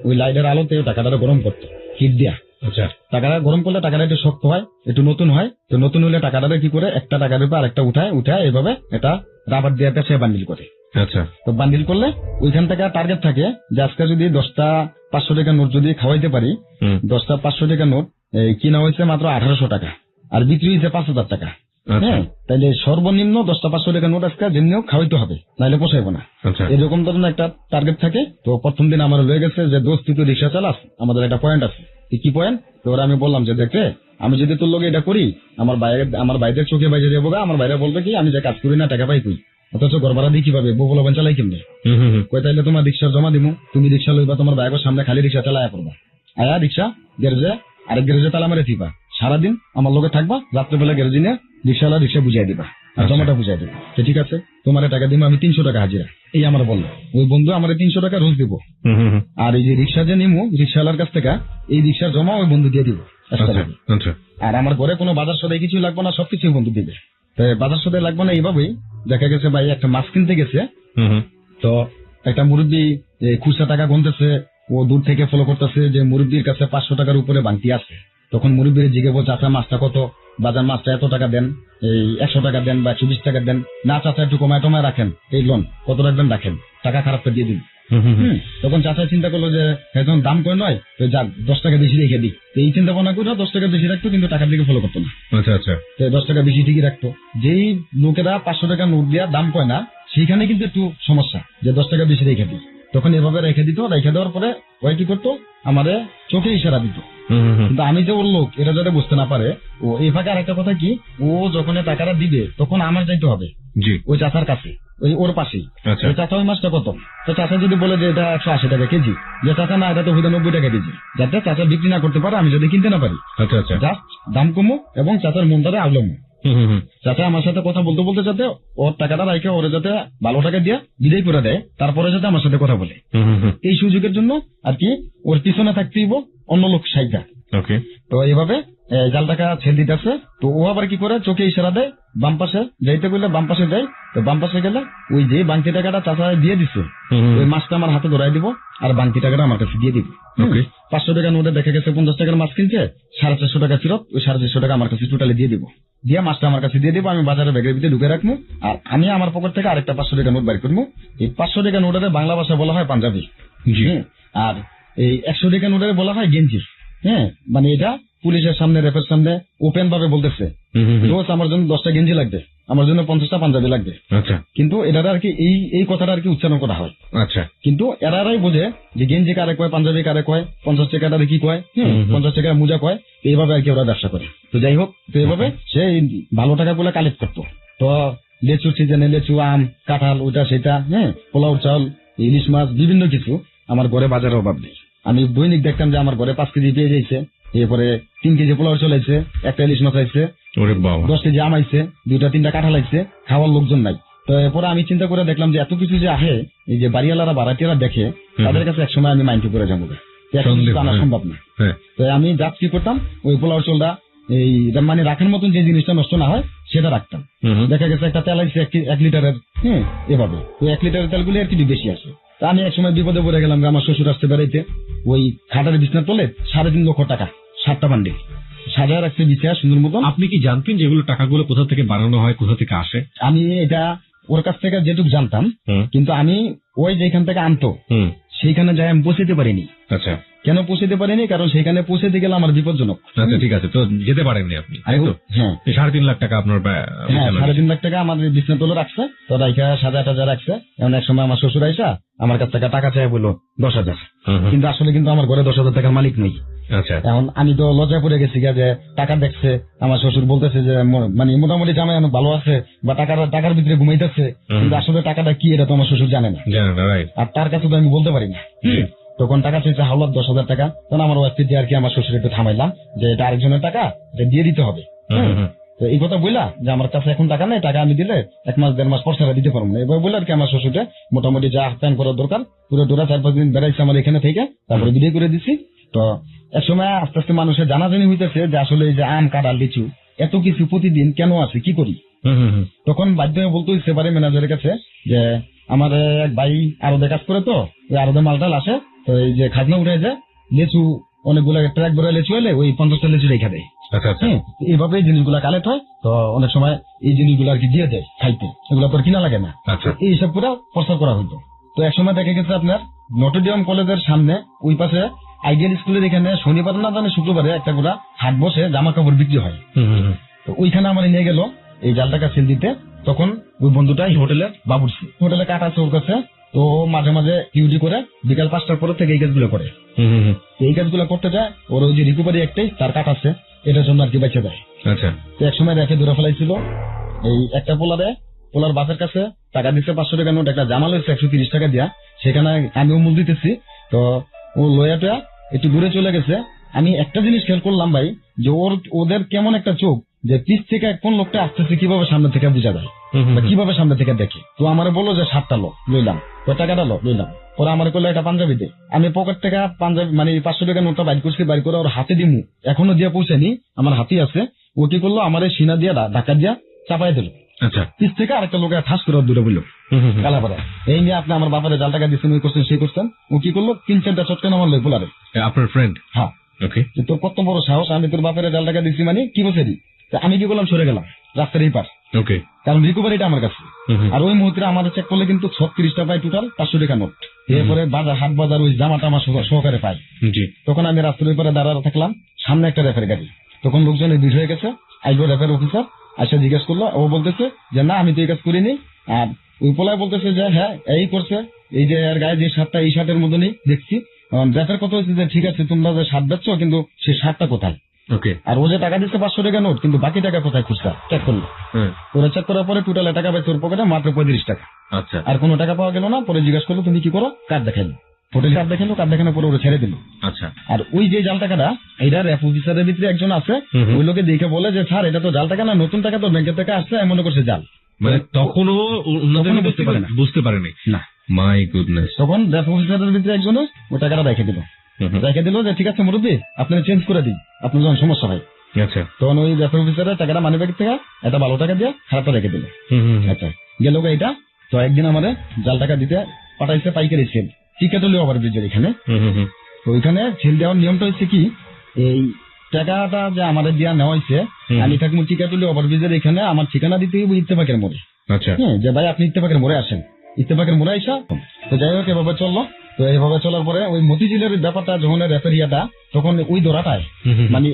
ওই লাইটের আলোতে টাকাটা গরম করতো হিট দিয়া। আচ্ছা। টাকাটা গরম করলে টাকাটা একটু শক্ত হয়, একটু নতুন হয়। তো নতুন হলে টাকাটা কি করে একটা টাকার উপর আরেকটা উঠায় এভাবে এটা রাবার দিয়ে পেঁচে বান্ডিল করে। আচ্ছা। তো বান্ডিল করলে ওইখান থেকে টার্গেট থাকে যে আজকে যদি 10টা 500 টাকা নোট যদি খাওয়াইতে পারি, 10টা 500 টাকা নোট কিনা হয়েছে মাত্র 1800 টাকা আর বিক্রি হয়েছে 5000 টাকা। হ্যাঁ, তাইলে সর্বনিম্ন 10টা 500 টাকা নোট আজকে যেমনিও খাওয়াইতে হবে, নাহলে পোষাইব না। এরকম ধরনের একটা টার্গেট থাকে। তো প্রথম দিন আমার লয়ে গেছে যে দোস্ত তুই তো রিক্সা চালাস, আমাদের একটা পয়েন্ট আছে। কি পয়েন্ট? তো ওরা আমি বললাম যে দেখে আমি যদি তোর লোকে এটা করি আমার বাইরের চোখে বাইরে যাবো, আমার বাইরে বলবে কি আমি যে কাজ করি না টাকা পাই কই, অথচ ঘর ভাড়া দিয়ে কিভাবে বউ বলবেন চালাই কেমনি। কই তাইলে তোমার রিক্সা জমা দিমু, তুমি রিক্সা লইবা, তোমার বাইকের সামনে খালি রিক্সা চালায়া করবা, আয়া রিক্সা গ্যারেজে আরেক গ্যারেজে তালা মারে থিবা, সারাদিন আমার লোকে থাকবা, রাত্রেবেলা গ্যারেজে নিয়ে রিক্সাওয়ালা রিক্সা বুঝাই দিবা আর জমাটা বুঝাই দিবা। ঠিক আছে, তোমার টাকা দিব আমি 300 টাকা হাজিরা। এই আমার বললো ওই বন্ধু আমার 300 টাকা রোজ দিব। আর এই যে রিক্সা যে নিমু রিক্সাওয়ালার কাছ থেকে এই রিক্সার জমা ওই বন্ধু দিয়ে দিব। আর আমার ঘরে কোনো বাজার সদাই কিছু লাগবে না, সবকিছু বন্ধু দিবে। তো বাজার সদাই লাগবে না, এইভাবেই দেখা গেছে ভাই একটা মাছ কিনতে গেছে, তো একটা মুরব্বী খুচরা টাকা গুনতেছে, ও দূর থেকে ফলো করতেছে যে মুরব্বীর কাছে 500 টাকার উপরে বাংতি আছে। তখন মুরব্বীর জিজ্ঞে বলছে আচ্ছা মাছটা কত, বাজার মাছটা এত টাকা দেন, এই 100 টাকা দেন বা 120 টাকা দেন, না চাচা একটু কমায় টমায় রাখেন, এই লোন কত রাখবেন রাখেন, টাকা খারাপ করে দিয়ে দিন। তখন চাচা চিন্তা করলো যে এখন দাম করে নয় তো যাক 10 টাকা বেশি রেখে দিই। এই চিন্তা ভাবনা করে 10 টাকা বেশি রাখতো, কিন্তু টাকার দিকে ফলো করতো না। আচ্ছা আচ্ছা। 10 টাকা বেশি ঠিকই রাখতো। যেই লোকেরা 500 টাকা নোট দিয়া দাম কয় না, সেইখানে কিন্তু একটু সমস্যা যে 10 টাকা বেশি রেখে দিই। তখন এভাবে রেখে দিত, রেখে দেওয়ার পরে ওই কি করতো আমারে চোখে ইশারা দিত। কিন্তু আমি যে ওর লোক এটা যাতে বুঝতে না পারে, ও এই ফাঁকে আরেকটা কথা কি, ও যখন টাকাটা দিবে তখন আমার যাইতে হবে ওই চাচার কাছে, ওই ওর পাশেই। চাচা ওই মাছটা কত, তো চাচা যদি বলে যে এটা 180 টাকা কেজি, যে চাচা না এটা তো 90 টাকা কেজি, যাতে চাচা বিক্রি না করতে পারে, আমি যদি কিনতে না পারি। জাস্ট দাম কমো এবং চাচার মনটারে আলমো। চাচা আমার সাথে কথা বলতে বলতে যাতে ওর টাকাটা রাখে ওরে যাতে ভালো টাকা দিয়ে বিদায় করে দেয়, তারপরে যাতে আমার সাথে কথা বলে। এই সুযোগের জন্য আর কি ওর পিছনে থাকতেইব অন্য লোক সাইডা। তো এইভাবে জাল টাকা ছেড়ে দিতেছে। তো ও আবার কি করে চোখে ইশারা দেয়, বাম পাশে যাইতে বললে বাম পাশে দেয়। তো বাম পাশে গেলে ওই যে বাংতি টাকাটা চাচা দিয়ে দিচ্ছে ওই মাছটা আমার হাতে ধরাই দিব আর বাংতি টাকাটা আমার কাছে দিয়ে দিব। 500 টাকার মধ্যে দেখা গেছে 50 টাকার মাছ কিনছে, 450 টাকা ফেরত, ওই 450 টাকা আমার কাছে টোটালি দিয়ে দিব। দিয়ে মাছটা আমার কাছে দিয়ে দিব, আমি বাজারে ব্যাগের ভিতরে ঢুকে রাখবো। আর আমি আমার পকেট থেকে আরেকটা 500 টাকা নোট বের করবো। এই 500 টাকা নোটের বাংলা ভাষা বলা হয় পাঞ্জাবি, আর এই 100 টাকা নোটের বলা হয় গেঞ্জি। হ্যাঁ, মানে এটা পুলিশের সামনে রেফের সামনে ওপেন ভাবে বলতেছে আমার জন্য 10টা গেঞ্জি লাগবে, আমার জন্য 50টা পাঞ্জাবি লাগবে। কিন্তু এটা আর কি এই কথাটা আর কি উচ্চারণ করা হয়। আচ্ছা, কিন্তু এরাই বোঝে যে গেঞ্জি কারে কয়, পাঞ্জাবি কারে কয়, 50 টাকাটা কি কয়, 50 টাকা মোজা কয়, এইভাবে আর কি ওরা ব্যবসা করে। তো যাই হোক, তো এইভাবে সে ভালো টাকা গুলো কালেক্ট করতো। তো লেচুর সিজনে লেচু, আম, কাঁঠাল, ওইটা সেটা, হ্যাঁ, পোলাও চাল, ইলিশ মাছ, বিভিন্ন কিছু আমার ঘরে বাজারের অভাব নেই। আমি দৈনিক দেখতাম যে আমার ঘরে 5 কেজি পেয়ে যাইছে, এরপরে 3 কেজি পোলাও চলাইছে, একটা ইলিশ মাছ আইছে, 10 কেজি আম আইছে, 2টা 3টা কাঁঠাল আইছে, খাওয়ার লোকজন নাই। তো এরপরে আমি চিন্তা করে দেখলাম যে এত কিছু যে আহে, এই যে বাড়িওয়ালারা ভাড়াটিয়ারা দেখে, তাদের কাছে একসময় আমি মাইন্ড করে যাবো, আনা সম্ভব না। তো আমি যাক কি করতাম, ওই পোলাও চলটা এই মানে রাখার মতন যে জিনিসটা নষ্ট না হয় সেটা রাখতাম। দেখা গেছে একটা তেল আইছে 1 লিটারের, হ্যাঁ, এভাবে ওই 1 লিটারের তেলগুলি আর কি বেশি আসে। তা আমি এক সময় বিপদে পড়ে গেলাম, আমার শ্বশুর আসতে বেড়াইতে, ওই খাটার বিছনা তোলে 3.5 লক্ষ টাকা 7টা বান্ডিল সাজা রাখছে বিছায়া সুন্দর মতন। আপনি কি জানতেন যে এগুলো টাকাগুলো কোথা থেকে বানানো হয়, কোথা থেকে আসে? আমি এটা ওর কাছ থেকে যেটুকু জানতাম, কিন্তু আমি ওই যেখান থেকে আনতো সেইখানে যাই আমি পৌঁছতে পারিনি। আচ্ছা, কেন পৌঁছতে পারিনি? কারণ সেখানে পৌঁছতে গেলে আমার বিপজ্জনক। আচ্ছা, ঠিক আছে, তো যেতে পারেননি আপনি? হ্যাঁ, 3.5 লাখ টাকা আপনার? হ্যাঁ, 3.5 লাখ টাকা আমাদের বিছনা তোলে রাখছে। তো রাইখা সাজা টাজা রাখছে। এমন এক সময় আমার শ্বশুর আইসা আমার কাছ থেকে টাকা চাই বললো 10,000, কিন্তু আসলে কিন্তু আমার ঘরে 10,000 টাকার মালিক নেই। আচ্ছা, এখন আমি তো লজ্জায় পড়ে গেছি যে টাকা দেখছে, আমার শ্বশুর বলতেছে যে মানে মোটামুটি জামাই ভালো আছে বা টাকার ভিতরে ঘুমাইতেছে, কিন্তু আসলে টাকাটা কি এটা তো আমার শ্বশুর জানে না, আর তার কাছে তো আমি বলতে পারি না। তখন টাকা চাইছে হাওলাত 10,000 টাকা। তখন আমার ওয়াইফ দিয়ে আর কি আমার শ্বশুর একটু থামাইলাম যে এটা আরেকজনের টাকা, এটা দিয়ে দিতে হবে। তো এই কথা বললা যে আমার কাছে এখন টাকা নেই, টাকা আমি দিলে 1 মাস 1.5 মাস পর ছাড়া দিতে পারবো না। এবার বললে আর কি আমার শ্বশুরকে মোটামুটি যা প্যান করার দরকার পুরো ডোরা 4-5 দিন বেড়াইছে আমার এখানে থেকে, তারপরে বিদায় করে দিছি। তো এক সময় আস্তে আস্তে মানুষের জানাজানি হইতেছে যে আসলে এই যে আম, কাঁঠাল, লিচু এত কিছু প্রতিদিন কেন আছে, কি করি, তখন বাধ্য হয়ে বলতে হচ্ছে পারে ম্যানেজারের কাছে যে আমার এক ভাই আরদে কাজ করে, তো ওই আরদে মালটাল আসে, তো এই যে খাজনা উঠে যায় লেচু অনেকগুলো ট্র্যাক ভরে লেচু এলে ওই 50টা লেচু রেখে দেয়। এইভাবে এই জিনিসগুলা কালেক্ট হয়, তো অনেক সময় এই জিনিসগুলো আর কি দিয়ে দেয় খাইতে, এগুলো তো আর কিনা লাগে না। এই হিসাব করে প্রচার করা হইতো। তো এক সময় দেখা গেছে আপনার নটরডেম কলেজের সামনে ওই পাশে আইডিয়াল স্কুলের এখানে শনিবার না জানে শুক্রবারে একটা করে হাট বসে, জামা কাপড় বিক্রি হয়। তো ওইখানে আমার নিয়ে গেল এই জাল টাকা সেল দিতে। তখন ওই বন্ধুটা হোটেলে বাবুর্চি, হোটেলে কাটা আছে ওর কাছে। তো মাঝে মাঝে ডিউটি করে বিকাল 5টার পর থেকে এই কাজগুলো করে। এই কাজগুলো করতে যায়, ওর ওই যে রিকভারি একটাই তার কাট আছে, এটার জন্য আর কি বেঁচে দেয়। তো এক সময় রেখে ধরে ফেলাইছিল এই একটা পোলার বাসের কাছে টাকা দিচ্ছে 500 টাকা নোট, একটা জামাল হয়েছে 130 টাকা দিয়া, সেখানে আমিও মূল দিতেছি। তো ও লয়াটা একটু দূরে চলে গেছে। আমি একটা জিনিস খেয়াল করলাম ভাই, যে ওদের কেমন একটা চোখ, যে পিছ থেকে কোন লোকটা আসতেছে কিভাবে সামনে থেকে বোঝা যায়, কিভাবে সামনে থেকে দেখে। তো আমার বললো যে 7টা লো লইলাম, কয় টাকাটা লো লইলাম। পরে আমার করলো একটা পাঞ্জাবিতে, আমি পকেট থেকে পাঞ্জাবি মানে 500 টাকা নোটটা বাইর করছি, বাইর করে ওর হাতে দিমু, এখনো দিয়ে পৌঁছায়নি, আমার হাতেই আছে। ও কি করলো, আমার এই সিনা দিয়া ঢাকা দিয়া চাপাই দিল। পিছ থেকে আরেকটা লোক ঠাস করে দূরে বললো কালাপাড়া, এই নিয়ে আপনি আমার বাপারে জাল টাকা দিচ্ছেন, ওই করছেন সেই করছেন। ও কি করলো, 3-4টা চটকানো মারলো পোলারে। আপনার ফ্রেন্ড? হ্যাঁ। তোর কত বড় সাহস, আমি তোর বাপের জাল টাকা দিচ্ছি মানে কি বলছে? আমি কি করলাম, সরে গেলাম রাস্তার এই পার, কারণ রিকভারিটা আমার কাছে। আর ওই মুহূর্তে আমাদের চেক করলে কিন্তু 36টা পাই, টোটাল 500 টাকা নোট। এরপরে বাজার হাট বাজার ওই জামাটা আমার সহকারে পাই। তখন আমি রাস্তার ওই পারে দাঁড়াতে থাকলাম, সামনে একটা রেফারি গাড়ি। তখন লোকজন ভিড় হয়ে গেছে, আইবো রেফারি অফিসার আসে জিজ্ঞেস করলো। ও বলতেছে যে না, আমি তো এই কাজ করিনি। আর ওই পোলায় বলতেছে যে হ্যাঁ এই করছে, এই যে এর গায়ে যে শার্টটা, এই শার্টের মধ্যে নেই দেখছি। রেফার কথা হচ্ছে যে ঠিক আছে তোমরা যে শার্ট বেচছো, কিন্তু সেই শার্টটা কোথায়? আর ও যে টাকা দিচ্ছে 500 টাকা নোট, কিন্তু বাকি টাকা কোথায় খুচরা চেক করলো। ওরা চেক করার পরে টোটাল টাকা পাইছে ওর পকেটে মাত্র 35 টাকা। আর কোনো টাকা পাওয়া গেল না। পরে জিজ্ঞাসা করলো তুমি কি করো, কার্ড দেখাইলো, হোটেল কার্ড দেখালো, কার্ড দেখানোর পরে ওরা ছেড়ে দিল। আর ওই যে জাল টাকাটা, এটা রেপ অফিসারের ভিতরে একজন আছে, ওই লোকে দেখে বলে যে স্যার এটা তো জাল টাকা না, নতুন টাকা তো ব্যাংকের থেকে আসছে, মনে করছে জাল। মানে তখনও বুঝতে পারেনি না। My goodness. তখন রেপ অফিসারের ভিতরে একজন ওই টাকাটা রেখে দিল যে ঠিক আছে মুরব্বী, আপনি চেঞ্জ করে দিই, আপনার যখন সমস্যা হয়। তখন ওই রেপ অফিসারের টাকাটা মানি ব্যাগ থেকে একটা ভালো টাকা দিয়ে খারাপটা রেখে দিল। আচ্ছা গেল এটা। তো একদিন আমাদের জাল টাকা দিতে পাঠাইছে পাইকারি সেল, টিকাটলি ওভার ব্রিজের এখানে। তো ওইখানে সেল দেওয়ার নিয়মটা হচ্ছে কি, এই টাকাটা যে আমাদের দেওয়া নেওয়া হয়েছে, আমি থাকবো টিকাটলি ওভার ব্রিজের এখানে, আমার ঠিকানা দিতে হইব ইত্তেফাকের মোড়ে। হ্যাঁ, যে ভাই আপনি ইত্তেফাকের মোড়ে আসেন, ইত্তেফাকের মোড়ে আইসা। তো যাই হোক এভাবে চললো। তো এইভাবে চলার পরে ওই মতিঝিলের ব্যাপারটা যখন রেফারিয়াটা, তখন ওই ধরাটায় মানে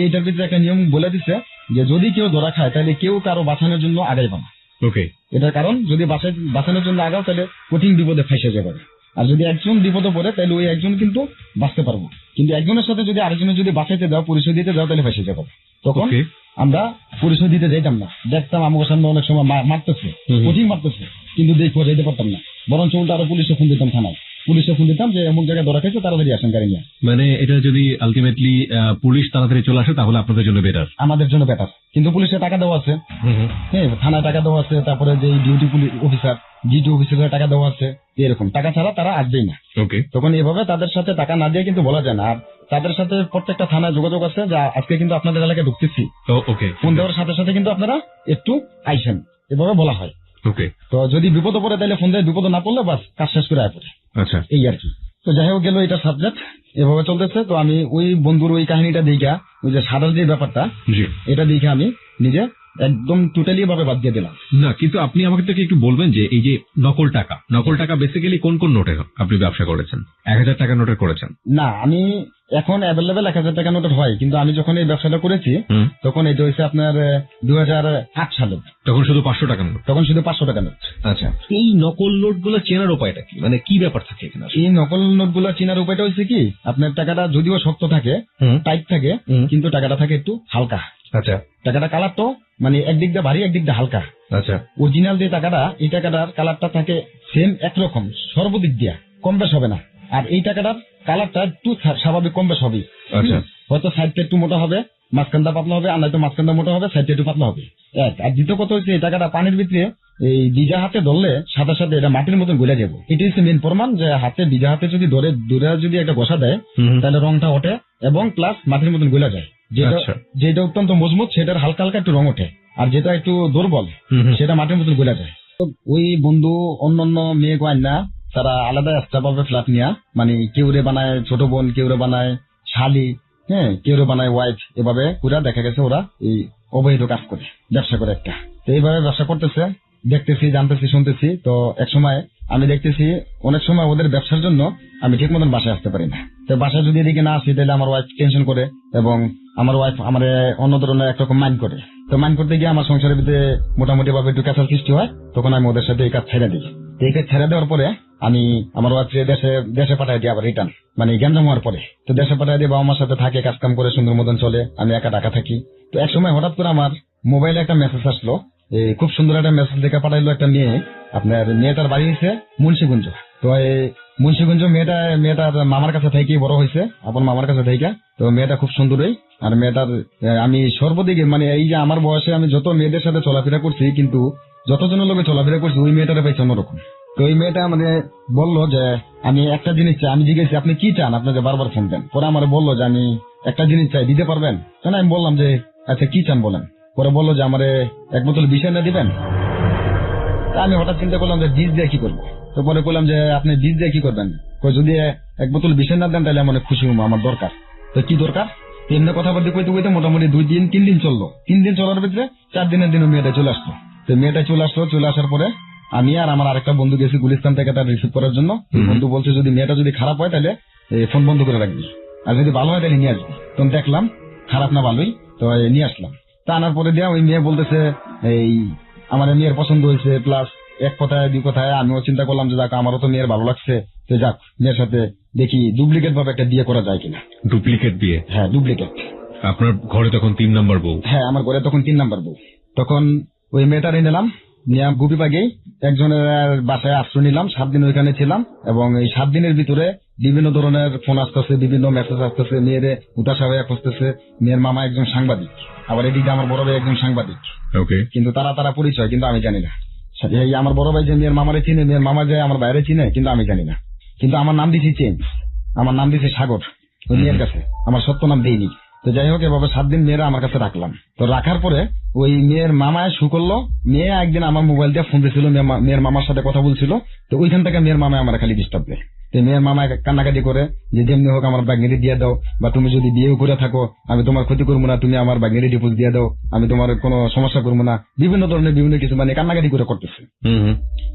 এইটার ভিতরে একটা নিয়ম বলে দিচ্ছে যে যদি কেউ ধরা খায় তাহলে কেউ কারো বাঁচানোর জন্য আগাইবে না। এটার কারণ যদি বাঁচানোর জন্য আগাও তাহলে কঠিন বিপদে ফাঁসে যাবে। আর যদি একজন বিপদে পড়ে তাহলে ওই একজন কিন্তু বাঁচতে পারবো, কিন্তু একজনের সাথে যদি আরেকজনের যদি বাঁচাইতে দাও, পরিচয় দিতে দাও, তাহলে ফাঁসে যাবে। তখন আমরা পরিচয় দিতে যাইতাম না, দেখতাম আমার সামনে অনেক সময় মারতেছে, কঠিন মারতেছে, কিন্তু দেখবো যাইতে পারতাম না। বরঞ্চ উল্টা আরো পুলিশে ফোন দিতাম, থানায় পুলিশে ফোন দিতাম যে এমন জায়গায় ধরা খাইছে, তাড়াতাড়ি আসেন গাড়ি নিয়ে। মানে এটা যদি আলটিমেটলি পুলিশ তাড়াতাড়ি চলে আসে তাহলে আপনাদের জন্য বেটার, আমাদের জন্য বেটার। কিন্তু পুলিশে টাকা দেওয়া আছে, হ্যাঁ থানায় টাকা দেওয়া আছে, তারপরে যে ডিউটি অফিসার জিটি অফিসারের টাকা দেওয়া আছে, এরকম টাকা ছাড়া তারা আসবেই না। তখন এভাবে তাদের সাথে টাকা না দিয়ে কিন্তু বলা যায় না। আর তাদের সাথে প্রত্যেকটা থানায় যোগাযোগ আছে যে আজকে কিন্তু আপনাদের এলাকায় ঢুকতেছি, ফোন দেওয়ার সাথে সাথে কিন্তু আপনারা একটু আইসেন, এভাবে বলা হয়। তো যদি বিপদে পড়ে তাহলে ফোন দেয়, বিপদ না পড়লে বাস কাজ শেষ করে আয় পড়ে। এই আর কি। তো যাই হোক গেল এটা সাবজেক্ট, এভাবে চলতেছে। তো আমি ওই বন্ধুর ওই কাহিনীটা দেখা, ওই যে সাদার যে ব্যাপারটা, এটা দেখে আমি নিজে একদম টোটালি ভাবে বাদ দিয়ে দিলাম। না কিন্তু আপনি আমাকে থেকে একটু বলবেন যে এই যে নকল টাকা বেসিক্যালি কোন কোন নোটে আপনি ব্যবসা করেছেন? 1000 টাকা নোটের করেছেন? না, আমি এখন অ্যাভেলেবেল 1000 টাকা নোটের হয়, কিন্তু আমি যখন এই ব্যবসাটা করেছি তখন এটা হয়েছে আপনার 2008 সালে। তখন শুধু 500 টাকা নোট? তখন শুধু 500 টাকা নোট। আচ্ছা, এই নকল নোট গুলো চেনার উপায়টা কি, মানে কি ব্যাপার থাকে এখানে? এই নকল নোট গুলো চেনার উপায়টা হচ্ছে কি, আপনার টাকাটা যদিও শক্ত থাকে, টাইট থাকে, কিন্তু টাকাটা থাকে একটু হালকা। আচ্ছা, টাকাটা কালার তো মানে একদিক দিয়ে ভারী, একদিক দিয়ে হালকা। আচ্ছা, অরিজিনাল যে টাকাটা, এই টাকাটার কালারটা থাকে সেম একরকম, সর্বদিক দিয়া কম বেশ হবে না। আর এই টাকাটার কালারটা একটু স্বাভাবিক কম বেশ হবে। আচ্ছা, হয়তো সাইডটা একটু মোটা হবে, মাঝখানটা পাতলা হবে, আর নয়তো মাঝখানটা মোটা হবে, সাইডটা একটু পাতলা হবে। আর দ্বিতীয় কথা হচ্ছে এই টাকাটা পানির ভিতরে এই ভিজা হাতে ধরলে সাথে সাথে এটা মাটির মতন গলে যাবে। এটি হচ্ছে মেন প্রমাণ যে হাতে ভিজা হাতে যদি ধরে যদি একটা ঘষা দেয় তাহলে রংটা ওঠে এবং প্লাস মাটির মতন গলে যায়। যেটা অত্যন্ত মজবুত সেটার হালকা হালকা একটু রং ওঠে। আর যেটা একটু দুর্বল সেটা মাটির মতন গলে যায়। তো ওই বন্ধু অন্যান্য মেয়ে কয় না, তারা আলাদা এক্সট্রা পাবে ফ্ল্যাট নিয়ে, মানে কেউরে বানায় ছোট বোন, কেউরে বানায় শালি, হ্যাঁ কেউরে বানায় ওয়াইফ, এভাবে পুরা দেখা গেছে ওরা এই অবৈধ কাজ করে, ব্যবসা করে একটা। তো এইভাবে ব্যবসা করতেছে, দেখতেছি, জানতেছি, শুনতেছি। তো এক সময় আমি দেখতেছি অনেক সময় ওদের ব্যবসার জন্য আমি ঠিক মতন বাসায় আসতে পারি না। তো বাসায় যদি এদিকে না আসি তাহলে আমার ওয়াইফ টেনশন করে, এবং আমার ওয়াইফ আমার অন্য ধরনের একরকম মাইন্ড করে। তো মাইন্ড করতে গিয়ে আমার সংসারের ভিতরে মোটামুটি ভাবে একটু ক্যাচাল সৃষ্টি হয়। তখন আমি ওদের সাথে এই কাজ ছেড়ে দিই। তো এই কাজ ছেড়ে দেওয়ার পরে আমি আমার ওয়াইফ দেশে পাঠাই দিই আবার রিটার্ন, মানে গ্যাঞ্জাম হওয়ার পরে। তো দেশে পাঠাই দিয়ে বাবা মার সাথে থাকে, কাজ কাম করে সুন্দর মতন চলে, আমি একা ঢাকা থাকি। তো এক সময় হঠাৎ করে আমার মোবাইলে একটা মেসেজ আসলো, খুব সুন্দর একটা মেসেজ দেখে পাঠাইলো একটা মেয়ে। আপনার মেয়েটার বাড়ি হয়েছে মুন্সিগঞ্জ। তো এই মুন্সিগঞ্জ মেয়েটার মামার কাছে থেকে বড় হয়েছে, আপন মামার কাছে থেকে। তো মেয়েটা খুব সুন্দরই। আর মেয়েটার আমি সর্বদিকে, মানে এই যে আমার বয়সে আমি যত মেয়েদের সাথে চলাফেরা করছি, কিন্তু যতজনের লোকে চলাফেরা করছি ওই মেয়েটারে পাইছি অন্যরকম। তো ওই মেয়েটা মানে বললো যে আমি একটা জিনিস চাই। আমি জিজ্ঞেস আপনি কি চান, আপনাকে বারবার ফোন দেন। পরে আমার বললো যে আমি একটা জিনিস চাই, দিতে পারবেন? কেন আমি বললাম যে আচ্ছা কি চান বলেন। পরে বললো যে আমারে এক বোতল বিষ এনে দিবেন। আমি হঠাৎ চিন্তা করলাম যে বীজ দিয়ে কি করবো। তো পরে বললাম যে আপনি বীজ দিয়ে কি করবেন? যদি এক বোতল বিষ না দেন তাহলে আমি অনেক খুশি হবো, আমার দরকার। তো কি দরকার? এমনি কথাবার্তা কইতে কইতে মোটামুটি 2-3 দিন চললো। 3 দিন চলার ভিতরে 4 দিনের দিন মেয়েটা চলে আসলো। তো মেয়েটা চলে আসার পরে আমি আর আমার আরেকটা বন্ধু গেছি গুলিস্তান থেকে তার রিসিভ করার জন্য। বন্ধু বলছে যদি মেয়েটা যদি খারাপ হয় তাহলে ফোন বন্ধ করে রাখবি, আর যদি ভালো হয় তাহলে নিয়ে আসবি। তো দেখলাম খারাপ না ভালোই, তো নিয়ে আসলাম। তা আনার পরে দেওয়া ওই মেয়ে বলতেছে এই আমার মেয়ের পছন্দ হয়েছে, প্লাস এক কথায় 2 কথায় আমিও চিন্তা করলাম যে যাক আমারও তো মেয়ের ভালো লাগছে, তো যাক মেয়ের সাথে দেখি ডুপ্লিকেট ভাবে একটা বিয়ে করা যায় কিনা। ডুপ্লিকেট বিয়ে? হ্যাঁ ডুপ্লিকেট। আপনার ঘরে তখন 3 নম্বর বউ? হ্যাঁ আমার ঘরে তখন 3 নম্বর বউ। তখন ওই মেয়েটারে নিলাম, নিয়ে গুপিবাগেই একজনের বাসায় আশ্রয় নিলাম। 7 দিন ওইখানে ছিলাম, এবং এই 7 দিনের ভিতরে বিভিন্ন ধরনের ফোন আসতেছে, বিভিন্ন মেসেজ আসতেছে, মেয়ের উদাসা হয়ে খুঁজতেছে। মেয়ের মামা একজন সাংবাদিক, আবার এদিকে আমার বড় ভাই একজন সাংবাদিক। কিন্তু তারা পরিচয় কিন্তু আমি জানি না। এই আমার বড় ভাই যে মেয়ের মামারে চিনে, মেয়ের মামা যে আমার বাইরে চিনে, কিন্তু আমি জানি না। কিন্তু আমার নাম দিছি চেঞ্জ, আমার নাম দিছে সাগর ওই মেয়ের কাছে, আমার সত্য নাম দেইনি। তো যাই হোক এভাবে 7 দিন মেয়েরা আমার কাছে রাখলাম। তো রাখার পরে ওই মেয়ের মামায় শু করলো। মেয়ে একদিন আমার মোবাইল দিয়ে ফোন দিয়েছিল, মেয়ের মামার সাথে কথা বলছিল। তো ওইখান থেকে মেয়ের মামায় আমার খালি ডিস্টার্ব দেয়। তো মেয়ের মামা কান্নাকাটি করে যে যেমনি হোক আমার বাগনেরি দিয়ে দাও, বা তুমি যদি বিয়েও করে থাকো আমি তোমার ক্ষতি করবো না, তুমি আমার বাগনেরি ডিপোজিট দিয়ে দাও, আমি তোমার কোনো সমস্যা করবো না, বিভিন্ন ধরনের বিভিন্ন কিছু মানে কান্নাকাটি করে করতেছে।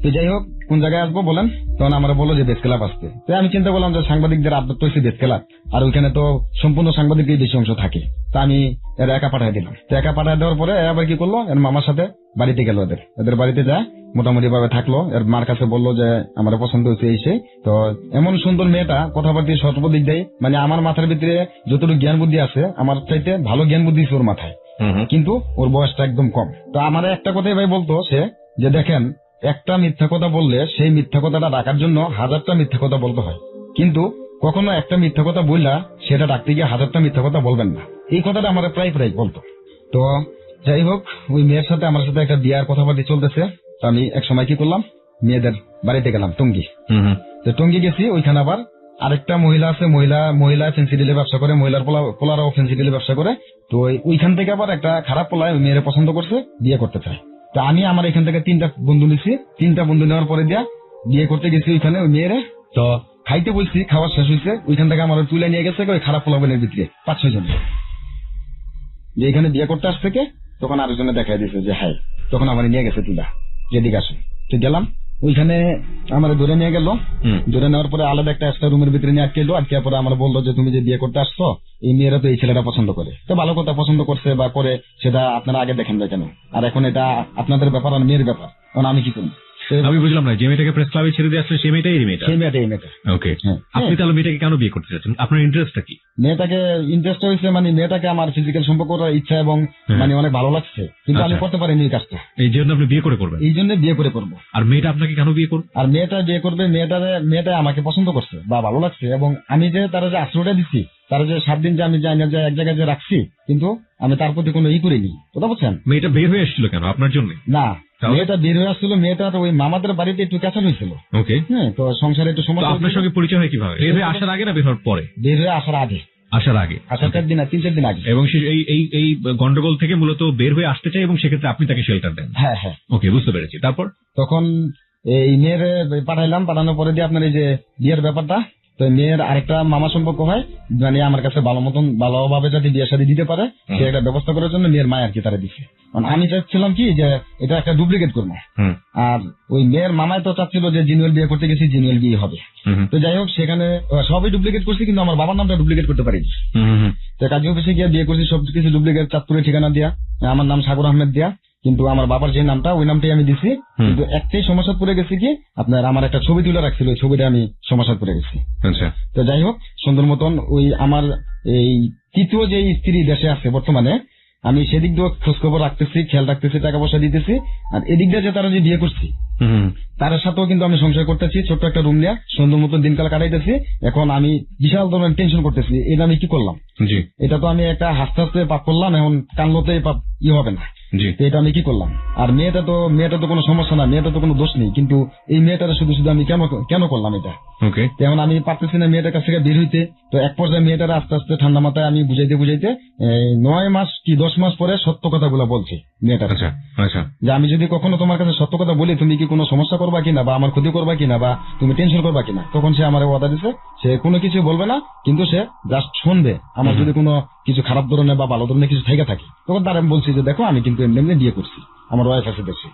তো যাই হোক কোন জায়গায় আসবো বলেন? তখন আমরা বললো যে বেস ক্লাব আসতে। তো আমি চিন্তা করলাম যে সাংবাদিকদের আবদার তো হচ্ছে বেস ক্লাব, আর ওইখানে তো সম্পূর্ণ সাংবাদিকদের বেশি অংশ থাকে। তা আমি এর একা পাঠাই দিলাম। তো একা পাঠাই দেওয়ার পরে আবার কি করলো, এর মামার সাথে বাড়িতে গেল, এদের বাড়িতে যায় মোটামুটি ভাবে থাকলো। এর মার কাছে বললো যে আমার পছন্দ হয়েছে এসে। তো এমন সুন্দর মেয়েটা, কথাবার্তা সর্বদিক দেয়, মানে আমার মাথার ভিতরে যতটুকু জ্ঞান বুদ্ধি আছে আমার চাইতে ভালো জ্ঞান বুদ্ধি ওর মাথায়, কিন্তু ওর বয়সটা একদম কম। তো আমার একটা কথাই ভাই বলতো সে যে দেখেন একটা মিথ্যা কথা বললে সেই মিথ্যা কথাটা রাখার জন্য 1000টা মিথ্যা কথা বলতে হয়, কিন্তু কখনো একটা মিথ্যা কথা বললা সেটা ডাকতে গিয়ে 1000টা মিথ্যা কথা বলবেন না। এই কথাটা আমার প্রায় বলতো। তো যাই হোক ওই মেয়ের সাথে আমার সাথে একটা বিয়ার কথাবার্তা চলতেছে। তো আমি এক সময় কি করলাম, মেয়েদের বাড়িতে গেলাম টঙ্গী। তো টঙ্গী গেছি, ওইখানে আবার আরেকটা মহিলা আছে, মহিলা ফেন্সি ডিলে ব্যবসা করে, মহিলার পোলারাও ফেন্সি ডিলে ব্যবসা করে। তো ওইখান থেকে আবার একটা খারাপ পোলায় মেয়ের পছন্দ করছে, বিয়ে করতে চায়। তো আমি আমার এখান থেকে 3টা বন্ধু নিছি, 3টা বন্ধু নেওয়ার পরে দিয়া বিয়ে করতে গেছি ওইখানে ওই মেয়েরে। তো খাইতে বলছি, খাওয়া শেষ হয়েছে, ওইখান থেকে আমার তুলে নিয়ে গেছে ওই খারাপ পোলাবেনের ভিতরে 5-6 জন, যে এখানে বিয়ে করতে আসছে কে। তখন আরেকজনে দেখাই দিয়েছে যে হ্যাঁ, তখন আমার নিয়ে গেছে তুলা, যেদিকে আসে। তো গেলাম ওইখানে, আমার ধরে নিয়ে গেল। ধরে নেওয়ার পরে আলাদা একটা রুমের ভিতরে নিয়ে আটকে এলো। আটকে পরে আমার বললো যে তুমি যে বিয়ে করতে আসছো এই মেয়েরা তো এই ছেলেটা পছন্দ করে। তো ভালো কথা, পছন্দ করছে বা করে সেটা আপনারা আগে দেখেন যায় কেন, আর এখন এটা আপনাদের ব্যাপার আর মেয়ের ব্যাপার, এখন আমি কি করবো? আমি বুঝলাম না, যে মেয়েটাকে প্রেস ক্লাবে ছেড়ে দিয়ে আসলে সেই মেয়েটাই এই মেয়েটা। ওকে, আপনি তাহলে মেয়েটাকে কেন বিয়ে করতে চাচ্ছেন? আপনার ইন্টারেস্টটা কি? মেয়েটাকে ইন্টারেস্ট হয়েছে মানে মেয়েটাকে আমার ফিজিক্যাল সম্পর্ক করার ইচ্ছা এবং মানে অনেক ভালো লাগছে, কিন্তু আমি করতে পারিনি এই কাজটা। এই জন্য আপনি বিয়ে করে করবেন? এই জন্য বিয়ে করে করবো। আর মেয়েটা আপনাকে কেন বিয়ে করবে? আর মেয়েটা বিয়ে করবে, মেয়েটা আমাকে পছন্দ করছে বা ভালো লাগছে, এবং আমি যে তারা যে আশ্রয়টা দিচ্ছি, তারা যে 7 দিন যে আমি যাই না যে এক জায়গায় যে রাখছি, কিন্তু আমি তার প্রতি কোনো করিনি। কথা বলছেন? মেয়েটা বের হয়ে এসেছিল কেন আপনার জন্য? না, মেয়েটা বের হয়ে আসছিল, মেয়েটার ওই মামাদের বাড়িতে একটু ক্যাচাল হয়েছিল। ওকে, হ্যাঁ, তো সংসারে একটু সমস্যা। আপনার সঙ্গে পরিচয় হয় কিভাবে? বের হয়ে আসার আগে না বের হওয়ার পরে? বের হয়ে আসার আগে। আসার আগে, আসার 4 দিন 3-4 দিন আগে। এবং সে এই গন্ডগোল থেকে মূলত বের হয়ে আসতে চায় এবং সেক্ষেত্রে আপনি তাকে শেল্টার দেন। হ্যাঁ হ্যাঁ, ওকে, বুঝতে পেরেছি। তারপর তখন এই মেয়ের পাঠাইলাম, পাঠানোর পরে দিয়ে আপনার এই যে বিয়ের ব্যাপারটা, তো মেয়ের আরেকটা মামা সম্পর্ক হয়, মানে আমার কাছে ভালোভাবে যাতে বিয়ে শাদী দিতে পারে সে একটা ব্যবস্থা করার জন্য মেয়ের মায় আর কি তারা দিচ্ছে। আমি চাচ্ছিলাম কি যে এটা একটা ডুপ্লিকেট করবো, আর ওই মেয়ের মামায় তো চাচ্ছিল যে জিনুয়েল বিয়ে করতে গেছি, জিনুয়েল বিয়ে হবে। তো যাই হোক, সেখানে সবই ডুপ্লিকেট করছি, কিন্তু আমার বাবার নামটা ডুপ্লিকেট করতে পারিনি। তো কাজী অফিসে গিয়ে বিয়ে করছি, সবকিছু ডুপ্লিকেট, চাঁদপুরের ঠিকানা দিয়া, আমার নাম সাগর আহমেদ দিয়া, কিন্তু আমার বাবার যে নামটা ওই নামটাই আমি দিছি। কিন্তু একটাই সমস্যা পড়ে গেছি কি, আপনার আমার একটা ছবি তুলে রাখছিল, ওই ছবিটা আমি সমস্যা পড়ে গেছি। তো যাই হোক, সুন্দর মতন ওই আমার এই তৃতীয় যে স্ত্রী দেশে আছে বর্তমানে, আমি সেদিক দিয়ে খোঁজখবর রাখতেছি, খেয়াল রাখতেছি, টাকা পয়সা দিতেছি, আর এদিক দিয়ে যে তারা যে বিয়ে করছি তার সাথেও কিন্তু আমি সংশয় করতেছি, ছোট্ট একটা রুম নিয়ে সুন্দর মতো দিনকাল কাটাইতেছি। এখন আমি বিশাল ধরনের টেনশন করতেছি, এটা আমি কি করলাম, এটা তো আমি একটা হাসতে হাসতে পাপ করলাম, এখন কানলোতে পাপ হবে না, এটা আমি কি করলাম। আর মেয়েটা তো কোনো সমস্যা না, মেয়েটা তো কোনো দোষ নেই, কিন্তু এই মেয়েটার শুধু শুধু আমি কেন করলাম এটা। এখন আমি পারতেছি না মেয়েটার কাছ থেকে বের হইতে। তো এক পর্যায়ে মেয়েটার আস্তে আস্তে ঠান্ডা মাথায় আমি বুঝাইতে 9 মাস কি 10 মাস পরে সত্য কথাগুলো বলছি মেয়েটার, যে আমি যদি কখনো তোমার কাছে সত্য কথা বলি তুমি কি কোনো সমস্যা করবা কিনা, বা আমার ক্ষতি করবা কিনা, বা তুমি টেনশন করবা কিনা। তখন সে আমার ওয়াদা দিছে সে কোনো কিছু বলবে না, কিন্তু সে জাস্ট শুনবে, আমার যদি কোনো কিছু খারাপ ধরনের বা ভালো ধরনের কিছু থেকে থাকে। তখন তার আমি বলছি যে দেখো আমি কিন্তু এমনি বিয়ে করছি, আমার ওয়াইফ আছে দেশে।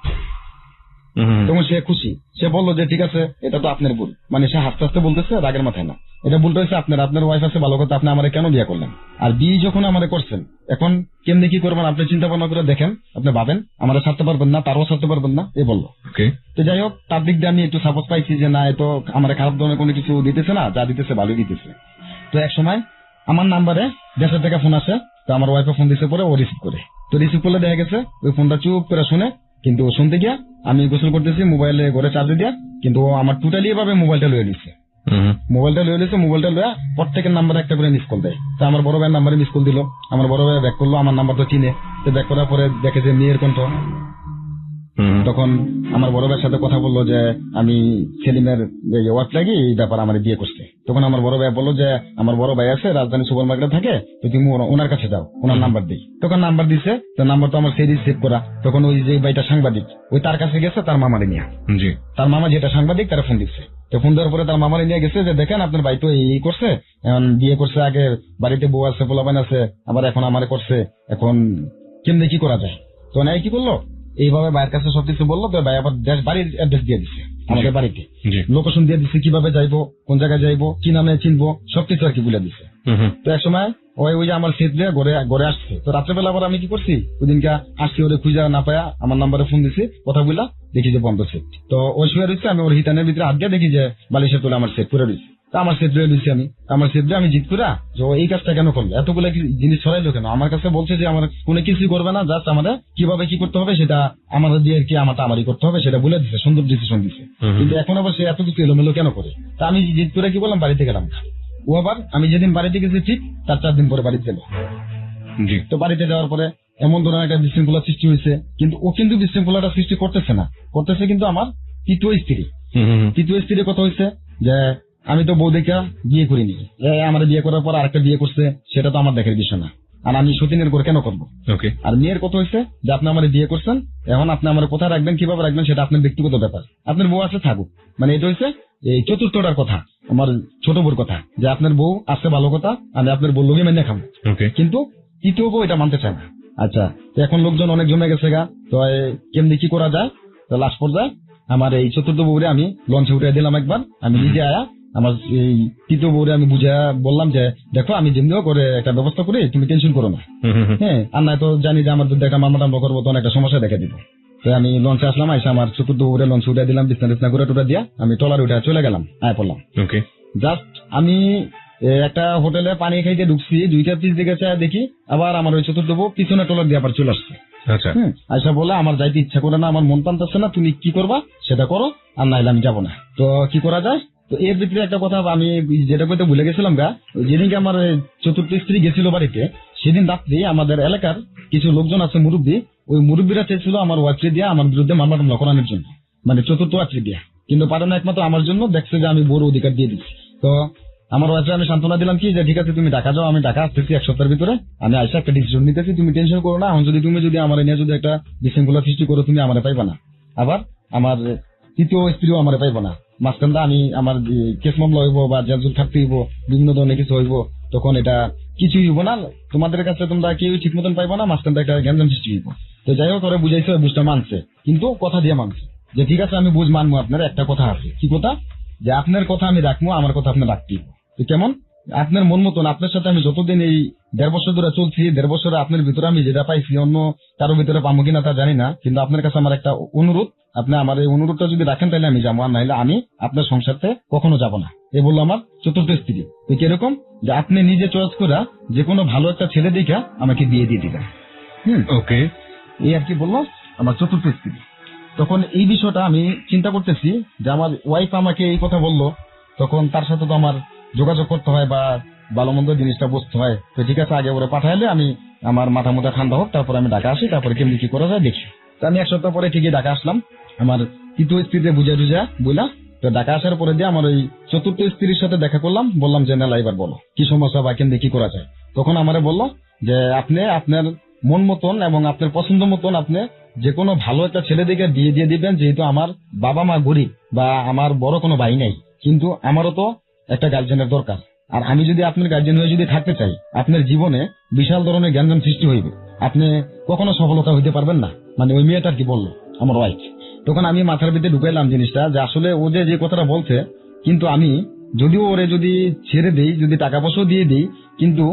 তখন সে খুশি, সে বললো যে ঠিক আছে, এটা তো আপনার ভুল, মানে সে হাসতে হাসতে বলতেছে, রাগের মাথায় না, এটা ভুলটা হয়েছে আপনার ওয়াইফ আছে ভালো কথা, আপনি আমার কেন বিয়ে করলেন, আর বিয়ে যখন আমার করছেন এখন কেমনি কি করবেন আপনি চিন্তা ভাবনা করে দেখেন, আপনি ভাবেন আমরা ছাড়তে পারবেন না, তারও ছাড়তে পারবেন না, এ বললো। তো যাই হোক, তার দিক দিয়ে আমি একটু সাপোর্ট পাইছি যে না, এত আমার খারাপ ধরনের কোনো কিছু দিতেছে না, যা দিতেছে ভালোই দিতেছে। তো এক সময় আমার নাম্বারে দেশের থেকে ফোন আসে, তো আমার ওয়াইফে ফোন দিতে পরে ও রিসিভ করে, তো রিসিভ করলে দেখা গেছে ওই ফোনটা চুপ করে শুনে, কিন্তু শুনতে গিয়া আমি গোসল করতেছি, মোবাইলে ঘরে চার্জে দিয়া, কিন্তু ও আমার টোটালি এভাবে মোবাইলটা লয়ে নিচ্ছে, মোবাইলটা লয়ে প্রত্যেকের নাম্বারে একটা করে মিস কল দেয়। তো আমার বড় ভাইয়ের নাম্বারে মিস কল দিল, আমার বড় ভাই ব্যাক করলো, আমার নাম্বার তো চিনে, তো ব্যাক করার পরে দেখে যে মেয়ের কণ্ঠ। তখন আমার বড় ভাইয়ের সাথে কথা বললো যে আমি সেলিমের ওয়ার্ক লাগি এই ব্যাপার আমার বিয়ে করছে। তখন আমার বড় ভাই বললো যে আমার বড় ভাই আছে রাজধানী সুপার মার্কেটে থাকে, তো তুমি ওনার কাছে যাও, ওনার নাম্বার দিই। তখন নাম্বার দিছে, তো নাম্বার তো আমার সেই সেভ করা। তখন ওই যে ভাইটা সাংবাদিক, ওই তার কাছে গেছে, তার মামারে নিয়ে, তার মামা যেটা সাংবাদিক তারা ফোন দিচ্ছে। তো ফোন দেওয়ার পরে তার মামারে নিয়ে গেছে যে দেখেন আপনার ভাই তো এই করছে, এখন বিয়ে করছে, আগে বাড়িতে বউ আছে, পোলাপান আছে, আবার এখন আমারে করছে, এখন কেমনি কি করা যায়। তো নাই কি করলো, এইভাবে ভাইয়ের কাছে সবকিছু বললো। তো ভাই আবার বাড়ির অ্যাড্রেস দিয়ে দিচ্ছে, আমাদের বাড়িতে লোকেশন দিয়ে দিচ্ছে, কিভাবে যাইবো, কোন জায়গায় যাইবো, কি নামে চিনবো, সবকিছু আর কি বলে দিচ্ছে। তো এক সময় ওই যে আমার সেট দিয়ে ঘরে আসছে। তো রাত্রেবেলা আবার আমি কি করছি, ওই দিনকে আসছি, ওরে খুঁজা না পায়া আমার নাম্বারে ফোন দিছি, কথা বললা, দেখি যে বন্ধ সেট। তো ওই শুয়ে রয়েছে, আমি ওর হিটানের ভিতরে হাত দিয়ে দেখি যে বালিশের তোলে আমার সেট করে রয়েছে। আমার সেট রয়ে দিচ্ছি, আমার সেট দিয়ে আমি জিত করে যে এই কাজটা কেন করলো, এতগুলো জিনিস ছড়াইলো কেন, আমার কাছে বলছে যে আমার কোনো কিছুই করবে না, জাস্ট আমাদের কিভাবে কি করতে হবে সেটা আমাদের দিয়ে কি আমারই করতে হবে সেটা বলে দিচ্ছে, সুন্দর ডিসিশন দিচ্ছে। কিন্তু এখন আবার সে এত কিছু এলোমেলো কেন করে। তা আমি জিত করে কি বললাম, বাড়িতে গেলাম। ও আবার আমি যেদিন বাড়িতে গেছি ঠিক তার 4 দিন পরে বাড়িতে গেল। তো বাড়িতে যাওয়ার পরে এমন ধরনের একটা বিশৃঙ্খলা সৃষ্টি হয়েছে, কিন্তু ও কিন্তু বিশৃঙ্খলাটা সৃষ্টি করতেছে না, করতেছে কিন্তু আমার তৃতীয় স্ত্রীর কথা হয়েছে যে আমি তো বউ দেখা বিয়ে করিনি, আমার বিয়ে করার পর আরেকটা বিয়ে করছে, সেটা তো আমার দেখার বিষয় না, আর আমি সতীনের করে কেন করবো। আর মেয়ের কথা হয়েছে যে আপনি আমার বিয়ে করছেন, এখন আপনি আমার কোথায় রাখবেন, কিভাবে রাখবেন, সেটা আপনার ব্যক্তিগত ব্যাপার, আপনার বউ আছে থাকুক। মানে এটা হয়েছে এই চতুর্থটার কথা, আমার ছোট বউর কথা, যে আপনার বউ আছে ভালো কথা, আমি আপনার বউ লোকে মেনে খাবো, কিন্তু তৃতীয় বউ এটা মানতে চায় না। আচ্ছা, তো এখন লোকজন অনেক জমে গেছে গা, তো কেমনি কি করা যায়। তো লাস্ট পর্যায়ে আমার এই চতুর্থ বউরে আমি লঞ্চে উঠে দিলাম একবার, আমি নিজে আয়া আমার এই তৃতীয় বউরে আমি বুঝা বললাম যে দেখো আমি যেমনিও করে একটা ব্যবস্থা করি, তুমি টেনশন করো না। হ্যাঁ, আর না তো জানি যে আমার যদি একটা মামলা করবো তখন একটা সমস্যা দেখা দিব। তো আমি লঞ্চে আসলাম, আইসা আমার চতুর্থ বউরে লঞ্চে উঠে দিলাম, বিছনা করে টুটা দিয়া আমি টলার উঠে চলে গেলাম, আয় পড়লাম। জাস্ট আমি একটা হোটেলে পানি খাইতে ঢুকছি, 2টা পিস দিকে চায় দেখি আবার আমার ওই চতুর্থ বউ পিছনে টলার দিয়ে আবার চলে আসছে। আইসা বলে আমার যাইতে ইচ্ছা করে না, আমার মন টানতেছে না, তুমি কি করবা সেটা করো, আর নাহলে আমি যাবো না। তো কি করা যায়। তো এর ভিতরে একটা কথা আমি যেটা কইতে ভুলে গেছিলাম গা, যেদিনকে আমার চতুর্থ স্ত্রী গেছিল বাড়িতে, সেদিন রাত্রি আমাদের এলাকার কিছু লোকজন আছে মুরব্বী, ওই মুরব্বীরা চেয়েছিল আমার ওয়াইফকে দিয়ে আমার বিরুদ্ধে মামলা টামলা করানোর জন্য, মানে চতুর্থ ওয়াইফকে দিয়া, কিন্তু পারে না একমাত্র আমার জন্য, দেখছে যে আমি বড় অধিকার দিয়ে দিচ্ছি। তো আমার ওয়াইফে আমি সান্ত্বনা দিলাম কি যে ঠিক আছে তুমি ঢাকা যাও, আমি ঢাকা আসতেছি 1 সপ্তাহের ভিতরে, আমি আইসা একটা ডিসিশন নিতেছি, তুমি টেনশন করো না। এখন তুমি আমার নিয়ে যদি একটা বিশৃঙ্খলা সৃষ্টি করো, তুমি আমারে পাইবা না, আবার আমার তৃতীয় স্ত্রীও আমারে পাইবা না। মাঝখানটা আমি আমার কেস মামলা হইব বা জেলজুল থাকতে হইব, বিভিন্ন ধরনের কিছু হইব, তখন এটা কিছুই হইব না, তোমাদের কাছে তোমরা কেউ ঠিক মতন পাইবা না, মাঝখানটা একটা গ্যাঞ্জাম সৃষ্টি হইব। তো যাই হোক ওরা বুঝাইছে, বুঝটা মানছে, কিন্তু কথা দিয়ে মানছে যে ঠিক আছে আমি বুঝ মানবো, আপনার একটা কথা আছে। কি কথা? যে আপনার কথা আমি রাখবো, আমার কথা আপনি রাখতেই। তো কেমন? আপনার মন মতন, আপনার সাথে আমি যতদিন এই 1.5 বছর ধরে চলছি, 1.5 বছরে আপনার ভিতরে আমি যেটা পাইছি অন্য কারো ভিতরে পাবো কিনা তা জানি না, কিন্তু আপনার কাছে আমার একটা অনুরোধ, আপনি আমার এই অনুরোধটা যদি রাখেন তাহলে আমি যাবো, আর নাহলে আমি আপনার সংসারতে কখনো যাব না। এ বললো আমার চতুর্থ স্ত্রী। তো কিরকম যে আপনি নিজে চয়েস করে যে কোনো ভালো একটা ছেলে দেখা আমাকে বিয়ে দিয়ে দিবেন। ওকে, এই আর কি বললো আমার চতুর্থ স্ত্রী। তখন এই বিষয়টা আমি চিন্তা করতেছি যে আমার ওয়াইফ আমাকে এই কথা বললো, তখন তার সাথে তো আমার যোগাযোগ করতে হয় বা ভালো মন্দ জিনিসটা বুঝতে হয়। তো ঠিক আছে আগে ওরা পাঠাইলে আমি আমার মাথা মোটা ঠান্ডা হোক, তারপর আমি ঢাকা আসি, তারপরে কেমনি কি করা যায় দেখি। তো আমি 1 সপ্তাহ পরে ঠিকই ঢাকা আসলাম, আমার তৃতীয় স্ত্রীতে বুঝা বুঝলা। তো ঢাকা আসার পরে দিয়ে আমার ওই চতুর্থ স্ত্রীর সাথে দেখা করলাম, বললাম যে না এবার বলো কি সমস্যা বা কেমনি কি করা যায়। তখন আমারে বললো যে আপনি আপনার মন মতন এবং আপনার পছন্দ মতন আপনি যে কোনো ভালো একটা ছেলে দিকে দিয়ে দিবেন, যেহেতু আমার বাবা মা গরিব বা আমার বড় কোনো ভাই নাই, কিন্তু আমারও তো একটা গার্জেনের দরকার। আর আমি যদি আপনার গার্জেন হয়ে যদি থাকতে চাই, আপনার জীবনে বিশাল ধরনের গ্যাঞ্জাম সৃষ্টি হইবে, আপনি কখনো সফলতা হইতে পারবেন না। মানে ওই মেয়েটার কি বললো আমার ওয়াইফ। তখন আমি মাথার ভিতরে ঢুকাইলাম জিনিসটা যে আসলে ও যে কথাটা বলছে, কিন্তু আমি যদিও ওরে যদি ছেড়ে দেই, যদি টাকা পয়সাও দিয়ে দিই, কিন্তু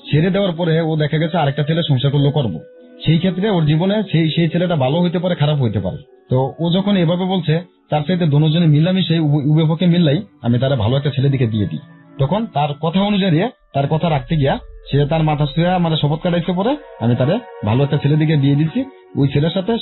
ছেড়ে দেওয়ার পরে ও দেখা গেছে আরেকটা ছেলে সংসার করলো করবো, সেই ক্ষেত্রে ওর জীবনে সেই ছেলেটা ভালো হইতে পারে, খারাপ হইতে পারে। তো ও যখন এভাবে বলছে, তার সাথে দুজনে মিলামিশে উভয় পক্ষে মিললাই আমি তারা ভালো একটা ছেলে দিকে দিয়ে দিই। তখন তার কথা অনুযায়ী, তার কথা রাখতে গিয়া সে তার মাথা শুয়ে আমার শপথ কাটাইতে পরে আমি তারে ভালো একটা ছেলে দিকে দিয়ে দিচ্ছি। ওই ছেলের সাথে